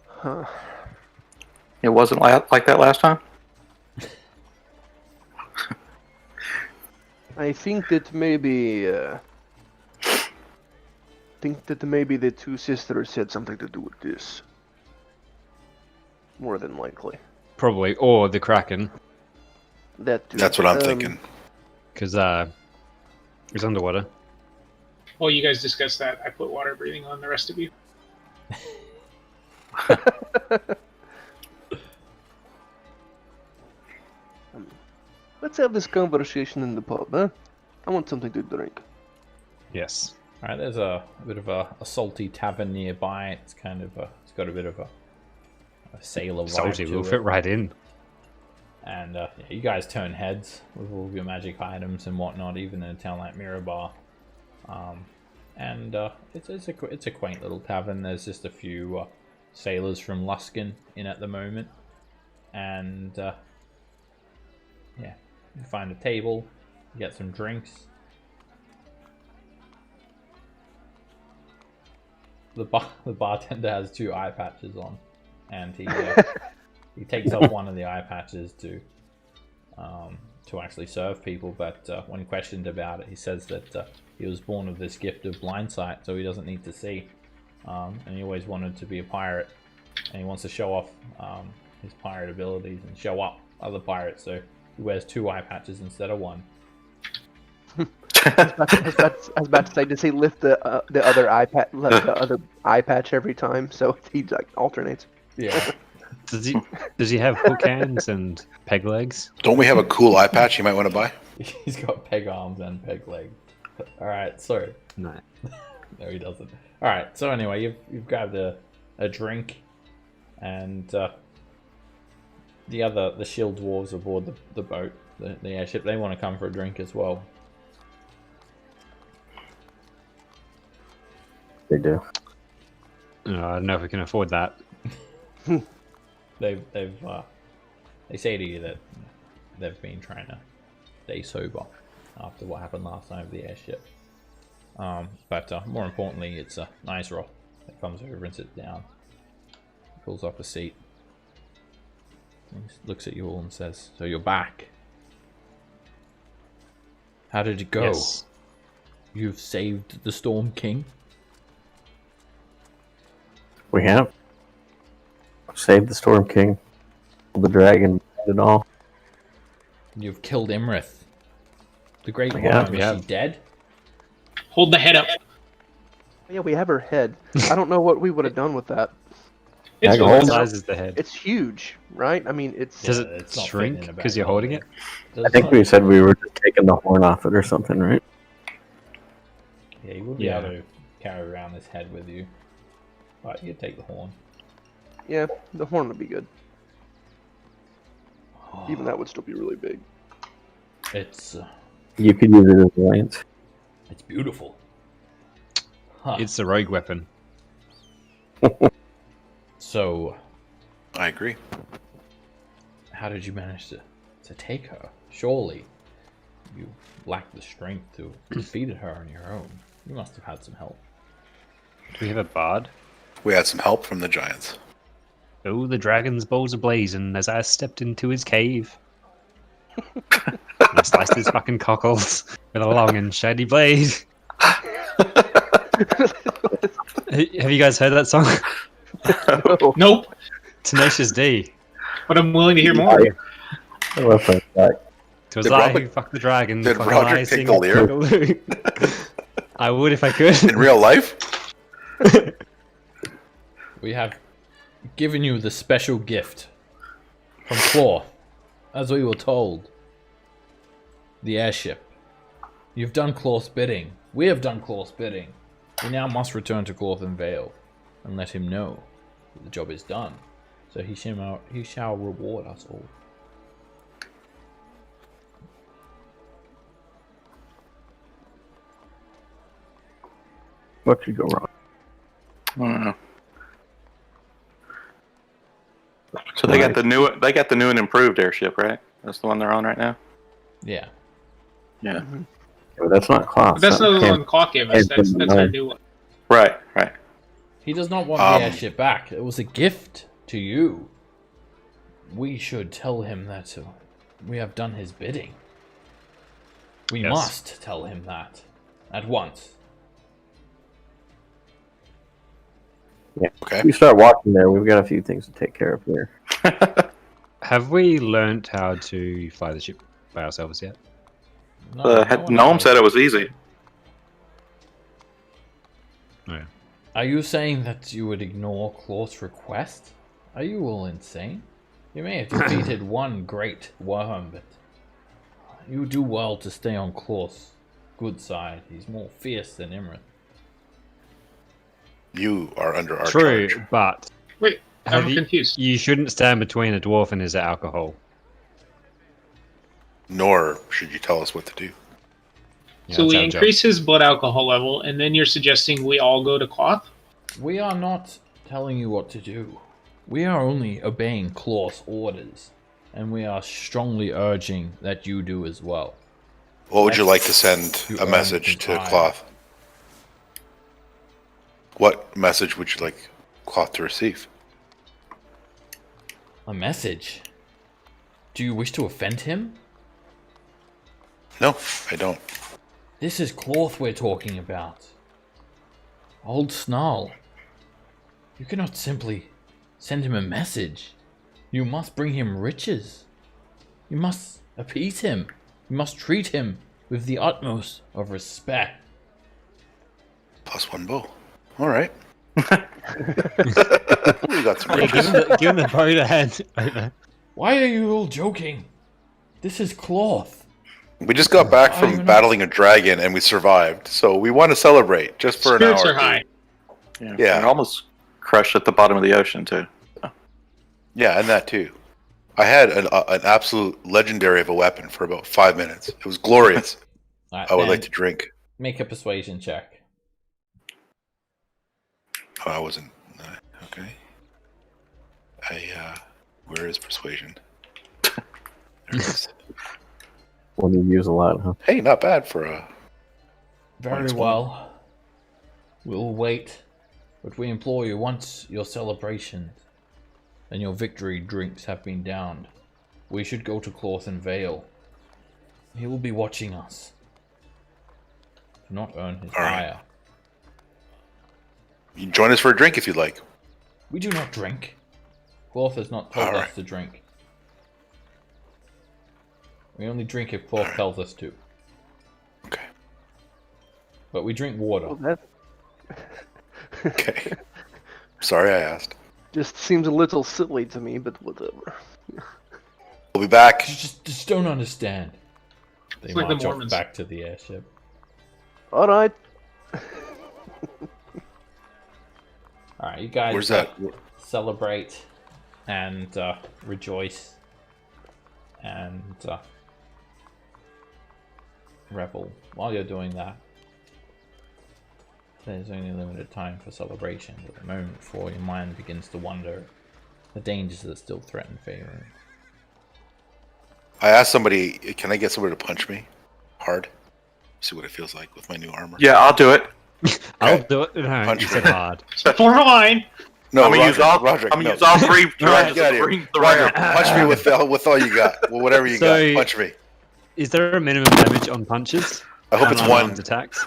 Huh.
It wasn't like that last time?
I think that maybe the two sisters had something to do with this. More than likely.
Probably, or the Kraken,
That's what I'm thinking.
because it's underwater.
While you guys discuss that, I put water breathing on the rest of you.
Let's have this conversation in the pub, huh? I want something to drink.
Yes.
All right, there's a bit of a salty tavern nearby. It's kind of it's got a bit of a sailor vibe
Salty
to
will
it.
fit right in.
And you guys turn heads with all of your magic items and whatnot, even in a town like Mirabar. It's a quaint little tavern. There's just a few sailors from Luskan in at the moment, and you find a table, you get some drinks. The bartender has 2 eye patches on, and he takes off one of the eye patches to actually serve people. But when questioned about it, he says that he was born with this gift of blind sight, so he doesn't need to see, and he always wanted to be a pirate, and he wants to show off his pirate abilities and show up other pirates. So he wears 2 eye patches instead of 1.
I was about to say, does he lift the other eye patch every time, so he like alternates?
Yeah.
Does he have hook hands and peg legs?
Don't we have a cool eye patch you might want to buy?
He's got peg arms and peg legs. All right, sorry.
No.
No, he doesn't. All right, so anyway, you've grabbed a drink, and the shield dwarves aboard the boat, the airship, they want to come for a drink as well.
They do.
I don't know if we can afford that.
They say to you that they've been trying to stay sober after what happened last time with the airship. But more importantly, it's a nice rock that comes over and sits down, pulls up a seat, and looks at you all and says, "So you're back. How did it go?
Yes.
You've saved the Storm King."
We have saved the Storm King, the dragon, and all.
You've killed Iymrith. The Great One.
Yeah,
Is she dead?
Hold the head up.
Yeah, we have her head. I don't know what we would have done with that.
It's
Hold
What
fine.
size is the head?
It's huge, right? I mean, it's
Does
it's
it
not
shrink
fitting in a
because you're
bag.
holding it?
I think we said we were just taking the horn off it or something, right?
Yeah, you wouldn't be able to carry around this head with you. But you take the horn.
yeah, the horn would be good. Even that would still be really big.
It's
You could use it as a lance.
it's beautiful. Huh.
It's a rogue weapon.
So,
I agree.
how did you manage to take her? Surely you lacked the strength to defeat her on your own. You must have had some help.
Do we have a bard?
We had some help from the giants.
Oh, the dragon's balls are blazing as I stepped into his cave. I sliced his fucking cockles with a long and shady blade. Have you guys heard that song?
Nope,
Tenacious D.
but I'm willing to hear more.
I love that fact.
It was
Did
I
Robert-
who fucked the dragon.
did
fucking
Roger
I
take
sing
the
it
lyric?
Toodaloo. I would if I could.
In real life?
We have given you the special gift from Claw, as we were told. The airship. You've done Claw's bidding. We have done Claw's bidding. We now must return to Clawthen Vale and let him know that the job is done. So he shall reward us all.
What could go wrong?
I don't know. So they got the new and improved airship, right? That's the one they're on right now.
Yeah.
Yeah.
But that's not class.
But that's not the one Clock gave us. That's our new one.
Right.
He does not want the airship back. It was a gift to you. We should tell him that we have done his bidding. We
Yes.
must tell him that at once.
Okay.
If we start walking there, we've got a few things to take care of here.
Have we learnt how to fly the ship by ourselves yet?
No,
The
no one
gnome
knows.
said it was easy.
Oh, yeah.
Are you saying that you would ignore Claw's request? Are you all insane? You may have defeated one great worm, but you do well to stay on Claw's good side. He's more fierce than Iymrith.
You are under our
True,
charge.
but
Wait, I'm
have you,
confused.
you shouldn't stand between a dwarf and his alcohol.
Nor should you tell us what to do.
Yeah,
So
that's
we
our job.
increase his blood alcohol level, and then you're suggesting we all go to Cloth?
We are not telling you what to do. We are only obeying Claw's orders, and we are strongly urging that you do as well.
What would you like to send
You
a
earned
message
the
to
time.
Cloth? What message would you like Cloth to receive?
A message? Do you wish to offend him?
No, I don't.
This is Cloth we're talking about. Old Snarl. You cannot simply send him a message. You must bring him riches. You must appease him. You must treat him with the utmost of respect.
+1 bow. All right. We got some
Yeah,
riches.
give him the bow to hand.
Why are you all joking? This is Cloth.
We just got back
Why are you
from
not-
battling a dragon and we survived, so we want to celebrate just for
Spirits
an hour.
are high.
Yeah.
And almost crushed at the bottom of the ocean too.
Yeah, and that too. I had an absolute legendary of a weapon for about 5 minutes. It was glorious.
Alright,
I would
then
like to drink.
make a persuasion check.
Oh, I wasn't. Okay. Where is persuasion? There it is.
One you use a lot, huh?
Hey, not bad for a.
Very
Nice one.
well. We'll wait. But we implore you, once your celebrations and your victory drinks have been downed, we should go to Clawthen Vale. He will be watching us. Do not earn his
All right.
ire.
You can join us for a drink if you'd like.
We do not drink. Cloth has not told
All
us
right.
to drink. We only drink if Cloth tells us to.
Okay.
But we drink water.
Well, that
Okay. Sorry I asked.
just seems a little silly to me, but whatever.
We'll be back.
You just don't understand. They
It's like the
march off
Mormons.
back to the airship.
All right.
Alright, you guys
Where's that?
celebrate and rejoice and revel. While you're doing that, there's only limited time for celebrations at the moment before your mind begins to wonder the dangers that still threaten Faerun.
I asked somebody, can I get somebody to punch me hard? See what it feels like with my new armor.
Yeah, I'll do it.
I'll do it. No,
Punch
you
me.
said hard.
For a line.
No,
I'm gonna use all.
Roderick,
I'm gonna
no.
use all three
Roderick,
tries
get out of
to
here.
bring the
Roderick,
round.
punch me with all you got. Well, whatever you
So-
got. Punch me.
Is there a minimum damage on punches?
I hope it's
And
one.
unarmed attacks.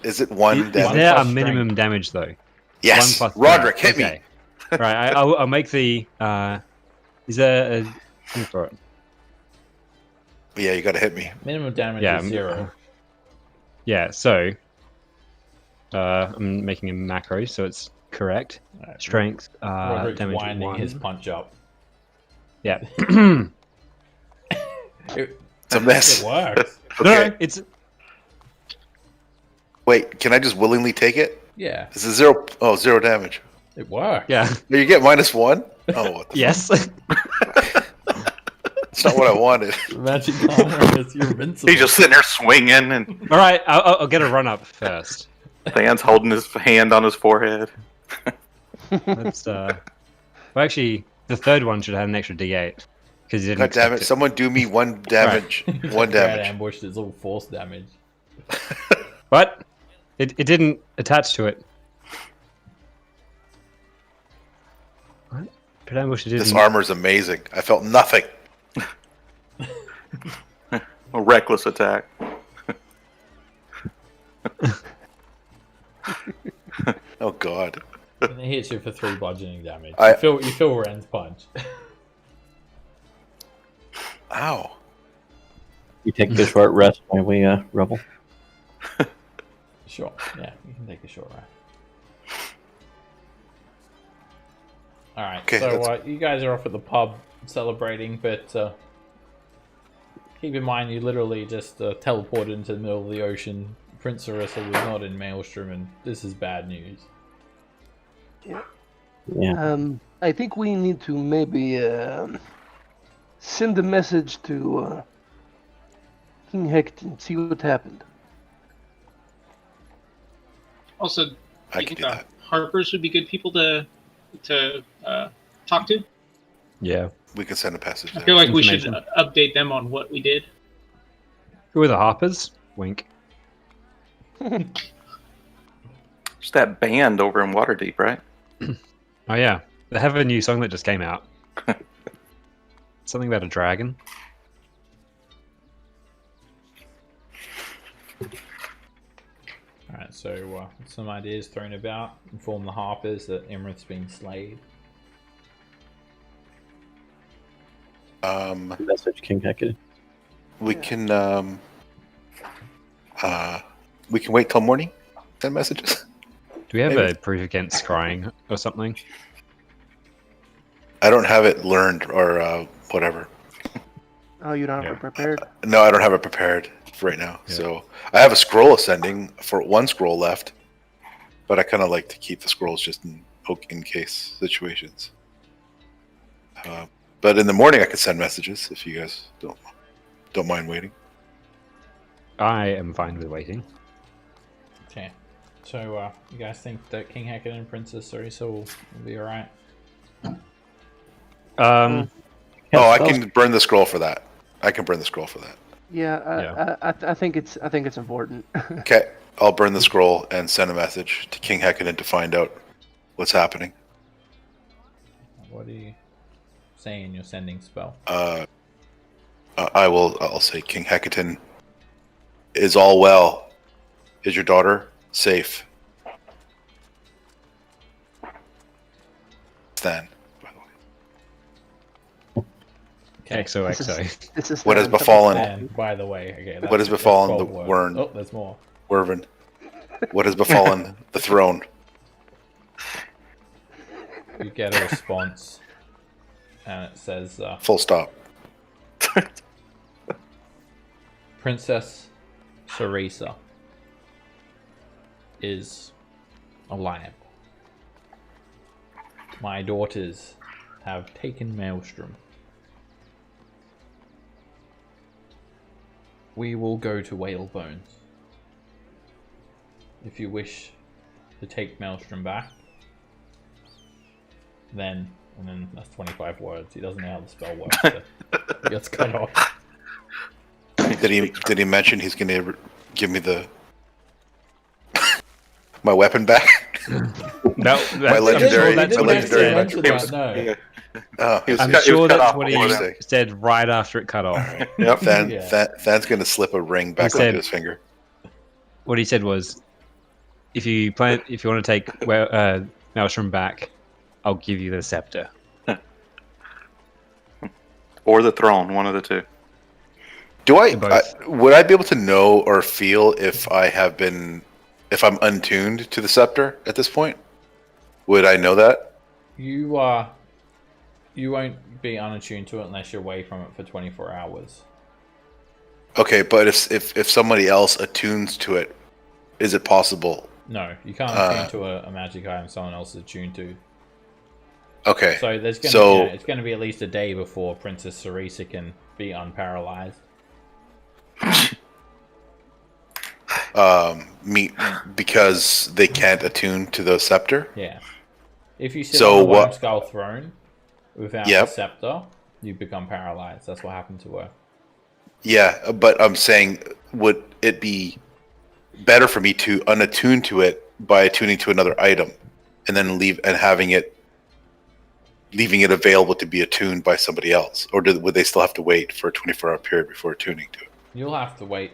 Is it one
Is
damage?
there a
plus
minimum
strength.
damage though?
Yes.
1 plus
Roderick,
strength.
hit me.
Right, I'll make the. Is there a thing for it?
Yeah, you gotta hit me.
Minimum damage
Yeah,
is 0.
Yeah, so I'm making a macro, so it's correct.
Alright,
Strength,
Roderick's
damage
winding
1.
his punch up.
Yeah.
It's a mess.
It works.
Okay.
No, it's
Wait, can I just willingly take it?
Yeah,
This is 0. Oh, 0 damage.
it works.
yeah.
You get -1? Oh, what the
Yes.
That's not what I wanted.
Magic armor is you're invincible.
He's just sitting there swinging, and
All right, I'll get a run up first.
Dan's holding his hand on his forehead.
Let's well, actually, the third one should have an extra D8 because you didn't.
God damn
expect
it! Someone do me 1 damage. 1
Red
damage.
ambushed is all force damage.
But it didn't attach to it. What? Red ambush didn't.
This armor's amazing. I felt nothing.
A reckless attack.
Oh god.
And it hits you for 3 bludgeoning damage.
I-
You feel Ren's punch.
Ow.
You take a short rest while we revel.
Sure. Yeah, you can take a short rest. Alright,
Okay,
so
that's-
you guys are off at the pub celebrating, but keep in mind you literally just teleported into the middle of the ocean. Prince Orissa was not in Maelstrom, and this is bad news.
Yeah.
I think we need to maybe send a message to King Hector and see what happened.
Also,
I
you
can
think
do that.
Harpers would be good people to talk to?
Yeah.
We can send a passage
I
there.
feel like we should
Information.
update them on what we did.
Who are the Harpers? Wink.
It's that band over in Waterdeep, right?
Oh yeah, they have a new song that just came out. Something about a dragon.
Alright, so some ideas thrown about. Inform the Harpers that Iymrith's been slayed.
Message King Hecate.
We can wait till morning. Send messages.
Do we have
Maybe.
a proof against scrying or something?
I don't have it learned or whatever.
Oh, you don't have
Yeah.
it prepared?
No, I don't have it prepared for right now.
Yeah.
So I have a scroll ascending for 1 scroll left, but I kind of like to keep the scrolls just in case situations. But in the morning, I could send messages if you guys don't mind waiting.
I am fine with waiting.
Okay. So, you guys think that King Hecate and Princess Orissa will be alright?
Um,
Oh, I can burn the scroll for that. I can burn the scroll for that.
Yeah, I think it's important.
Okay, I'll burn the scroll and send a message to King Hecate to find out what's happening.
What are you saying in your sending spell?
I'll say King Hecate, is all well? Is your daughter safe? Stan, by the way.
Okay.
XOXO.
This is
What has
not-
befallen
And by the way, okay.
What has
that's
befallen
12
the
words.
Wern?
Oh, there's more.
Wervin? What has befallen the throne?
You get a response, and it says,
Full stop.
Princess Orissa is alive. My daughters have taken Maelstrom. We will go to Whalebones. If you wish to take Maelstrom back, then, and then that's 25 words. He doesn't know how the spell works. So he gets cut off.
Did he mention he's going to give me the my weapon back?
No,
My legendary-
that's
my
what he
legendary
said.
mention.
No.
Oh,
He was
I'm
cut- he was
sure
cut
that's
off
what
before
he
then.
said right after it cut off.
Yep.
Than's gonna slip a ring back
said-
onto his finger.
What he said was, if you want to take Maelstrom back, I'll give you the scepter.
Or the throne, one of the two.
Do I,
Both.
would I be able to know or feel if I'm untuned to the scepter at this point? Would I know that?
You won't be unattuned to it unless you're away from it for 24 hours.
Okay, but if somebody else attunes to it, is it possible?
No, you can't attune to a magic item someone else is attuned to.
Okay.
So there's gonna
So-
it's gonna be at least a day before Princess Sarisa can be unparalyzed.
Because they can't attune to the scepter.
Yeah. If you sit
So
on the
what-
Worm Skull throne without
Yep.
the scepter, you become paralyzed. That's what happened to her.
Yeah, but I'm saying, would it be better for me to unattune to it by attuning to another item, and then leaving it available to be attuned by somebody else, or would they still have to wait for a 24-hour period before attuning to it?
You'll have to wait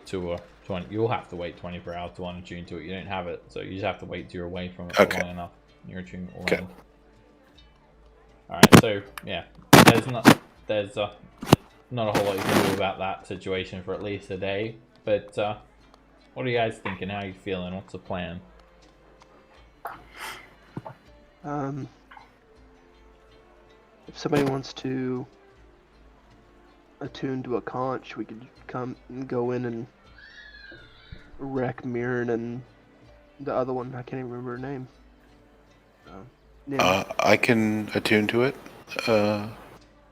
you'll have to wait 24 hours to unattune to it. You don't have it, so you just have to wait till you're away from it for
Okay.
long enough. You're attuned all
Okay.
around. Alright, so yeah. There's not a whole lot you can do about that situation for at least a day. But what are you guys thinking? How are you feeling? What's the plan?
If somebody wants to attune to a conch, we could come and go in and wreck Mirren and the other one. I can't even remember her name. Yeah.
I can attune to it.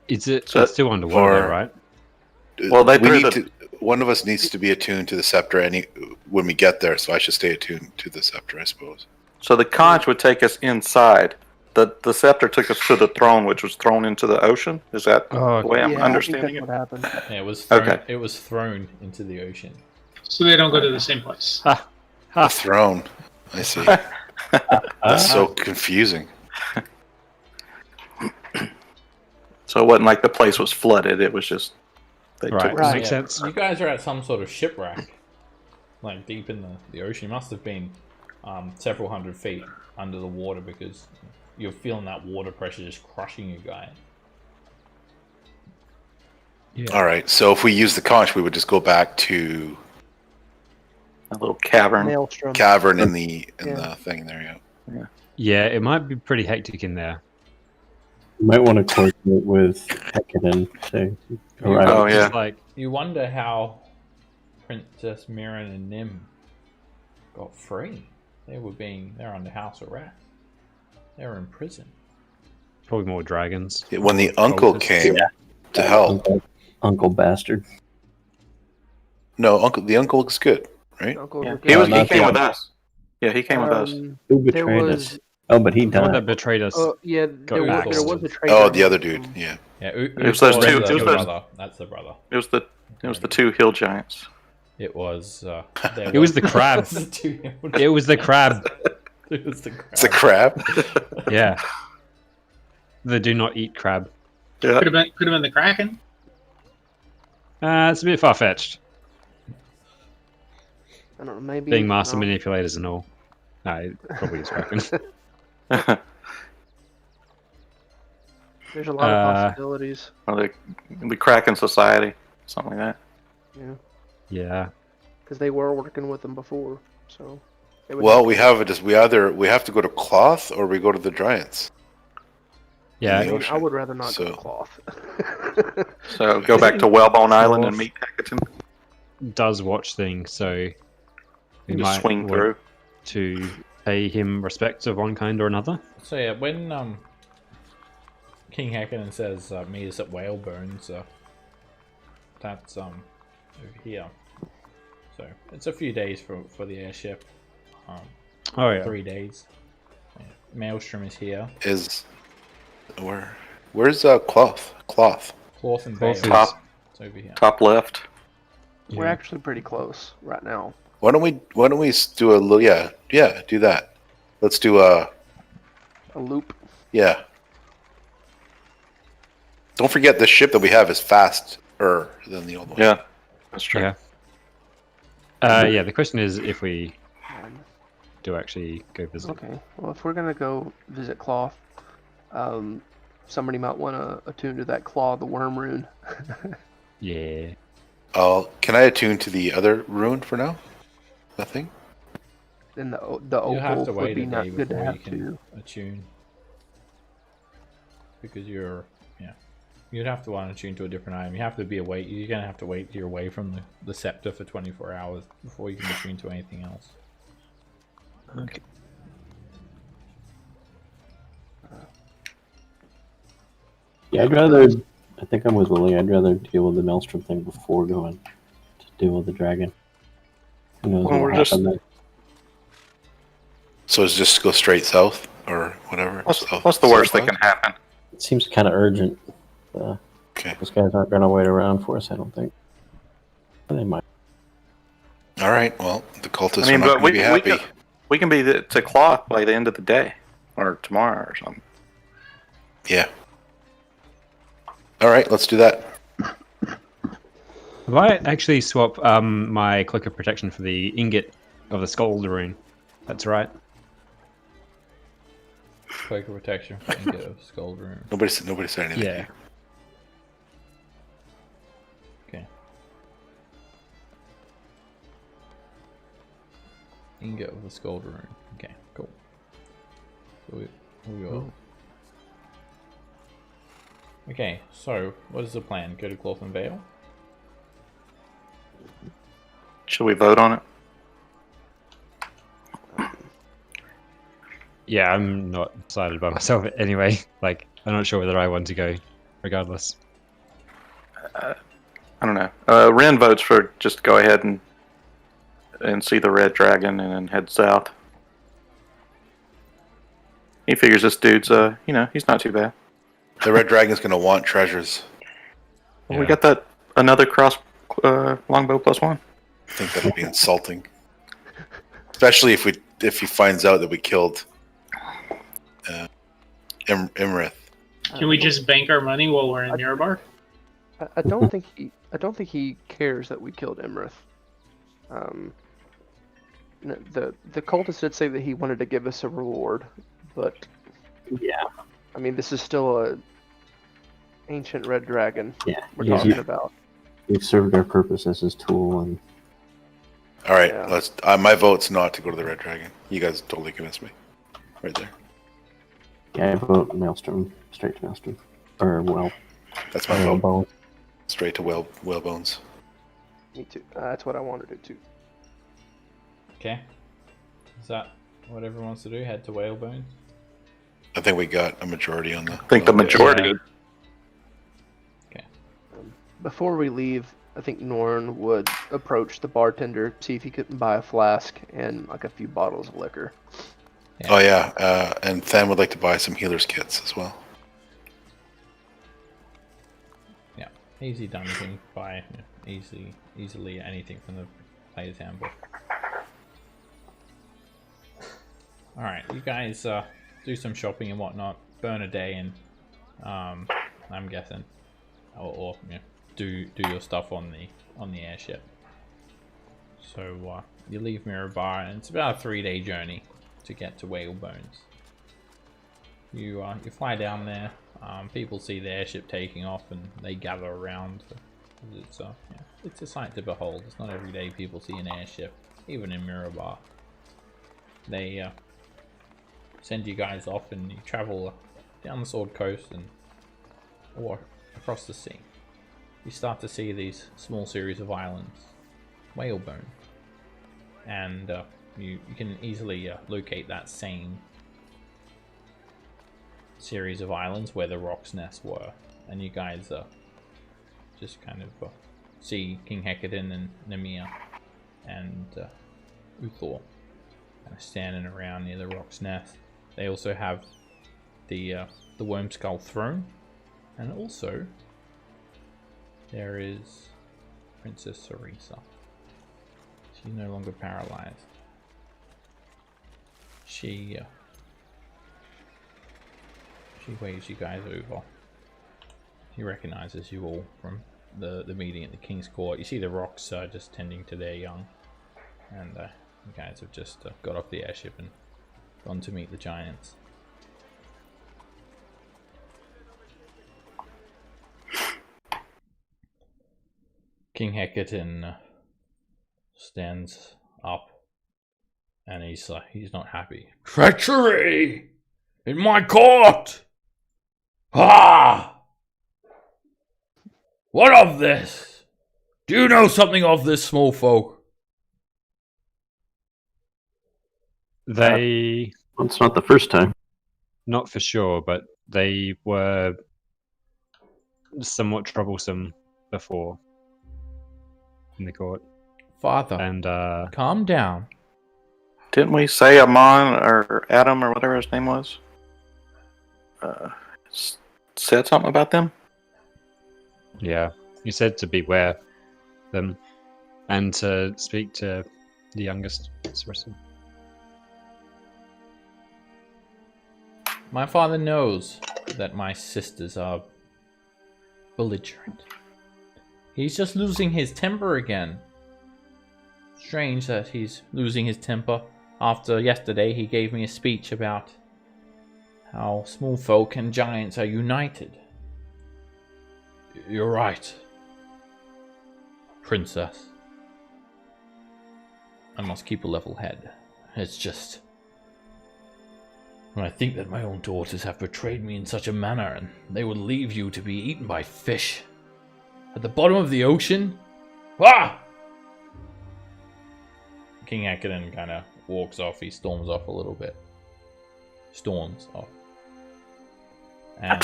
It's
So-
still underwater,
or-
right?
Well, they
we
threw
need
the-
to. One of us needs to be attuned to the scepter when we get there, so I should stay attuned to the scepter, I suppose.
So the conch would take us inside. The scepter took us to the throne, which was thrown into the ocean. Is that
Oh,
the way I'm
Yeah,
understanding
I
it?
think that's what happened.
Yeah, it was
Okay.
thrown into the ocean.
So they don't go to the same place.
The throne. I see. That's so confusing.
So it wasn't like the place was flooded. It was just they
Right.
took
Right.
Makes
Yeah,
sense.
You guys are at some sort of shipwreck, like deep in the ocean. You must have been several hundred feet under the water because you're feeling that water pressure just crushing you guys.
Yeah.
All right. So if we use the conch, we would just go back to
a little cavern.
Maelstrom.
cavern in the
Yeah.
thing there. Yeah.
Yeah, it might be pretty hectic in there.
You might want to coordinate with Hekanen. So, alright.
Oh, yeah.
It's like,
You wonder how Princess Mirren and Nim got free. They're under house arrest. They were in prison.
probably more dragons.
When the uncle came to help.
Uncle Bastard.
No, the uncle looks good, right?
Uncle
Yeah.
Rick-
He
not
came
the
with
other.
us. Yeah, he came with us.
Who
There
betrayed
was,
us? Oh, but he
The one that
died.
betrayed us.
yeah, there
back.
was a traitor.
Oh, the other dude. Yeah.
Yeah,
It was those two-
the
it was those-
brother. That's the brother.
It was the two hill giants.
It was.
It was the crab.
the two-
It was the crab.
It was the crab.
It's a crab.
Yeah. The do not eat crab.
Yeah.
Could have been the Kraken.
It's a bit far fetched.
I don't know, maybe
Being master
no.
manipulators and all. No, it probably is Kraken.
There's a lot of possibilities.
Or the Kraken Society, something like that.
Yeah,
Yeah.
because they were working with them before. So. they would-
Well, we have we have to go to Cloth or we go to the Giants.
Yeah.
I mean, I would rather not go
So-
to cloth.
So go back to Whalebone Island and meet Hecatan.
Does watch things, so we
Just
might
swing
want
through.
to pay him respects of one kind or another.
So yeah, when King Hekanen says meet us at Whalebones, that's over here. So it's a few days for the airship.
Oh yeah.
3 days. Yeah. Maelstrom is here.
Where's Cloth? Cloth.
Cloth and
Cloth
Bale.
is-
It's over here.
Top left.
We're
Yeah.
actually pretty close right now.
Why don't we do a little? Yeah, do that. Let's do a
loop.
Yeah. Don't forget the ship that we have is faster than the old one.
Yeah, that's true.
Yeah. Yeah, the question is if we do actually go visit.
Okay, well, if we're gonna go visit Cloth, somebody might want to attune to that Claw of the Worm rune.
Yeah.
Can I attune to the other rune for now? Nothing?
Then the
You have to
opal would
wait
be
a
not
day
good to
before you
have
can
too.
attune. Because you're, you'd have to want to attune to a different item. You have to be away. You're gonna have to wait till you're away from the scepter for 24 hours before you can attune to anything else.
Okay. Yeah, I'd rather. I think I'm with Lily. I'd rather deal with the Maelstrom thing before going to deal with the dragon. Who knows
Well,
what
we're just-
happened there.
So it's just go straight south or whatever.
What's the worst that can happen?
It seems kind of urgent.
Okay.
Those guys aren't going to wait around for us, I don't think. They might.
All right. Well, the cultists
I mean,
are not
but
going to be happy.
we can be to Cloth by the end of the day, or tomorrow, or something.
Yeah. All right. Let's do that.
If I actually swap my Cloak of Protection for the ingot of the Skull rune, that's right.
Cloak of Protection for Ingot of Skull Rune.
Nobody said anything.
Yeah.
Okay. Ingot of the Skull Rune. Okay, cool. So we will. Okay, so what is the plan? Go to Cloth and Veil?
Should we vote on it?
Yeah, I'm not decided by myself anyway. Like, I'm not sure whether I want to go, regardless.
I don't know. Ren votes for just go ahead and see the red dragon and then head south. He figures this dude's he's not too bad.
The red dragon's going to want treasures.
Well, we got that another cross longbow +1.
I think that'll be insulting, especially if he finds out that we killed Iymrith.
Can we just bank our money while we're in Mirabar?
I don't think he cares that we killed Iymrith. The cultist did say that he wanted to give us a reward, but
Yeah.
I mean, this is still a ancient red dragon
Yeah.
we're
He's-
talking about.
We've served our purpose as his tool, and
All right.
Yeah.
Let's. My vote's not to go to the red dragon. You guys totally convinced me. Right there.
yeah, I vote Maelstrom, straight to Maelstrom. Or, well,
That's my vote.
Bone.
Straight to whalebones.
Me too. That's what I want to do too.
Okay. Is that what everyone wants to do? Head to Whalebones?
I think we got a majority on the.
I think the majority.
Yeah.
Before we leave, I think Norn would approach the bartender, see if he couldn't buy a flask and like a few bottles of liquor.
Oh yeah, and Than would like to buy some healers kits as well.
Yeah. Easy done. You can buy easily anything from the player's handbook. Alright, you guys do some shopping and whatnot. Burn a day and I'm guessing. Or do your stuff on the airship. So you leave Mirabar and it's about a 3-day journey to get to Whalebones. You fly down there. People see the airship taking off and they gather around. It's a sight to behold. It's not every day people see an airship, even in Mirabar. They send you guys off and you travel down the Sword Coast or across the sea. You start to see these small series of islands, Whalebone, and you can easily locate that same series of islands where the Rock's Nest were, and you guys just kind of see King Hecadin and Nemia and Uthor kind of standing around near the Rock's Nest. They also have the Worm Skull throne, and also there is Princess Sarisa. She's no longer paralyzed. She waves you guys over. She recognizes you all from the meeting at the King's Court. You see the rocks just tending to their young, and you guys have just got off the airship and gone to meet the giants. King Hecate stands up, and he's not happy. Treachery in my court! Ah! What of this? Do you know something of this, small folk?
They...
Well, it's not the first time.
Not for sure, but they were somewhat troublesome before in the court.
Father,
And
calm down.
Didn't we say Amon or Adam or whatever his name was? Said something about them?
yeah, you said to beware them and to speak to the youngest Sarissa.
My father knows that my sisters are belligerent. He's just losing his temper again. Strange that he's losing his temper after yesterday he gave me a speech about how small folk and giants are united. You're right, Princess. I must keep a level head. It's just... when I think that my own daughters have betrayed me in such a manner, and they would leave you to be eaten by fish at the bottom of the ocean. Ah! King Hecate kind of walks off. He storms off a little bit. Storms off. And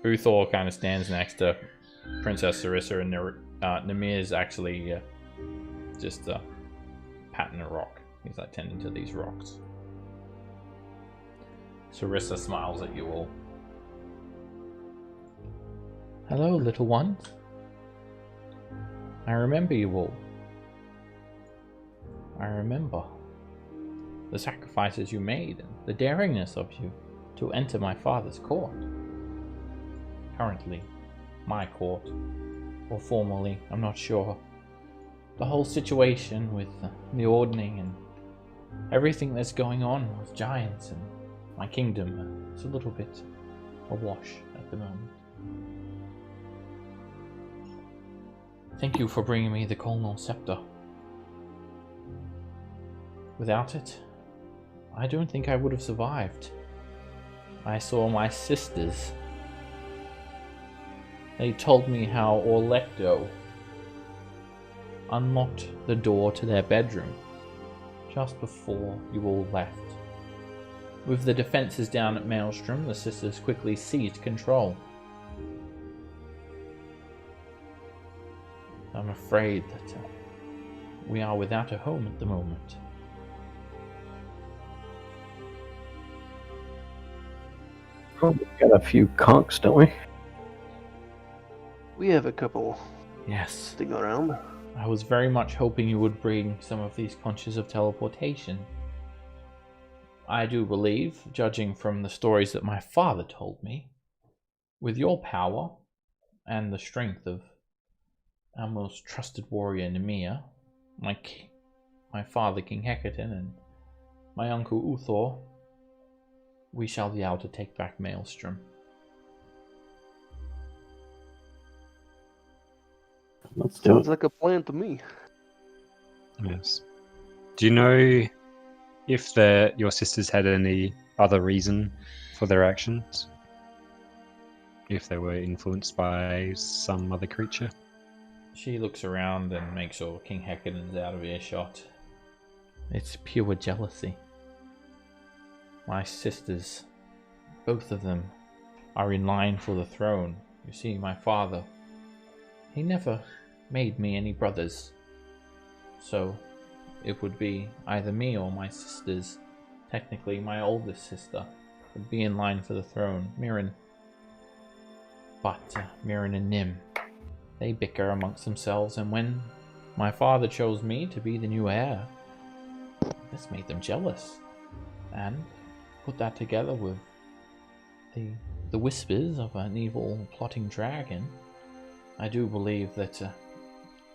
Uthor kind of stands next to Princess Sarissa, and Nymir's actually just patting a rock. He's like tending to these rocks. Sarissa smiles at you all. Hello, little ones. I remember you all. I remember the sacrifices you made and the daringness of you to enter my father's court. Currently, my court, or formerly, I'm not sure. The whole situation with the Ordning and everything that's going on with giants and my kingdom is a little bit awash at the moment. Thank you for bringing me the Colnal Scepter. Without it, I don't think I would have survived. I saw my sisters. They told me how Orlecto unlocked the door to their bedroom just before you all left. With the defenses down at Maelstrom, the sisters quickly seized control. I'm afraid that we are without a home at the moment.
Well, we've got a few conks, don't we?
We have a couple
Yes.
to go around.
I was very much hoping you would bring some of these conches of teleportation. I do believe, judging from the stories that my father told me, with your power and the strength of our most trusted warrior Nymir, my father King Hecate, and my uncle Uthor, we shall be able to take back Maelstrom.
Let's do
Sounds
it.
like a plan to me.
Yes. Do you know if your sisters had any other reason for their actions? If they were influenced by some other creature?
She looks around and makes sure King Hecate is out of earshot. It's pure jealousy. My sisters, both of them, are in line for the throne. You see, my father, he never made me any brothers. So, it would be either me or my sisters. Technically, my oldest sister would be in line for the throne, Mirren. But Mirren and Nym, they bicker amongst themselves, and when my father chose me to be the new heir, this made them jealous. And put that together with the whispers of an evil plotting dragon, I do believe that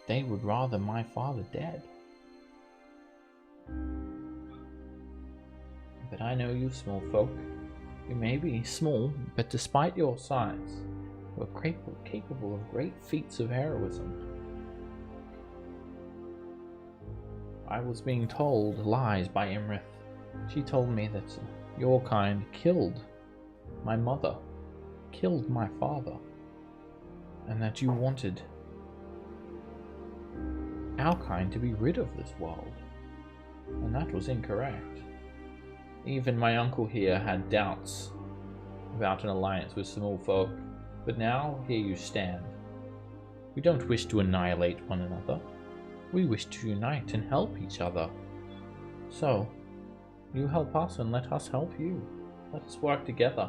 they would rather my father dead. But I know you small folk. You may be small, but despite your size, you are capable of great feats of heroism. I was being told lies by Iymrith. She told me that your kind killed my mother, killed my father, and that you wanted our kind to be rid of this world. And that was incorrect. Even my uncle here had doubts about an alliance with small folk, but now here you stand. We don't wish to annihilate one another. We wish to unite and help each other. So, you help us and let us help you. Let us work together.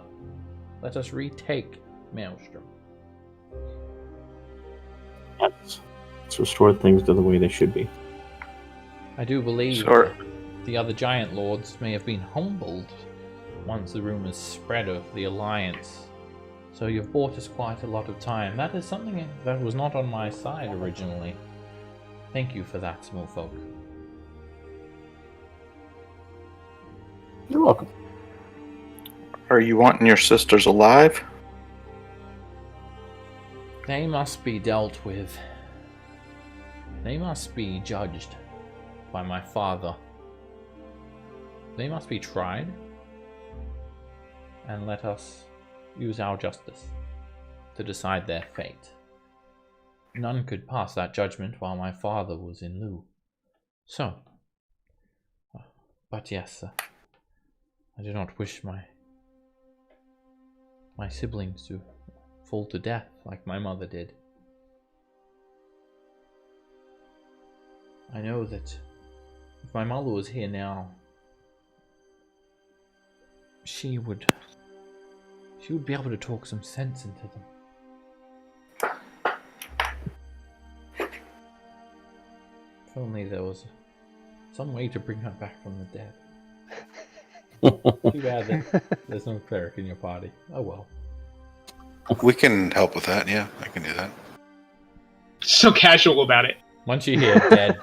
Let us retake Maelstrom.
Let's restore things to the way they should be.
I do believe
Sure.
the other giant lords may have been humbled once the rumors spread of the alliance. So you've bought us quite a lot of time. That is something that was not on my side originally. Thank you for that, small folk.
You're welcome.
Are you wanting your sisters alive?
They must be dealt with. They must be judged by my father. They must be tried, and let us use our justice to decide their fate. None could pass that judgment while my father was in lieu. So, but yes, I do not wish my siblings to fall to death like my mother did. I know that if my mother was here now, she would be able to talk some sense into them. If only there was some way to bring her back from the dead. Too bad that there's no cleric in your party. Oh well.
We can help with that. Yeah, I can do that.
So casual about it.
Once you hear dead,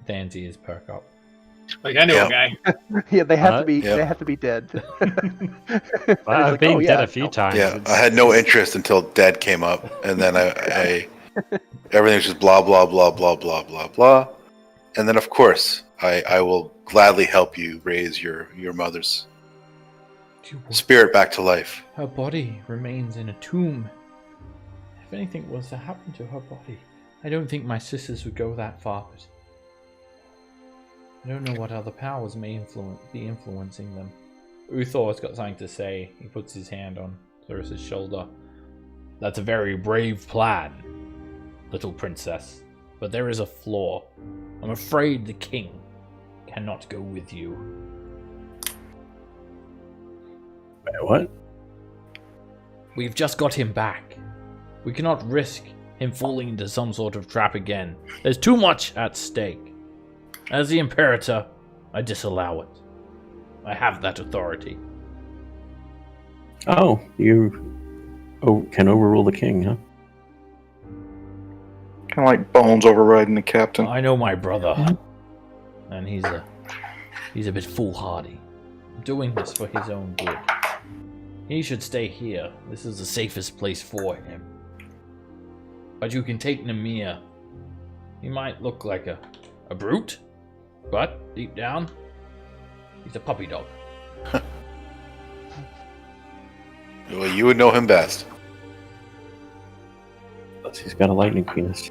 Dan's ears perk up.
Like, I know
Yeah.
a guy.
Yeah, they have to be.
yeah.
They have to be dead.
I've
like,
been
oh,
dead
yeah,
a few
no.
times.
Yeah,
It's-
I had no interest until Dead came up, and then I everything was just blah blah blah blah blah blah blah, and then of course I will gladly help you raise your mother's spirit back to life.
Her body remains in a tomb. If anything was to happen to her body, I don't think my sisters would go that far. But I don't know what other powers may be influencing them. Uthor's got something to say. He puts his hand on Clarissa's shoulder. That's a very brave plan, little princess. But there is a flaw. I'm afraid the king cannot go with you.
Wait, what?
We've just got him back. We cannot risk him falling into some sort of trap again. There's too much at stake. As the Imperator, I disallow it. I have that authority.
Oh, you can overrule the king, huh?
Kind of like Bones overriding the captain.
I know my brother, and he's a bit foolhardy. I'm doing this for his own good. He should stay here. This is the safest place for him. But you can take Namir. He might look like a brute, but deep down, he's a puppy dog.
Well, you would know him best.
He's got a lightning penis.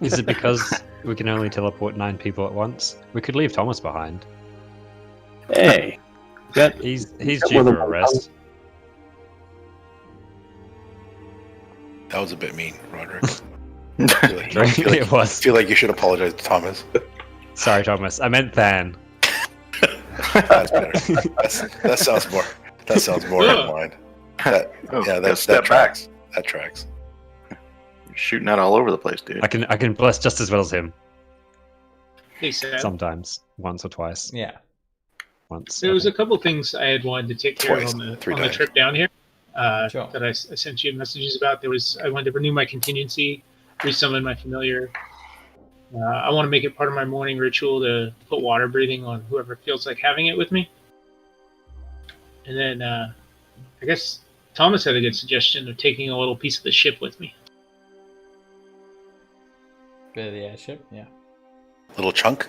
Is it because we can only teleport 9 people at once? We could leave Thomas behind.
Hey,
He's
That
due
was
for
a-
a rest.
That was a bit mean, Roderick. I
It was.
feel like you should apologize to Thomas.
Sorry, Thomas. I meant Than.
That's better. That sounds more. That sounds more in line. That,
Oh,
yeah,
gotta
that
step
tracks. That tracks.
You're shooting out all over the place, dude.
I can bless just as well as him.
They said
Sometimes, once or twice.
Yeah.
Once.
there was
okay.
a couple things I had wanted to take care
Twice,
of on
three
the
times.
trip down here.
Sure.
That I sent you messages about. I wanted to renew my contingency, resummon my familiar. I want to make it part of my morning ritual to put water breathing on whoever feels like having it with me. And then I guess Thomas had a good suggestion of taking a little piece of the ship with me.
Bit of the airship, yeah.
Little chunk.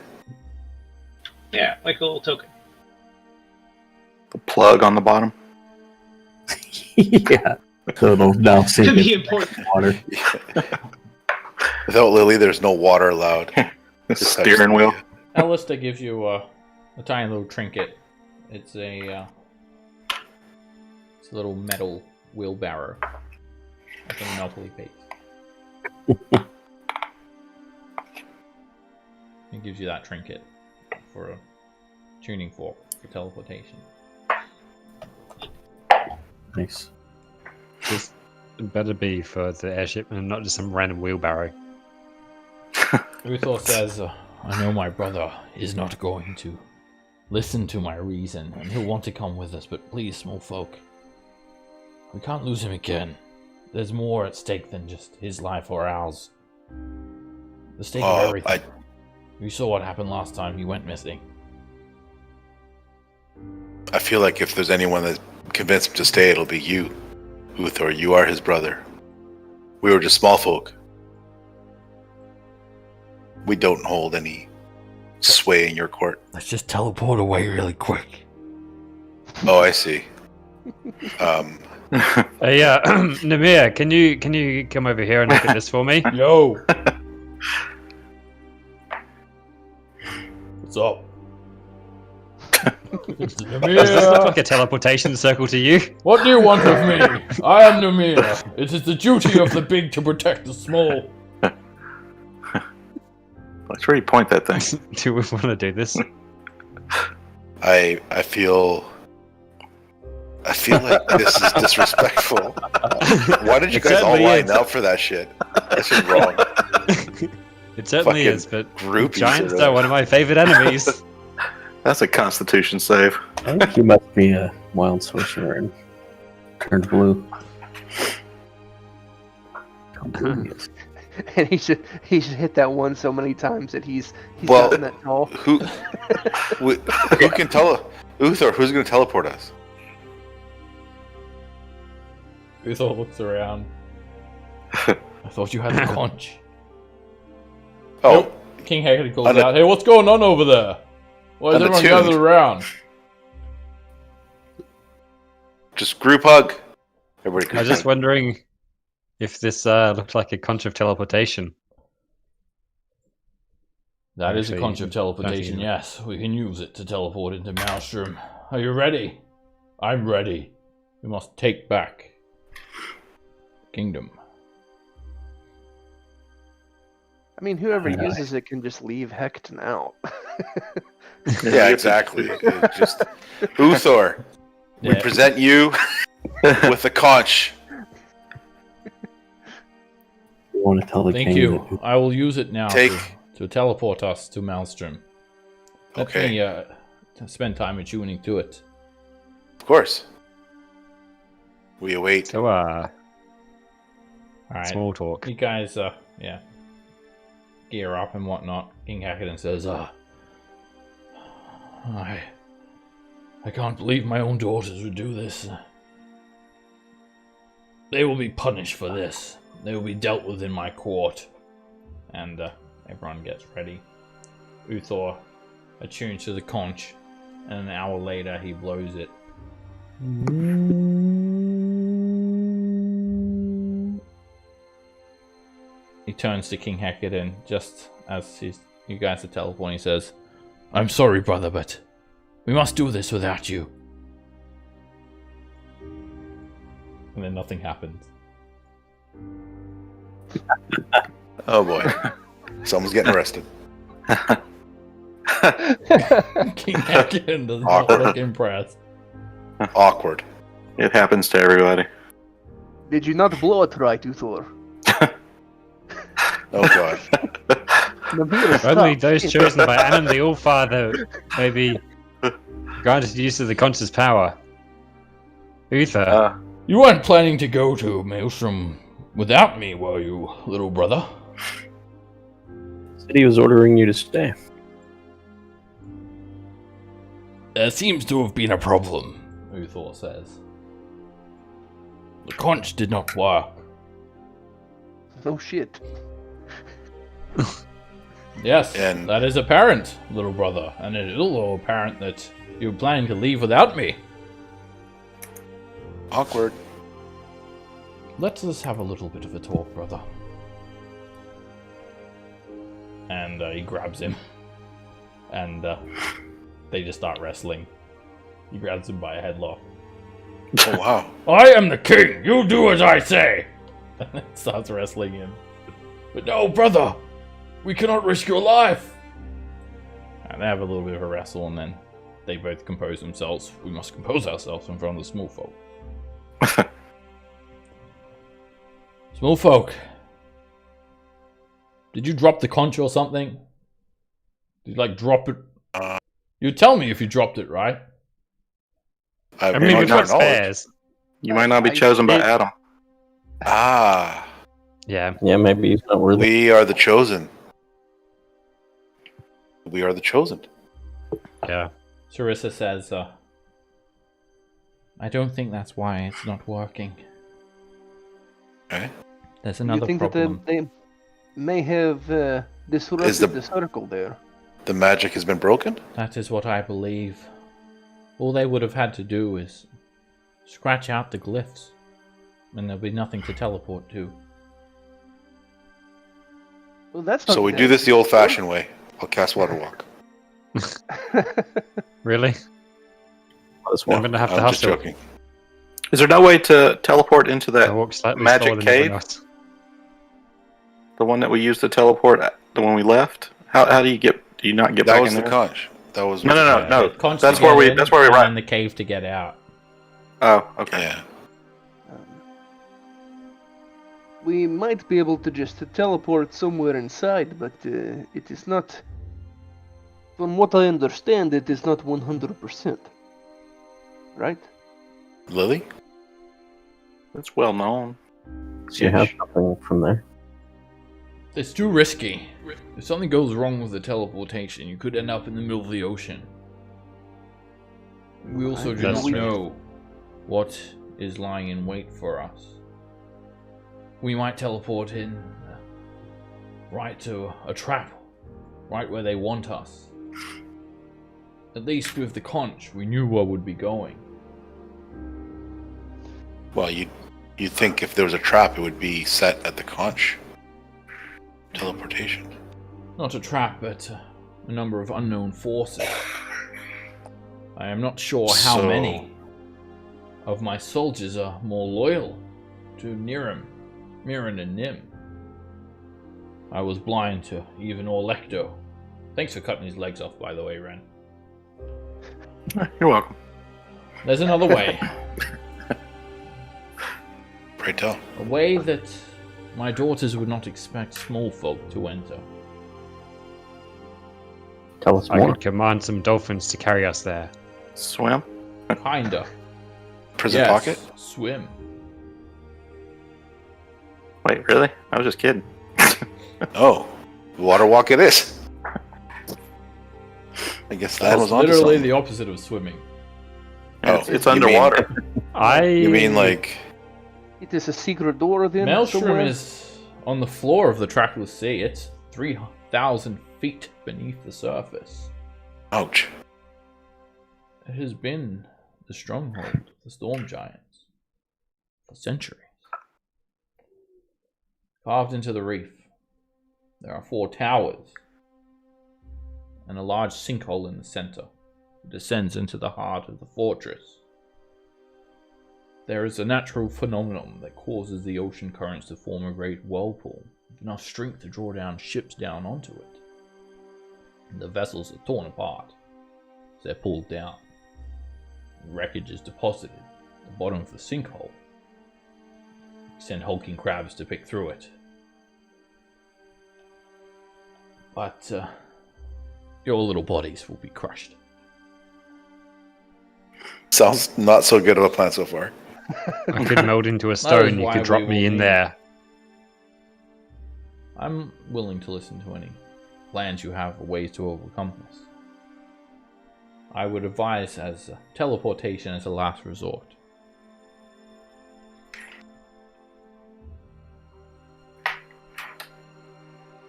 Yeah, like a little token.
The plug on the bottom.
Yeah. So it'll now sink
Could be
in
important.
water.
Without Lily, there's no water allowed.
The steering wheel.
Alistair gives you a tiny little trinket. It's a little metal wheelbarrow, like a Monopoly piece. He gives you that trinket for a tuning fork for teleportation.
Nice.
This better be for the airship and not just some random wheelbarrow.
Uthor says, I know my brother is not going to listen to my reason, and he'll want to come with us, but please, small folk, we can't lose him again. There's more at stake than just his life or ours. The stake of everything. You saw what happened last time he went missing.
I feel like if there's anyone that convinced him to stay, it'll be you, Uthor. You are his brother. We were just small folk. We don't hold any sway in your court.
Let's just teleport away really quick.
Oh, I see.
Hey, Namir, can you come over here and look at this for me?
Yo! What's up? It's
Does this look
Namir!
like a teleportation circle to you?
What do you want of me? I am Namir. It is the duty of the big to protect the small.
Let's really point that thing.
Do we want to do this?
I feel like this is disrespectful. Why did you
It
guys all
certainly
line
is.
up for that shit? This is wrong.
It certainly
Fucking
is, but
groupies
giants
are
are one of my favorite enemies.
That's a Constitution save.
I think he must be a wild sorcerer and turned blue. How blue he is.
And he should hit that one so many times that he's
Well,
gotten that tall.
Who can Uthor, who's going to teleport us?
Uthor looks around. I thought you had the conch.
Oh,
Nope. King Hecate calls out, hey, what's going on over there? Why is everyone
Unattuned.
gathered around?
just group hug. Everybody
I was just wondering if this looked like a conch of teleportation.
That is a
Actually,
conch of teleportation,
nothing.
yes. We can use it to teleport into Maelstrom. Are you ready? I'm ready. We must take back Kingdom.
I mean, whoever
Yeah.
uses it can just leave Hecton out.
Yeah, exactly. It's just Uthor, we
Yeah.
present you with the conch.
You want to tell the
Thank
king
you.
that-
I will use it now
Take-
to teleport us to Maelstrom. Let
Okay.
me to spend time attuning to it.
Of course. We await.
So,
Alright.
small talk.
You guys, gear up and whatnot. King Hackadan says, I can't believe my own daughters would do this. They will be punished for this. They will be dealt with in my court. And everyone gets ready. Uthor attunes to the conch, and an hour later he blows it. He turns to King Hecate just as you guys are teleporting. He says, I'm sorry, brother, but we must do this without you. And then nothing happens.
Oh boy. Someone's getting arrested.
King Hecate does not
Awkward.
look impressed.
Awkward.
It happens to everybody.
Did you not blow it right, Uthor?
Oh god.
Only those chosen by Anon the All-Father may be granted use of the conscious power. Uther.
You weren't planning to go to Maelstrom without me, were you, little brother?
Said he was ordering you to stay.
There seems to have been a problem, Uthor says. The conch did not work.
No shit.
Yes,
And-
that is apparent, little brother, and it is also apparent that you're planning to leave without me.
Awkward.
Let us have a little bit of a talk, brother. And he grabs him, and they just start wrestling. He grabs him by a headlock.
Oh wow.
I am the king! You do as I say! And then starts wrestling him. But no, brother! We cannot risk your life! And they have a little bit of a wrestle, and then they both compose themselves. We must compose ourselves in front of the small folk. Small folk. Did you drop the conch or something? Did you, drop it? You tell me if you dropped it, right?
I mean, we've got spares.
You might not be chosen by Adam.
Ah.
Yeah.
Yeah, maybe he's not worthy.
We are the chosen. We are the chosen.
Yeah.
Sarissa says, I don't think that's why it's not working.
Okay.
There's
You
another
think
problem.
that they may have disrupted the circle there?
The magic has been broken?
That is what I believe. All they would have had to do is scratch out the glyphs, and there'll be nothing to teleport to.
Well, that's not
So we do this the old-fashioned way. I'll cast Water Walk.
Really? I'm going to have to
I'm just
hustle.
joking.
Is there no way to teleport into
I
that
walk slightly
magic
slower than everyone
cave?
else.
The one that we used to teleport, the one we left? How do you get? Do you not get
That
back
was
in
the
there?
conch. That was
No.
Conch
That's
to
where
get
we.
in,
That's where we
and
run.
then the cave to get out.
Oh, okay.
Yeah.
We might be able to just teleport somewhere inside, but it is not. From what I understand, it is not 100%. Right?
Lily?
That's well known.
So you have something from there.
It's too risky. If something goes wrong with the teleportation, you could end up in the middle of the ocean. We also do
That's
not
true.
know what is lying in wait for us. We might teleport in right to a trap, right where they want us. At least with the conch, we knew where we'd be going.
Well, you think if there was a trap, it would be set at the conch. Teleportation.
Not a trap, but a number of unknown forces. I am not sure how
So-
many of my soldiers are more loyal to Mirren and Nim. I was blind to even Orlecto. Thanks for cutting his legs off, by the way, Ren.
You're welcome.
There's another way.
Pray tell.
A way that my daughters would not expect small folk to enter.
Tell us
I
more.
could command some dolphins to carry us there.
Swim.
Kinda.
Prison
Yes,
pocket?
swim.
Wait, really? I was just kidding.
Oh. Water walk it is. I guess that
That's
was on
literally
something.
the opposite of swimming.
Oh,
It's
you mean-
underwater.
You mean like...
It is a secret door then?
Maelstrom
somewhere?
is on the floor of the trackless sea. It's 3,000 feet beneath the surface.
Ouch.
It has been the stronghold of the storm giants for centuries. Carved into the reef, there are 4 towers and a large sinkhole in the center that descends into the heart of the fortress. There is a natural phenomenon that causes the ocean currents to form a great whirlpool with enough strength to draw down ships down onto it. And the vessels are torn apart as they're pulled down. Wreckage is deposited at the bottom of the sinkhole. Send hulking crabs to pick through it. But your little bodies will be crushed.
Sounds not so good of a plan so far.
I could meld into a stone. You
why
could drop
we
me
will
in
need-
there.
I'm willing to listen to any plans you have or ways to overcome this. I would advise as teleportation as a last resort.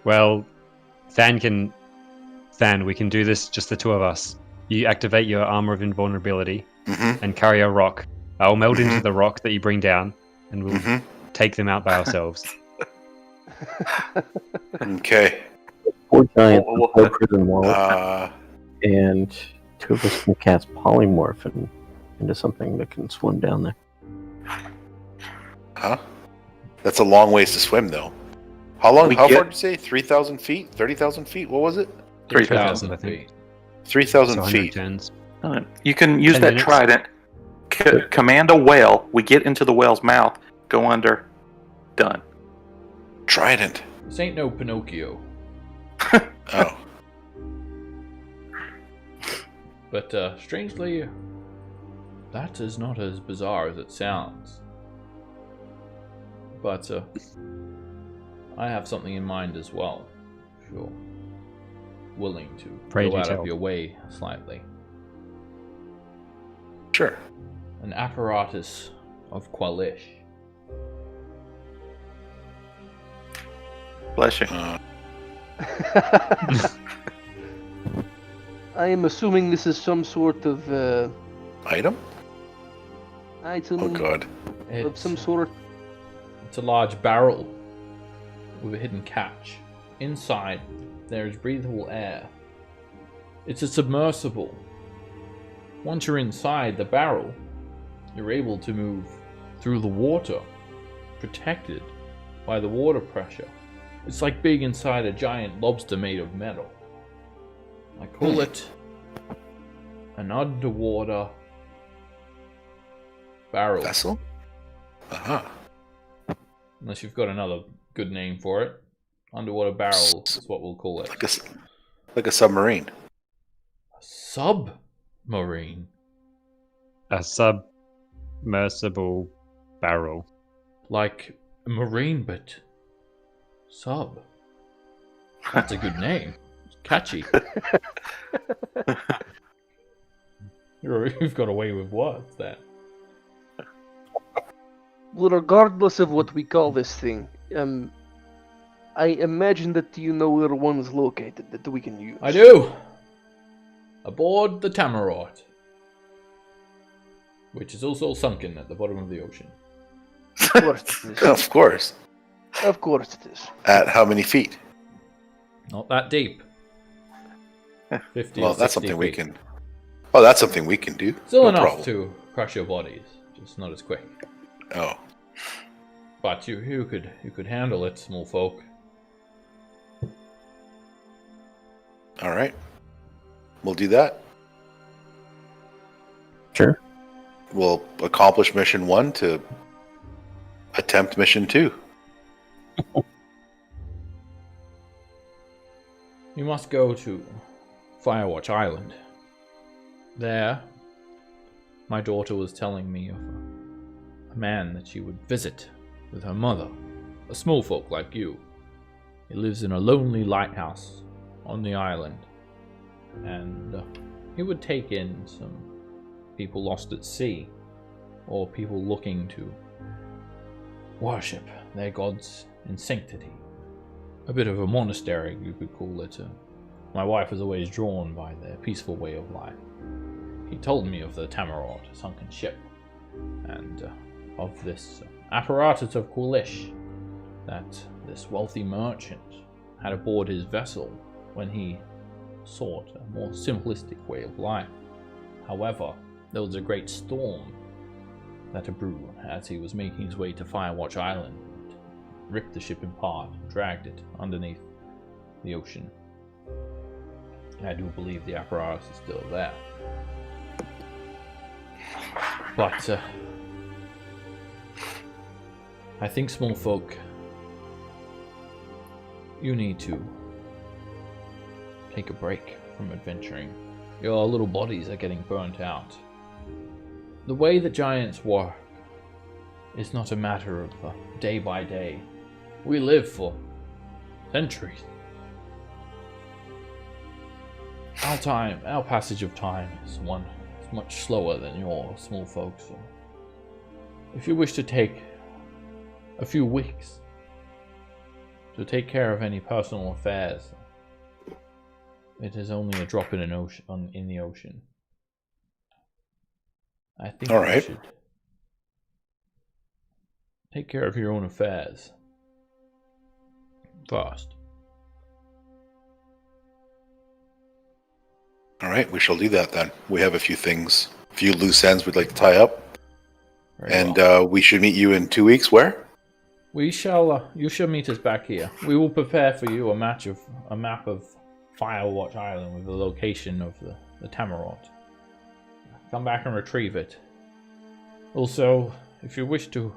Well, Than, we can do this, just the two of us. You activate your armor of invulnerability
Mm-hmm.
and carry a rock. I'll meld into the rock that you bring down, and we'll
Mm-hmm.
take them out by ourselves.
Okay.
4 giants,
Well,
4 prison walls,
Uh,
and 2 of us can cast polymorph into something that can swim down there.
huh? That's a long ways to swim, though. How long?
We
How
get-
far did you say? 3,000 feet? 30,000 feet? What was it?
3,000, I
3,000
think.
feet.
3,000
So
feet.
100 turns.
You can use
10
that
minutes.
trident. Command a whale. We get into the whale's mouth. Go under. Done.
Trident.
This ain't no Pinocchio.
Oh.
But strangely, that is not as bizarre as it sounds. But I have something in mind as well. If you're willing to
Pray
go
do
out
tell.
of your way slightly.
Sure.
An apparatus of Qualish.
Bless you.
I am assuming this is some sort of
Item?
item
Oh, God.
of some sort.
It's a large barrel with a hidden catch. Inside, there is breathable air. It's a submersible. Once you're inside the barrel, you're able to move through the water, protected by the water pressure. It's like being inside a giant lobster made of metal. I call it an underwater barrel.
Vessel? Uh-huh.
Unless you've got another good name for it. Underwater barrel is what we'll call it.
Like a submarine.
A submarine.
A submersible barrel.
Like a marine, but sub. That's a good name. It's catchy. You've got away with words there.
Well, regardless of what we call this thing, I imagine that you know where one's located that we can use.
I do. Aboard the Tamarot, which is also sunken at the bottom of the ocean.
Of course it is.
Of course.
Of course it is.
At how many feet?
Not that deep. 50
Well,
or
that's
60
something we
feet.
can. Oh, that's something we can do.
Still
No
enough
problem.
to crush your bodies, just not as quick.
Oh.
But you could handle it, small folk.
All right. We'll do that.
Sure.
We'll accomplish mission 1 to attempt mission 2.
You must go to Firewatch Island. There, my daughter was telling me of a man that she would visit with her mother, a small folk like you. He lives in a lonely lighthouse on the island, and he would take in some people lost at sea, or people looking to worship their gods in sanctity. A bit of a monastery, you could call it. My wife was always drawn by their peaceful way of life. He told me of the Tamarot, a sunken ship, and of this apparatus of Qualish that this wealthy merchant had aboard his vessel when he sought a more simplistic way of life. However, there was a great storm that brewed as he was making his way to Firewatch Island, ripped the ship in part, and dragged it underneath the ocean. I do believe the apparatus is still there. But I think, small folk, you need to take a break from adventuring. Your little bodies are getting burnt out. The way that giants work is not a matter of day by day. We live for centuries. Our passage of time is much slower than your small folks. So if you wish to take a few weeks to take care of any personal affairs, it is only a drop in the ocean. I think
All
you
right.
should take care of your own affairs first.
All right, we shall do that then. We have a few loose ends we'd like to tie up.
Very
And
well.
we should meet you in 2 weeks. Where?
We shall. You shall meet us back here. We will prepare for you a map of Firewatch Island with the location of the Tamarot. Come back and retrieve it. Also, if you wish to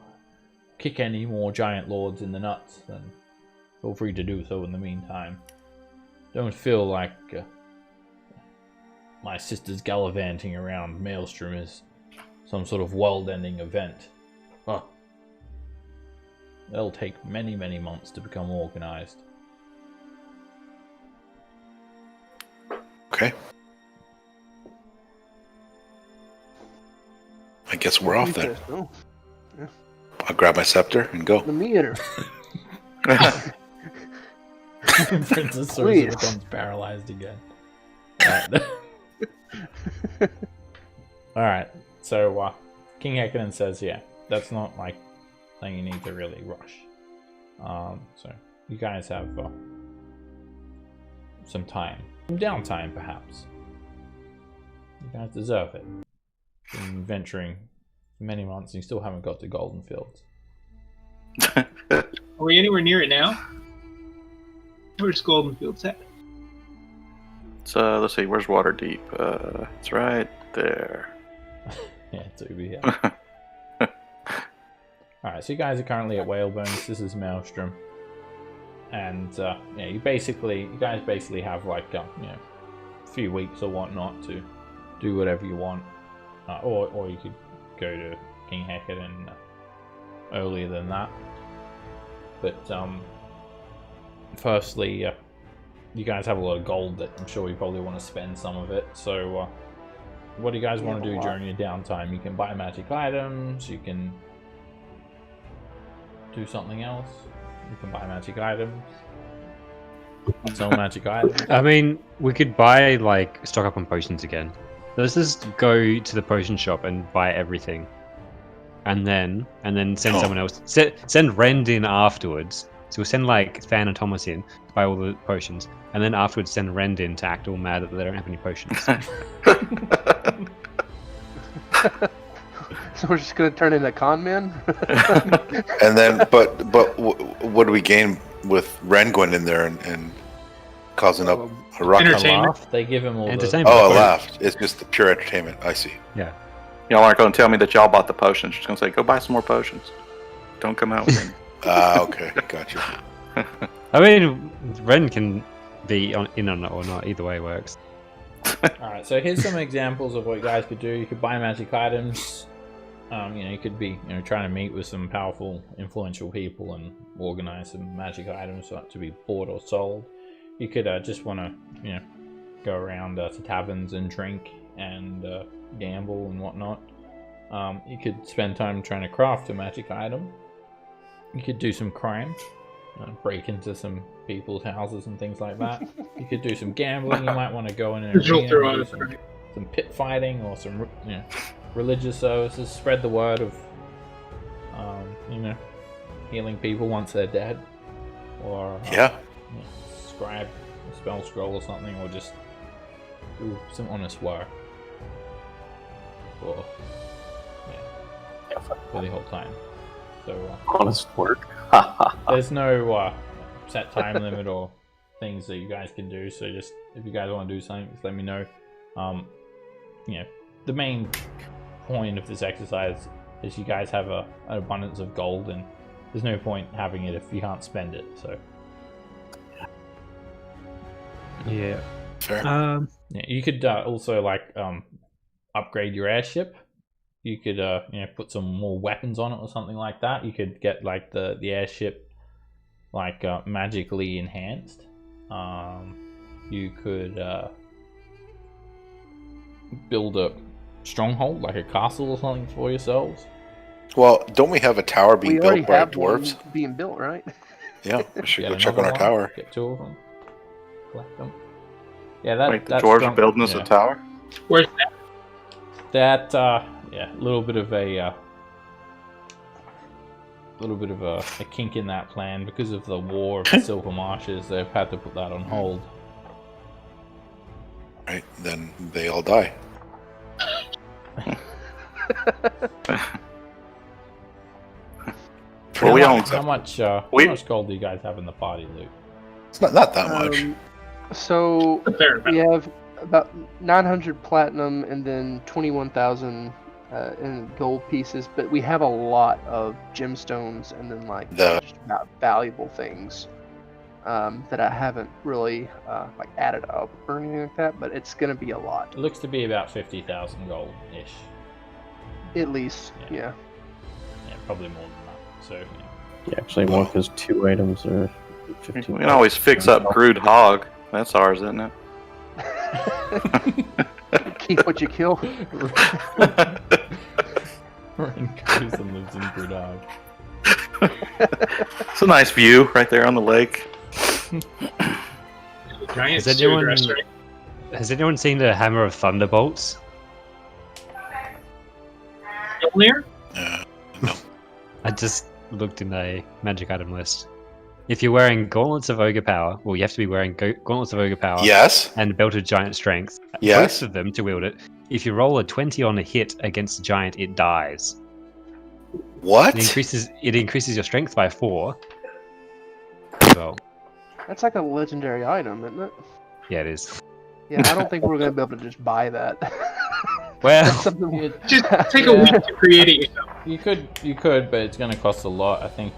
kick any more giant lords in the nuts, then feel free to do so in the meantime. Don't feel like my sister's gallivanting around Maelstrom is some sort of world-ending event. Huh. It'll take many, many months to become organized.
Okay. I guess we're off then.
Oh,
I'll grab my scepter and go.
the meter.
Princess Sorcerer becomes paralyzed again. Alright, so King Hekaden says, yeah, that's not like something you need to really rush. So you guys have some time. Some downtime, perhaps. You guys deserve it. Been venturing for many months and you still haven't got to Golden Fields.
Are we anywhere near it now? Where's Golden Fields at?
So let's see, where's Waterdeep? It's right there.
Yeah, it's over here. Alright, so you guys are currently at Whalebones. This is Maelstrom. And yeah, you guys basically have like a few weeks or whatnot to do whatever you want. Or you could go to King Hekaden earlier than that. But firstly, you guys have a lot of gold that I'm sure you probably want to spend some of it. So what do you guys want to do during your downtime? You can buy magic items, you can do something else. You can buy magic items. Sell magic items.
I mean, we could buy, like, stock up on potions again. Let's just go to the potion shop and buy everything. And then send someone else. Send Rend in afterwards. So we'll send, like, Fan and Thomas in to buy all the potions. And then afterwards send Rend in to act all mad that they don't have any potions.
So we're just gonna turn into con men?
And then, but what do we gain with Ren going in there and causing up a ruckus?
Entertainment.
They give him all the...
Entertainment.
Oh, a laugh. It's just the pure entertainment. I see.
Yeah.
Y'all aren't going to tell me that y'all bought the potions. You're just going to say, go buy some more potions. Don't come out with any.
Okay. Gotcha.
I mean, Ren can be in on it or not. Either way works.
Alright, so here's some examples of what you guys could do. You could buy magic items. You could be trying to meet with some powerful, influential people and organize some magic items to be bought or sold. You could just want to, go around to taverns and drink and gamble and whatnot. You could spend time trying to craft a magic item. You could do some crime, break into some people's houses and things like that. You could do some gambling. You might want to go in an arena and do some pit fighting or some religious services. Spread the word of healing people once they're dead, or scribe a spell scroll or something, or just do some honest work for the whole time. So
Honest work.
there's no set time limit or things that you guys can do. So just if you guys want to do something, just let me know. The main point of this exercise is you guys have an abundance of gold, and there's no point having it if you can't spend it. So
Yeah.
Fair.
Yeah, you could also upgrade your airship. You could put some more weapons on it or something like that. You could get the airship magically enhanced. You could build a stronghold, like a castle or something for yourselves.
Well, don't we have a tower being
We already
built by
have
dwarves?
one being built, right?
Yeah, we should
Get
go check on
another
our
one,
tower.
Get 2 of them. Collect them. Yeah,
Wait, the dwarves are building us a tower?
Where's that?
That a little bit of a kink in that plan because of the war of the Silver Marshes. They've had to put that on hold.
Right, then they all die.
Well, we don't.
How much gold do you guys have in the party loot?
It's not that much.
So
Fair
we
enough.
have about 900 platinum and then 21,000 in gold pieces, but we have a lot of gemstones and then just about valuable things that I haven't really added up or anything like that. But it's gonna be a lot,
It looks to be about 50,000 gold ish.
at least. Yeah.
Yeah, probably more than that. So
Yeah, actually, more because 2 items are 15.
We can always fix up Crude Hog. That's ours, isn't it?
Keep what you kill.
Ren goes and lives in Brudog.
It's a nice view right there on the lake.
Giant
Has anyone-
sewer dress, right?
Has anyone seen the Hammer of Thunderbolts?
Mjolnir?
I just looked in a magic item list. If you're wearing Gauntlets of Ogre Power, well, you have to be wearing Gauntlets of Ogre Power
Yes.
and Belted Giant Strength.
Yes.
Both of them to wield it. If you roll a 20 on a hit against the giant, it dies.
What?
It increases your strength by 4. Well,
That's like a legendary item, isn't it?
yeah, it is.
Yeah, I don't think we're gonna be able to just buy that.
Well,
That's something we
Just take a week to create it yourself.
You could, but it's going to cost a lot. I think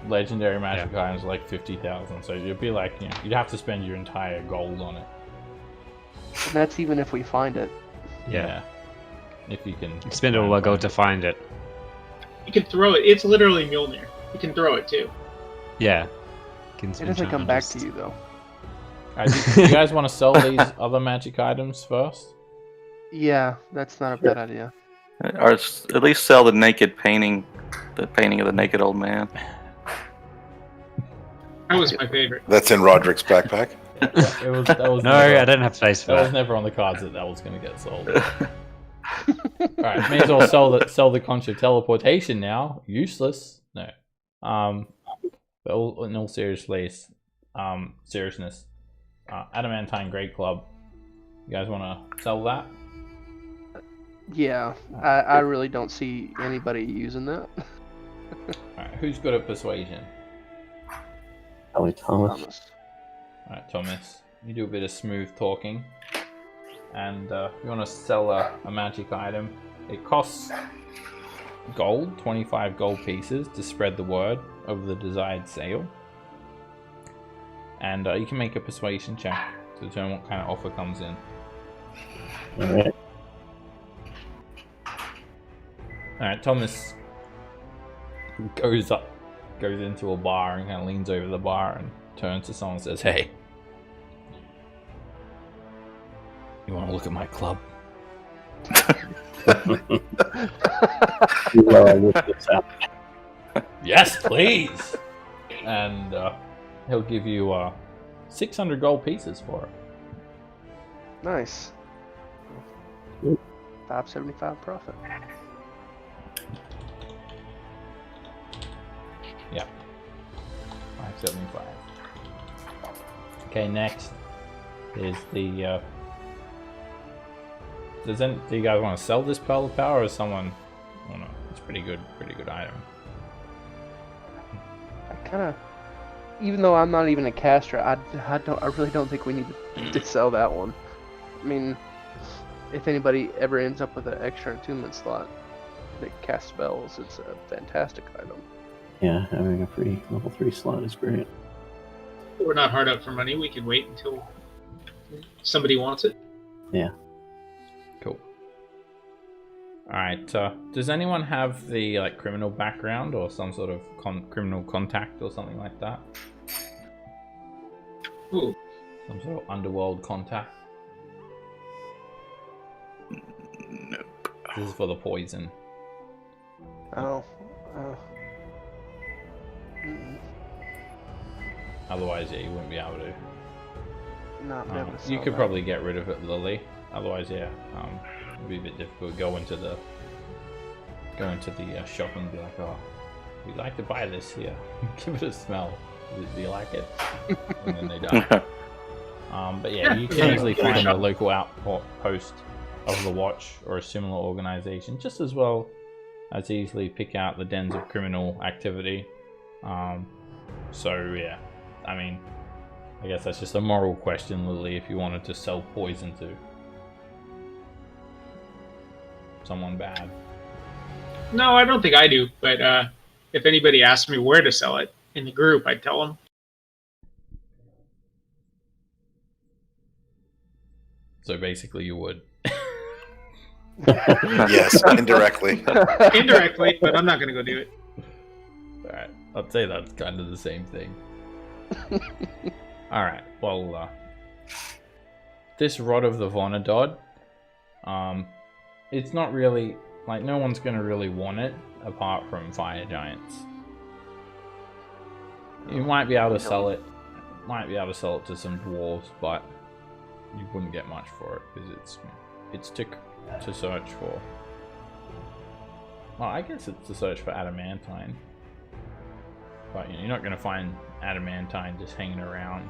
legendary magic items are like 50,000, so you'd be you'd have to spend your entire gold on it.
And that's even if we find it.
yeah.
If you can
Spend all our gold to find it.
You can throw it. It's literally Mjolnir. You can throw it too.
Yeah.
It doesn't come back to you though.
Do you guys want to sell these other magic items first?
Yeah, that's not a bad idea.
Or at least sell the naked painting, the painting of the naked old man.
That was my favorite.
That's in Roderick's backpack.
That was
No,
never,
I don't have space for
that was
that.
never on the cards that was going to get sold. Alright, may as well sell the conch of teleportation now. Useless. No. But in all seriousness, Adamantine Great Club. You guys want to sell that?
Yeah, I really don't see anybody using that.
Alright, who's good at persuasion?
Probably Thomas.
Thomas.
Alright, Thomas. You do a bit of smooth talking. And you want to sell a magic item. It costs gold, 25 gold pieces, to spread the word of the desired sale. And you can make a persuasion check to determine what kind of offer comes in.
Alright.
Alright, Thomas goes into a bar and kind of leans over the bar and turns to someone and says, "Hey, you want to look at my club?"
Look this out.
"Yes, please." And he'll give you 600 gold pieces for it.
Nice. 575 profit.
Yeah. 575. Okay, next is the do you guys want to sell this Pearl of Power, or someone? Oh no, it's pretty good item.
I kind of, even though I'm not even a caster, I really don't think we need to sell that one. I mean, if anybody ever ends up with an extra attunement slot that casts spells, it's a fantastic item.
Yeah, having a free level 3 slot is great.
We're not hard up for money. We can wait until Somebody wants it.
Cool. Alright, does anyone have the criminal background or some sort of criminal contact or something like that?
Ooh.
Some sort of underworld contact?
Nope.
This is for the poison.
Oh.
Otherwise, yeah, you wouldn't be able to.
Not be able to
You
sell
could
that.
probably get rid of it, Lily. Otherwise, yeah, it'd be a bit difficult. Go into the shop and be like, oh, we'd like to buy this here. Give it a smell. Do you like it? And then they die. But yeah, you can easily find a local outpost of the Watch or a similar organization, just as well as easily pick out the dens of criminal activity. So yeah, I mean, I guess that's just a moral question, Lily, if you wanted to sell poison to someone bad.
No, I don't think I do. But if anybody asked me where to sell it in the group, I'd tell them.
So basically you would.
Yes, indirectly.
Indirectly, but I'm not going to go do it.
Alright, I'd say that's kind of the same thing. Alright, well, this Rod of the Vonadod, it's not really, no one's going to really want it, apart from fire giants. You might be able to sell it, to some dwarves, but you wouldn't get much for it, because it's to search for. Well, I guess it's to search for adamantine. But you're not going to find adamantine just hanging around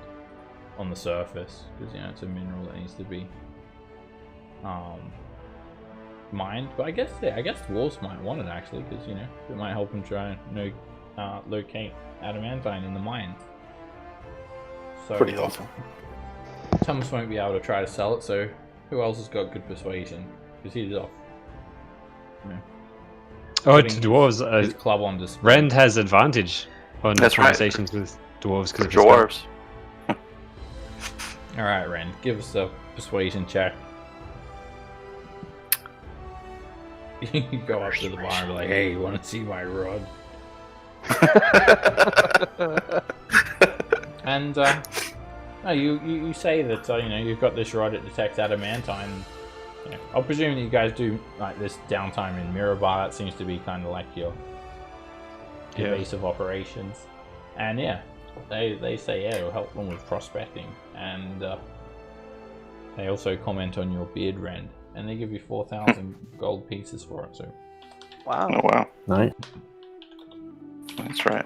on the surface, because it's a mineral that needs to be mined. But I guess dwarves might want it actually, because it might help them try and locate adamantine in the mines. So
Pretty helpful.
Thomas won't be able to try to sell it. So who else has got good persuasion? Because he's off.
Oh, to
Putting
dwarves,
his club on display.
Rend has advantage on
That's right.
conversations with dwarves because of his
Dwarves.
All right, Ren, give us a persuasion check. You go up to the bar and be like, "Hey, you want to see my rod?" And no, you say that you've got this rod. It detects adamantine. I'll presume that you guys do this downtime in Mirabar. That seems to be kind of like your base of operations. And yeah, they say it'll help them with prospecting, and they also comment on your beard rend, and they give you 4,000 gold pieces for it. So
Wow.
Oh wow,
Nice.
that's right.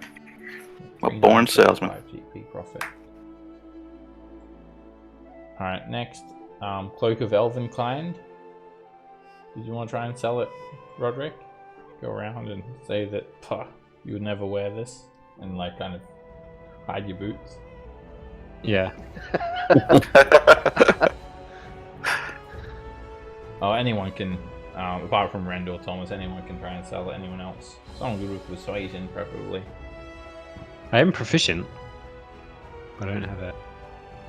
A born salesman.
5 GP profit. All right, next, Cloak of Elvenkind. Did you want to try and sell it, Roderick? Go around and say that you would never wear this, and kind of hide your boots.
Yeah.
Oh, anyone can, apart from Rend or Thomas, anyone can try and sell it. Anyone else? Someone good with persuasion, preferably.
I am proficient. I don't have it.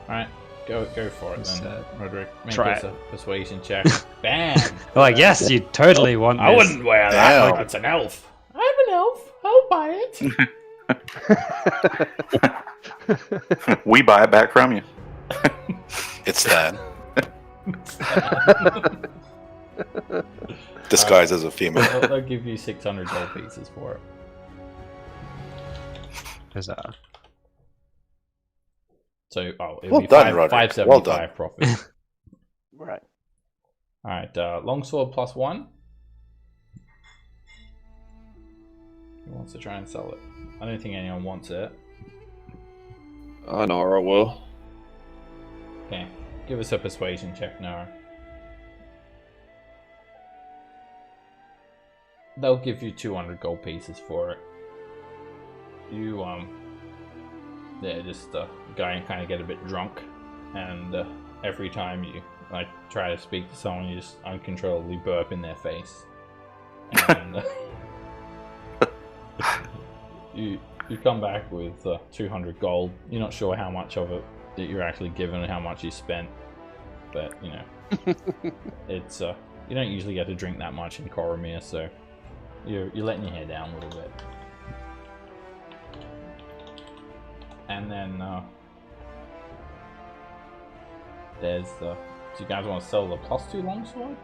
Alright, go for it
Let's,
then, Roderick. Make
try
us
it.
a persuasion check. Bam!
Like, yes, you totally want this.
I wouldn't wear that
Damn.
like it's an elf. I'm an elf. I'll buy it.
We buy it back from you.
It's that. Disguised as a female.
They'll give you 600 gold pieces for it.
Huzzah.
So, it'll
Well
be
done, Roderick.
575
Well done.
profit.
Right.
Alright, longsword +1. Who wants to try and sell it? I don't think anyone wants it.
Nara will.
Okay, give us a persuasion check, Nara. They'll give you 200 gold pieces for it. You, just go and kind of get a bit drunk, and every time you try to speak to someone, you just uncontrollably burp in their face. And you come back with 200 gold. You're not sure how much of it that you're actually given and how much you spent. but you know, it's you don't usually get to drink that much in Coromir, so you're letting your hair down a little bit. And then there's the. Do you guys want to sell the +2 longsword,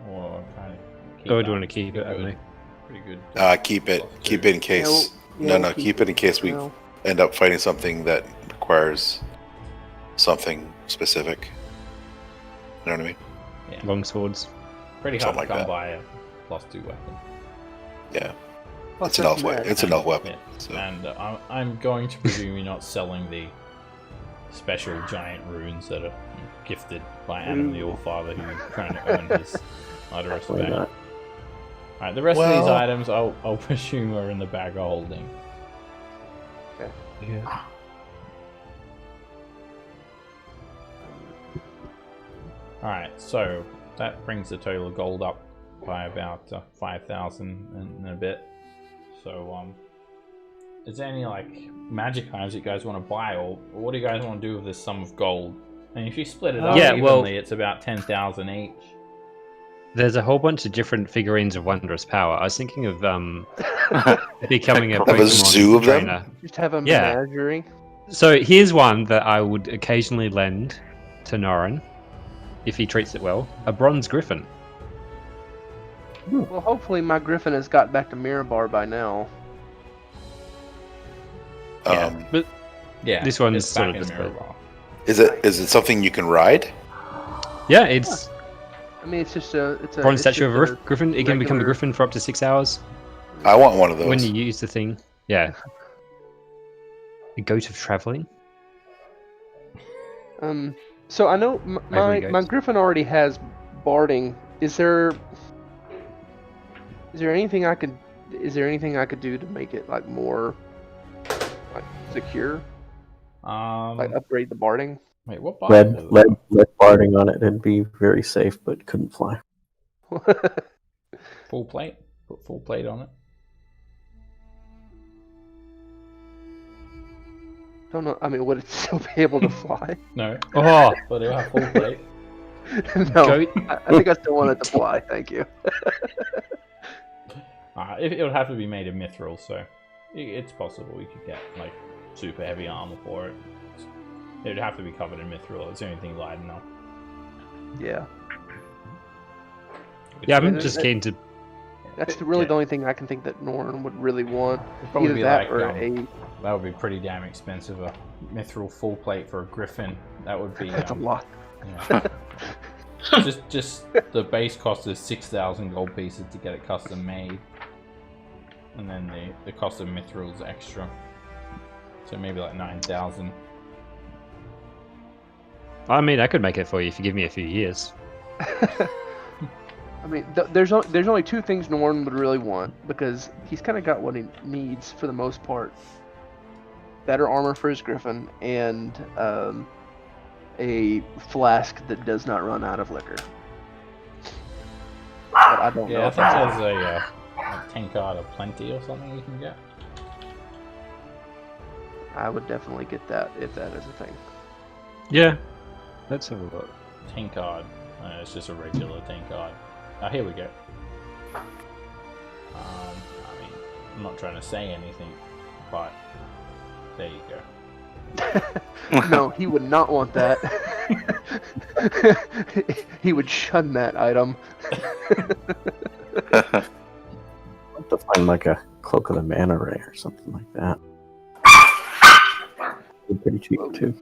or kind of?
Oh, do you want to keep it? Only.
Pretty good.
Keep it. Keep it in case. No, keep it in case we end up fighting something that requires something specific. You know what I mean?
Yeah.
Long swords.
Pretty hard
Something
to
like
come
that.
by a +2 weapon.
Yeah. It's an elf weapon. It's an elf weapon.
Yeah.
So.
And I'm going to presume you're not selling the special giant runes that are gifted by Adam the Allfather, who's trying to earn his utter
Probably
respect.
not.
Alright, the rest of these
Well-
items I'll presume are in the bag of holding.
Yeah.
Alright, so that brings the total of gold up by about 5,000 and a bit. So, is there any like magic items you guys want to buy, or what do you guys want to do with this sum of gold? And if you split it up
Yeah,
evenly,
well-
it's about 10,000 each.
There's a whole bunch of different figurines of wondrous power. I was thinking of becoming a
Of a
Pokemon
zoo of them?
trainer.
Just have a
Yeah.
menagerie.
So here's one that I would occasionally lend to Norin, if he treats it well. A bronze griffin.
Well, hopefully my griffin has got back to Mirabar by now.
But
Yeah,
This one's
it's
sort
back
of
in
displayed.
Mirror.
Is it something you can ride?
yeah, it's
I mean, it's a
bronze
it's
statue of a
just
griffin. It can become a
regular-
griffin for up to 6 hours
I want one of those.
when you use the thing. Yeah. A goat of traveling.
So I know
Ivory
my
goats.
griffin already has barding. Is there anything I could do to make it like more like secure? Like upgrade the barding?
Wait, what button is
Lead
it?
barding on it. It'd be very safe, but couldn't fly.
Full plate? Put full plate on it.
Don't know. I mean, would it still be able to fly?
No,
Oh,
but it'll have full plate.
No,
goat.
I think I still want it to fly. Thank you.
It would have to be made of mithril, so it's possible we could get like super heavy armor for it. It would have to be covered in mithril. It's the only thing light enough.
Yeah,
Yeah, I'm
Yeah,
just
that-
keen to.
that's really
Yeah.
the only thing I can think that Norn would really want.
It'd probably
Either
be
that
like
or a.
that would be pretty damn expensive. A mithril full plate for a griffin. That would be.
That's a lot.
Yeah. just the base cost is 6,000 gold pieces to get it custom made, and then the cost of mithril is extra. So maybe like 9,000.
I mean, I could make it for you if you give me a few years.
I mean, there's only two things Norn would really want, because he's kind of got what he needs for the most part. Better armor for his griffin, and a flask that does not run out of liquor. But I don't know.
Yeah, I
If
think
that's
there's a 10 card of plenty or something you can get.
I would definitely get that if that is a thing.
Yeah, let's have a look.
10 card. It's just a regular 10 card. Here we go. I mean, I'm not trying to say anything, but there you go.
No, he would not want that. He would shun that item.
I'd have to find like a Cloak of the Mana Ray or something like that. They're pretty cheap too.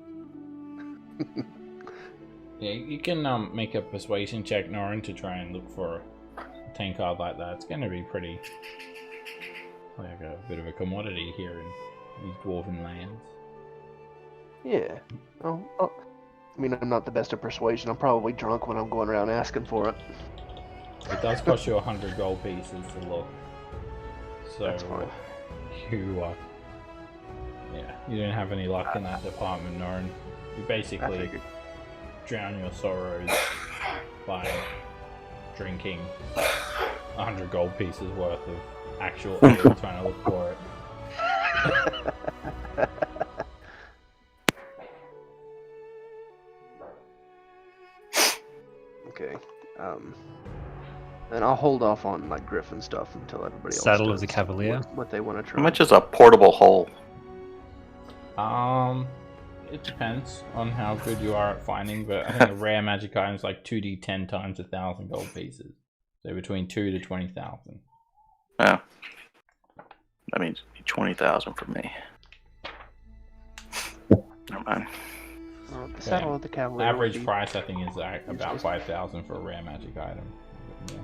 Yeah, you can make a persuasion check, Norin, to try and look for a 10 card like that. It's going to be pretty like a bit of a commodity here in these dwarven lands.
Yeah. Oh, I mean, I'm not the best at persuasion. I'm probably drunk when I'm going around asking for it.
It does cost you 100 gold pieces to look. So
That's fine.
you you didn't have any luck in that department, Norin. You
I
basically
figured.
drown your sorrows by drinking 100 gold pieces worth of actual ale trying to look for it.
Okay. And I'll hold off on like Griffin stuff until everybody else
Saddle
does
of the Cavalier.
what they want to try.
How much is a portable hull?
It depends on how good you are at finding, but I think a rare magic item is like 2d10 times 1,000 gold pieces. So between 2 to 20,000.
Yeah. That means 20,000 for me. Never mind.
Well, the Saddle of the Cavalier.
Average price, I think, is like about 5,000 for a rare magic item. Yeah.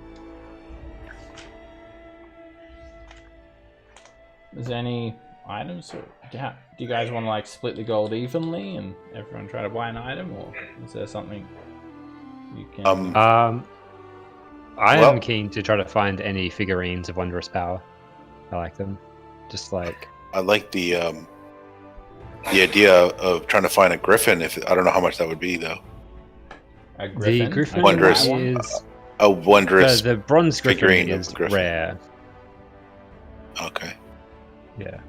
Is there any items? Or do you guys want to like split the gold evenly and everyone try to buy an item, or is there something you can?
I am keen to try to find any figurines of wondrous power. I like them. Just like
I like the idea of trying to find a griffin. I don't know how much that would be though.
A griffin?
The griffin
Wondrous.
is
A wondrous.
the bronze griffin
figurine of
is
griffin.
rare.
Okay.
Yeah.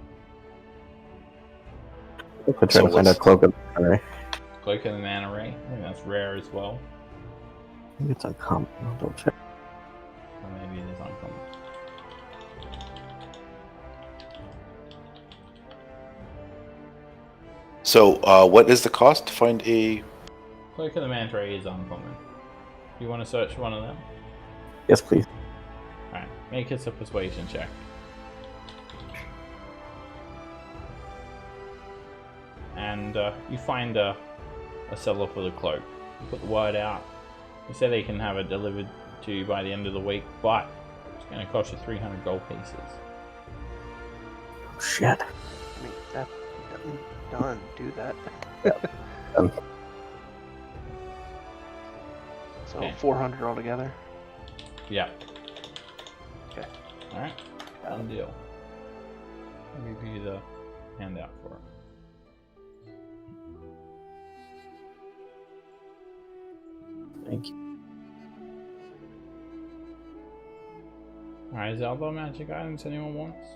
We could try to find a cloak of the Manta Ray.
Cloak of the Manta Ray. I think that's rare as well.
I think it's uncommon. I'll double check.
Or maybe it is uncommon.
So, what is the cost to find a?
Cloak of the Manta Ray is uncommon. You want to search one of them?
Yes, please.
Alright, make us a persuasion check. And you find a seller for the cloak. You put the word out. They say they can have it delivered to you by the end of the week, but it's going to cost you 300 gold pieces.
Shit.
I mean, that done. Do that. So
Okay.
400 altogether.
Yeah.
Okay.
Alright, done deal. I'll give you the handout for it.
Thank you.
Alright, is there other magic items anyone wants?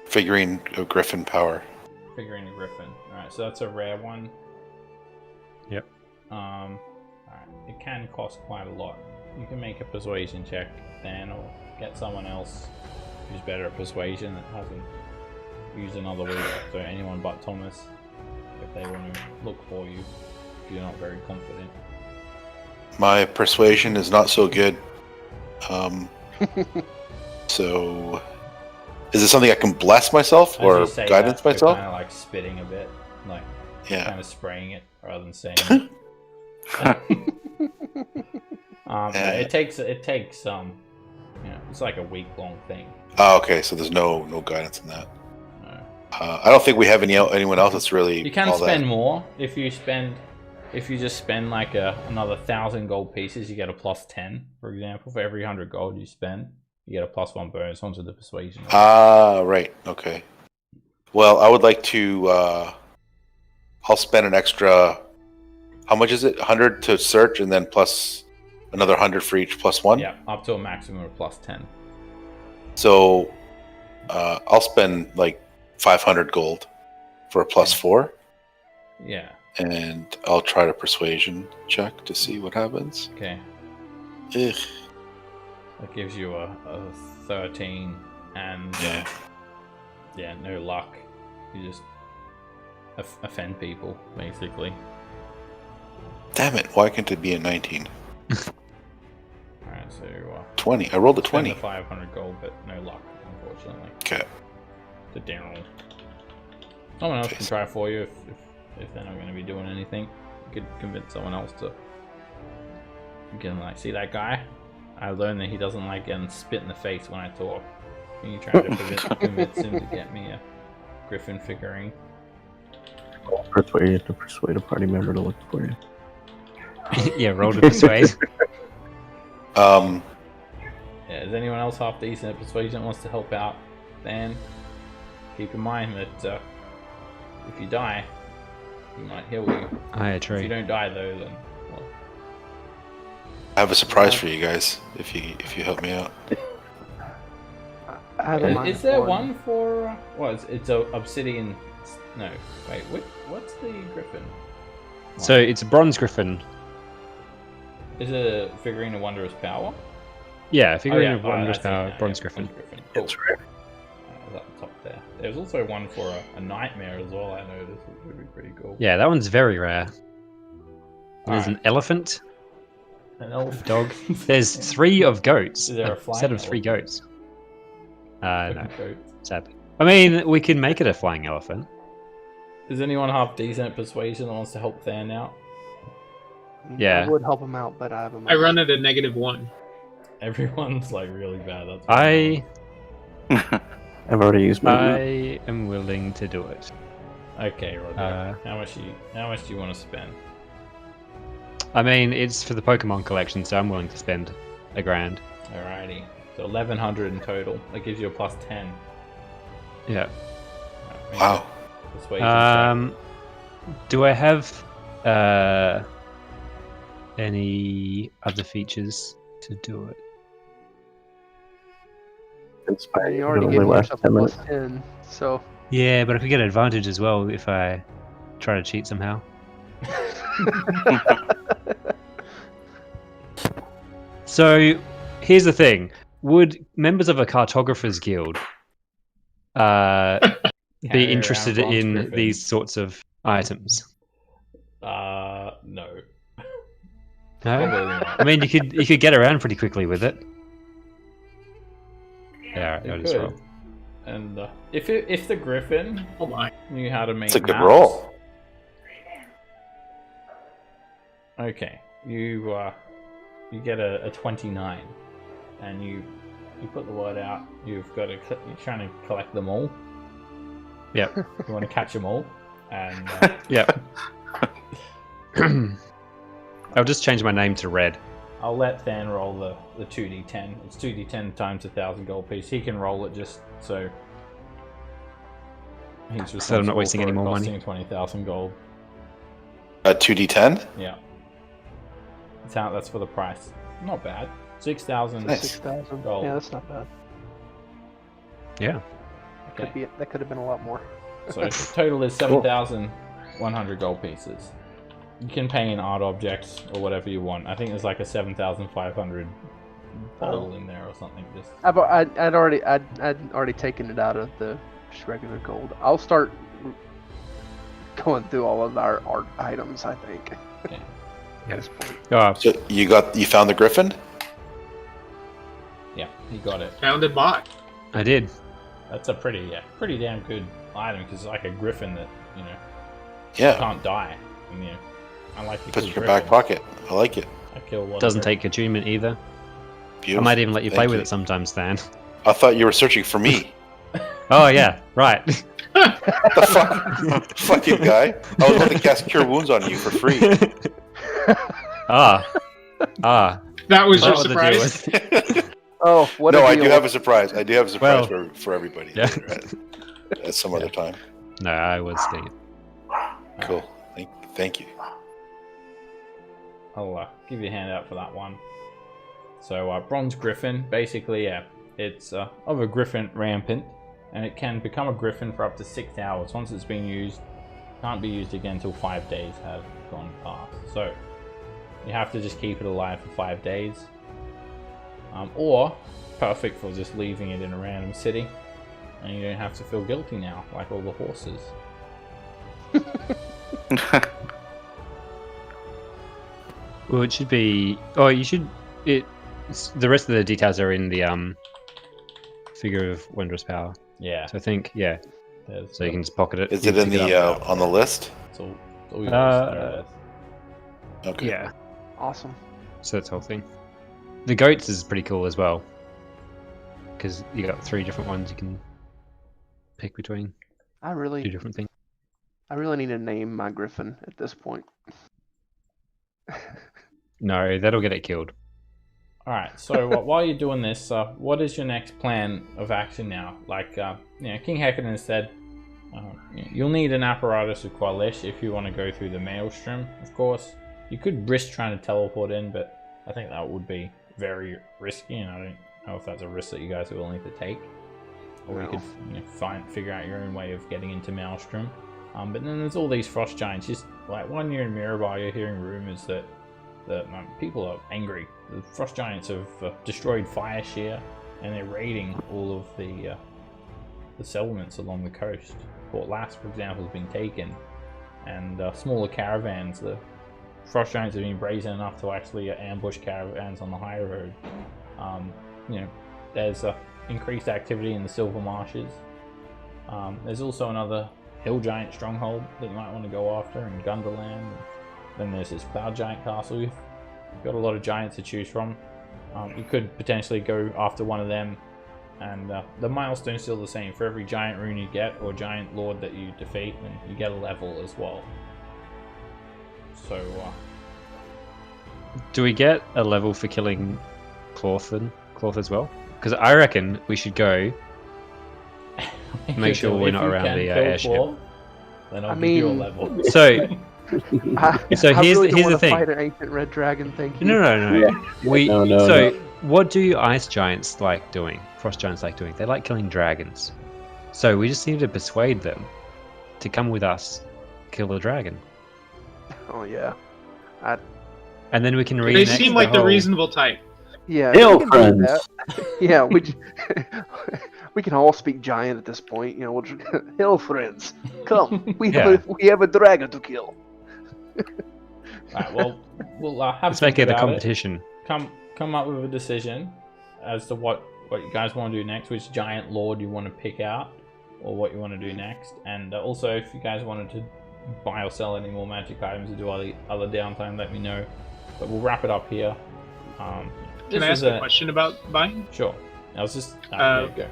Figurine of griffin power.
Figurine a griffin. Alright, so that's a rare one.
Yep.
Alright, it can cost quite a lot. You can make a persuasion check then, or get someone else who's better at persuasion that hasn't used another week. So anyone but Thomas, if they want to look for you, if you're not very confident.
My persuasion is not so good. So, is it something I can bless myself
As
or
you say
guidance
that,
myself?
Kind of like spitting a bit, like
Yeah.
kind of spraying it rather than saying it. It takes you know, it's like a week-long thing.
Oh, okay. So there's no guidance in that.
No.
I don't think we have anyone else that's really.
You can
all
spend
that.
more if you just spend like another 1,000 gold pieces. You get a plus 10, for example. For every 100 gold you spend, you get a plus 1 bonus onto the persuasion.
Ah, right. Okay. Well, I would like to. I'll spend an extra. How much is it? 100 to search, and then plus another 100 for each plus 1.
Yeah, up to a maximum of plus 10.
So, I'll spend like 500 gold for a plus 4,
Yeah.
and I'll try to persuasion check to see what happens.
Okay.
Ugh.
That gives you a 13, and
Yeah.
no luck. You just offend people, basically.
Damn it! Why can't it be a 19?
Alright, so
20. I rolled a
spend
20.
the 500 gold, but no luck, unfortunately.
Okay.
The down roll. Someone else
Okay,
can
so-
try for you if they're not going to be doing anything. You could convince someone else to. You can like see that guy. I learned that he doesn't like getting spit in the face when I talk. Can you try to convince him to get me a griffin figurine?
Persuade to persuade a party member to look for you.
Yeah, roll to persuade.
Um.
Yeah, is anyone else half decent at persuasion that wants to help out? Then keep in mind that if you die, he might heal you.
I
If you
true.
don't die though, then well,
I have a surprise for you guys if you help me out.
I have a
is there one for? Well, it's a obsidian. No, wait. What's the griffin?
So it's a bronze griffin.
Is it a figurine of wondrous power?
Yeah, figurine of
Oh,
wondrous
that's it,
power,
yeah,
bronze
yeah,
griffin.
Cool.
That's right.
Is at the top there. There's also one for a nightmare as well. I noticed, which would be pretty cool.
Yeah, that one's very rare. There's
Alright.
an elephant,
An elf
dog. There's 3 of goats.
Is there a
set
flying
of 3
elephant?
goats. No,
Goat.
sad. I mean, we can make it a flying elephant.
Is anyone half decent at persuasion that wants to help Than out?
Yeah.
I would help him out, but I have him.
I run at a -1.
Everyone's like really bad. That's
I've already used my root.
I am willing to do it.
Okay, Roger. How much do you want to spend?
I mean, it's for the Pokemon collection, so I'm willing to spend $1,000.
Alrighty. So 1,100 in total. That gives you a plus 10.
Yeah.
Wow.
Persuasion
Do I have any other features to do it?
You already
Only
gave
last
yourself a
10
plus
minutes.
10, so
Yeah, but I could get an advantage as well if I try to cheat somehow. So, here's the thing. Would members of a cartographer's guild be interested in these sorts of items?
No.
No?
Probably not.
I mean, you could get around pretty quickly with it. Yeah,
You
I'll just
could.
roll.
And if the Griffin
Oh my.
knew how to make
It's a good
maps-
roll.
Okay, you get a 29, and you put the word out. You're trying to collect them all.
Yep.
You want to catch them all, and
Yep. I'll just change my name to Red.
I'll let Than roll the 2d10. It's 2d10 times 1,000 gold piece. He can roll it just so he's responsible
So I'm not wasting
for
any
it
more money.
costing 20,000 gold.
2d10?
Yeah. That's for the price. Not bad. 6,000.
Nice.
6,000.
Gold.
Yeah, that's not bad.
Yeah.
Okay.
That could have been a lot more.
So total is 7,100 gold pieces. You can pay in art objects or whatever you want. I think there's like a 7,500 bottle in there or something. Just
I'd already taken it out of the just regular gold. I'll start going through all of our art items, I think.
Okay.
At this point.
Oh,
So you found the griffin?
Yeah, you got it.
Found and bought.
I did.
That's a pretty damn good item because it's like a griffin that
Yeah.
can't die. And, I like to
Put
kill
in your back
griffins.
pocket. I like it.
I kill one.
Doesn't take attunement either.
Beautiful.
I might even let you play
Thank
with
you.
it sometimes, Stan.
I thought you were searching for me.
Oh yeah, right.
The fuck? Fucking guy. I was going to cast Cure Wounds on you for free.
Ah.
That was
That
your
was the deal
surprise.
with-
Oh, what
No,
a
I
deal.
do have a surprise. I do have a surprise
Well,
for everybody.
yeah.
At some other time.
No, I was doing it.
Cool. Thank you.
I'll give you a handout for that one. So, bronze griffin, basically, it's of a griffin rampant, and it can become a griffin for up to 6 hours. Once it's been used, can't be used again until 5 days have gone past. So, you have to just keep it alive for 5 days. Or, perfect for just leaving it in a random city, and you don't have to feel guilty now, like all the horses.
Well, it should be. Oh, you should. The rest of the details are in the figure of wondrous power.
Yeah.
So I think
There's
So you can just pocket it.
Is
You
it in
pick
the
up.
on the list?
it's all yours. There it is.
Okay.
Yeah.
Awesome.
So that's the whole thing. The goats is pretty cool as well, because you got 3 different ones you can pick between.
I
2
really
different things.
need to name my griffin at this point.
No, that'll get it killed.
Alright, so while you're doing this, what is your next plan of action now? Like, King Hecatan said, you'll need an apparatus of Qualish if you want to go through the Maelstrom, of course. You could risk trying to teleport in, but I think that would be very risky, and I don't know if that's a risk that you guys are willing to take. Or you could figure out your own way of getting into Maelstrom. But then there's all these frost giants. Just like when you're in Mirabar, you're hearing rumors that The people are angry. The frost giants have destroyed Fire Shear, and they're raiding all of the settlements along the coast. Port Lass, for example, has been taken, and smaller caravans. The frost giants have been brazen enough to actually ambush caravans on the high road. There's increased activity in the Silver Marshes. There's also another hill giant stronghold that you might want to go after in Gunderland. Then there's this cloud giant castle. You've got a lot of giants to choose from. You could potentially go after one of them, and the milestone's still the same. For every giant rune you get or giant lord that you defeat, and you get a level as well. So
do we get a level for killing Cloth as well? Because I reckon we should go make sure we're not around the airship.
Then I'll give you a level.
So here's the thing.
Fight an ancient red dragon, thank you.
No.
Yeah.
No. What do ice giants like doing? Frost giants like doing? They like killing dragons. So we just need to persuade them to come with us, kill the dragon.
Oh yeah.
And then we can
They
reenact
seem like the
whole...
reasonable type.
Yeah.
Hail,
we can do
friends.
that. Yeah, we can all speak giant at this point. Hail, friends. Come. We have a dragon to kill.
Right, well, we'll have
Let's
to
make it a
about
competition.
Come up with a decision as to what you guys want to do next, which giant lord you want to pick out, or what you want to do next. And also, if you guys wanted to buy or sell any more magic items or do other downtime, let me know. But we'll wrap it up here.
Can I ask a question about buying?
Sure. I was just... there you go.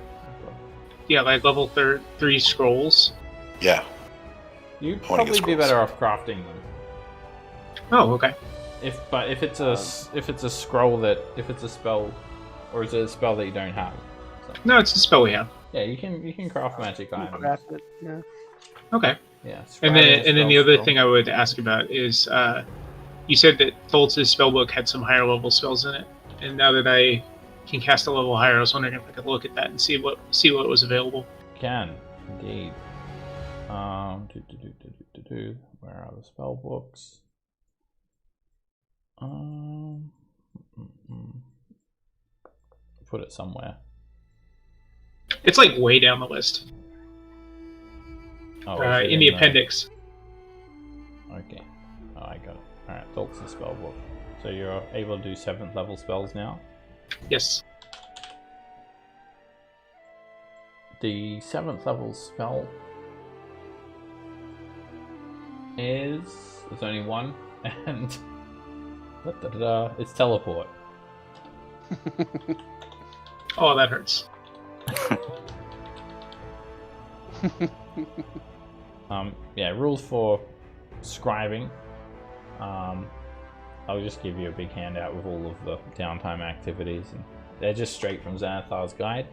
Yeah, like level 3 scrolls.
Yeah.
You'd
I wanna get
probably be
scrolls.
better off crafting them.
Oh, okay.
If it's a scroll if it's a spell, or is it a spell that you don't have? So,
No, it's a spell we have.
yeah, you can craft magic items.
Craft it, yeah.
Okay.
Yeah.
And then the other thing I would ask about is, you said that Tholtz's spellbook had some higher level spells in it, and now that I can cast a level higher, I was wondering if I could look at that and see what was available.
Can indeed. Where are the spell books? Put it somewhere.
It's like way down the list.
Oh, is it
in the appendix.
Okay. Oh, I got it. Alright, Tholtz's spell book. So you're able to do 7th level spells now?
Yes.
The 7th level spell is... There's only one, and... It's teleport.
Oh, that hurts.
Yeah, rules for scribing. I'll just give you a big handout with all of the downtime activities, and they're just straight from Xanathar's guide.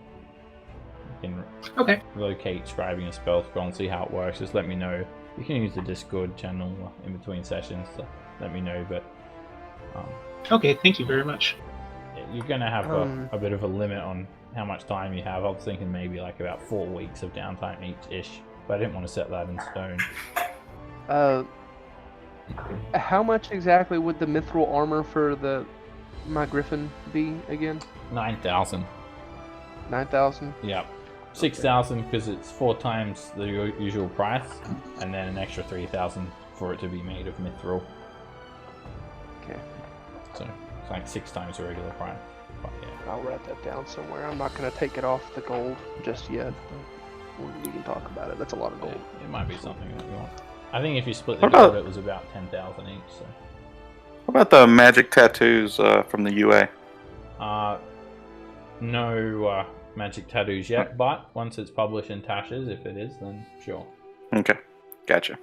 You can locate scribing a spell scroll and see how it works. Just let me know. You can use the Discord channel in between sessions to let me know, but
Okay, thank you very much.
you're gonna have a bit of a limit on how much time you have. I was thinking maybe like about 4 weeks of downtime each-ish, but I didn't want to set that in stone.
How much exactly would the mithril armor for my griffin be again?
9,000.
9,000?
Yep. 6,000 because it's 4 times the usual price, and then an extra 3,000 for it to be made of mithril.
Okay.
So it's like 6 times the regular price. But yeah.
I'll write that down somewhere. I'm not going to take it off the gold just yet. We can talk about it. That's a lot of gold.
It might be something that you want. I think if you split the gold, it was about 10,000 each. So.
What about the magic tattoos from the UA?
No magic tattoos yet, but once it's published in Tasha's, if it is, then sure.
Okay, gotcha.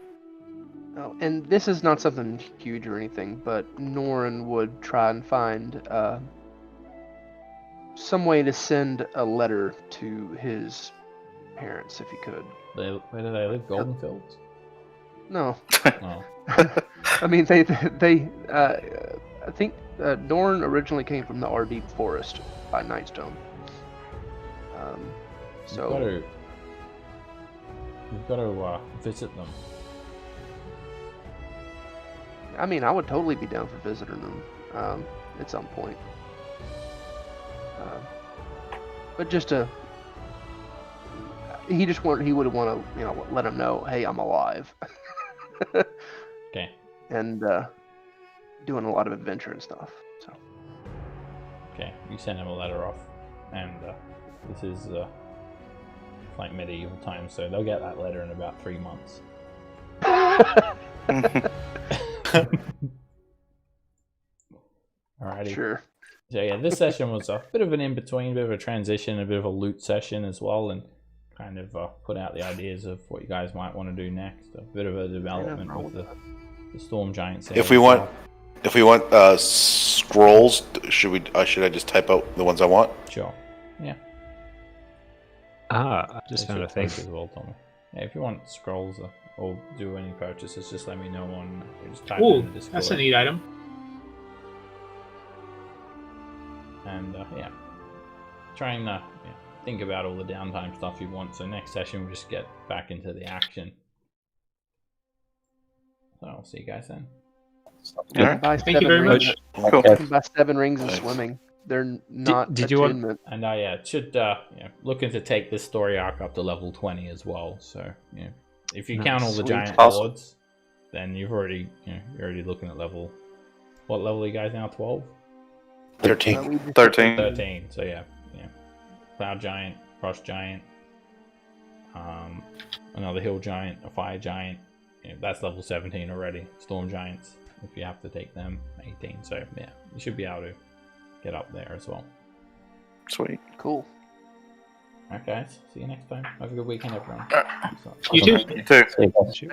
Oh, and this is not something huge or anything, but Norin would try and find some way to send a letter to his parents if he could.
Where do they live? Golden Fields?
No.
Oh.
I mean, they I think Norin originally came from the Ardeep Forest by Nightstone. So
you've got to visit them.
I mean, I would totally be down for visiting him at some point. But just to, he would want to, let him know, hey, I'm alive.
Okay.
And doing a lot of adventure and stuff. So.
Okay, you send him a letter off, and this is like medieval times, so they'll get that letter in about 3 months. Alrighty.
Sure.
So yeah, this session was a bit of an in-between, a bit of a transition, a bit of a loot session as well, and kind of put out the ideas of what you guys might want to do next. A bit of a development with the Storm Giants.
If we want scrolls, should I just type out the ones I want?
Sure. Yeah.
I just found a thing
as well, Tommy. Yeah, if you want scrolls or do any purchases, just let me know on. Just type
Ooh,
in the Discord.
that's a neat item.
And yeah, try and think about all the downtime stuff you want. So next session we'll just get back into the action. So I'll see you guys then.
Thank you very much.
Cool.
You can buy 7 rings and swimming. They're not
did you want-
attunement.
And it should looking to take this story arc up to level 20 as well. So if you count all the
Sweet.
giant
Awesome.
lords, then you're already looking at level. What level are you guys now? 12.
13.
13.
13. So yeah. Cloud giant, frost giant, another hill giant, a fire giant. That's level 17 already. Storm giants, if you have to take them, 18. So yeah, you should be able to get up there as well.
Sweet.
Cool.
Alright guys, see you next time. Have a good weekend everyone.
You too.
You too.
Say that.
Later.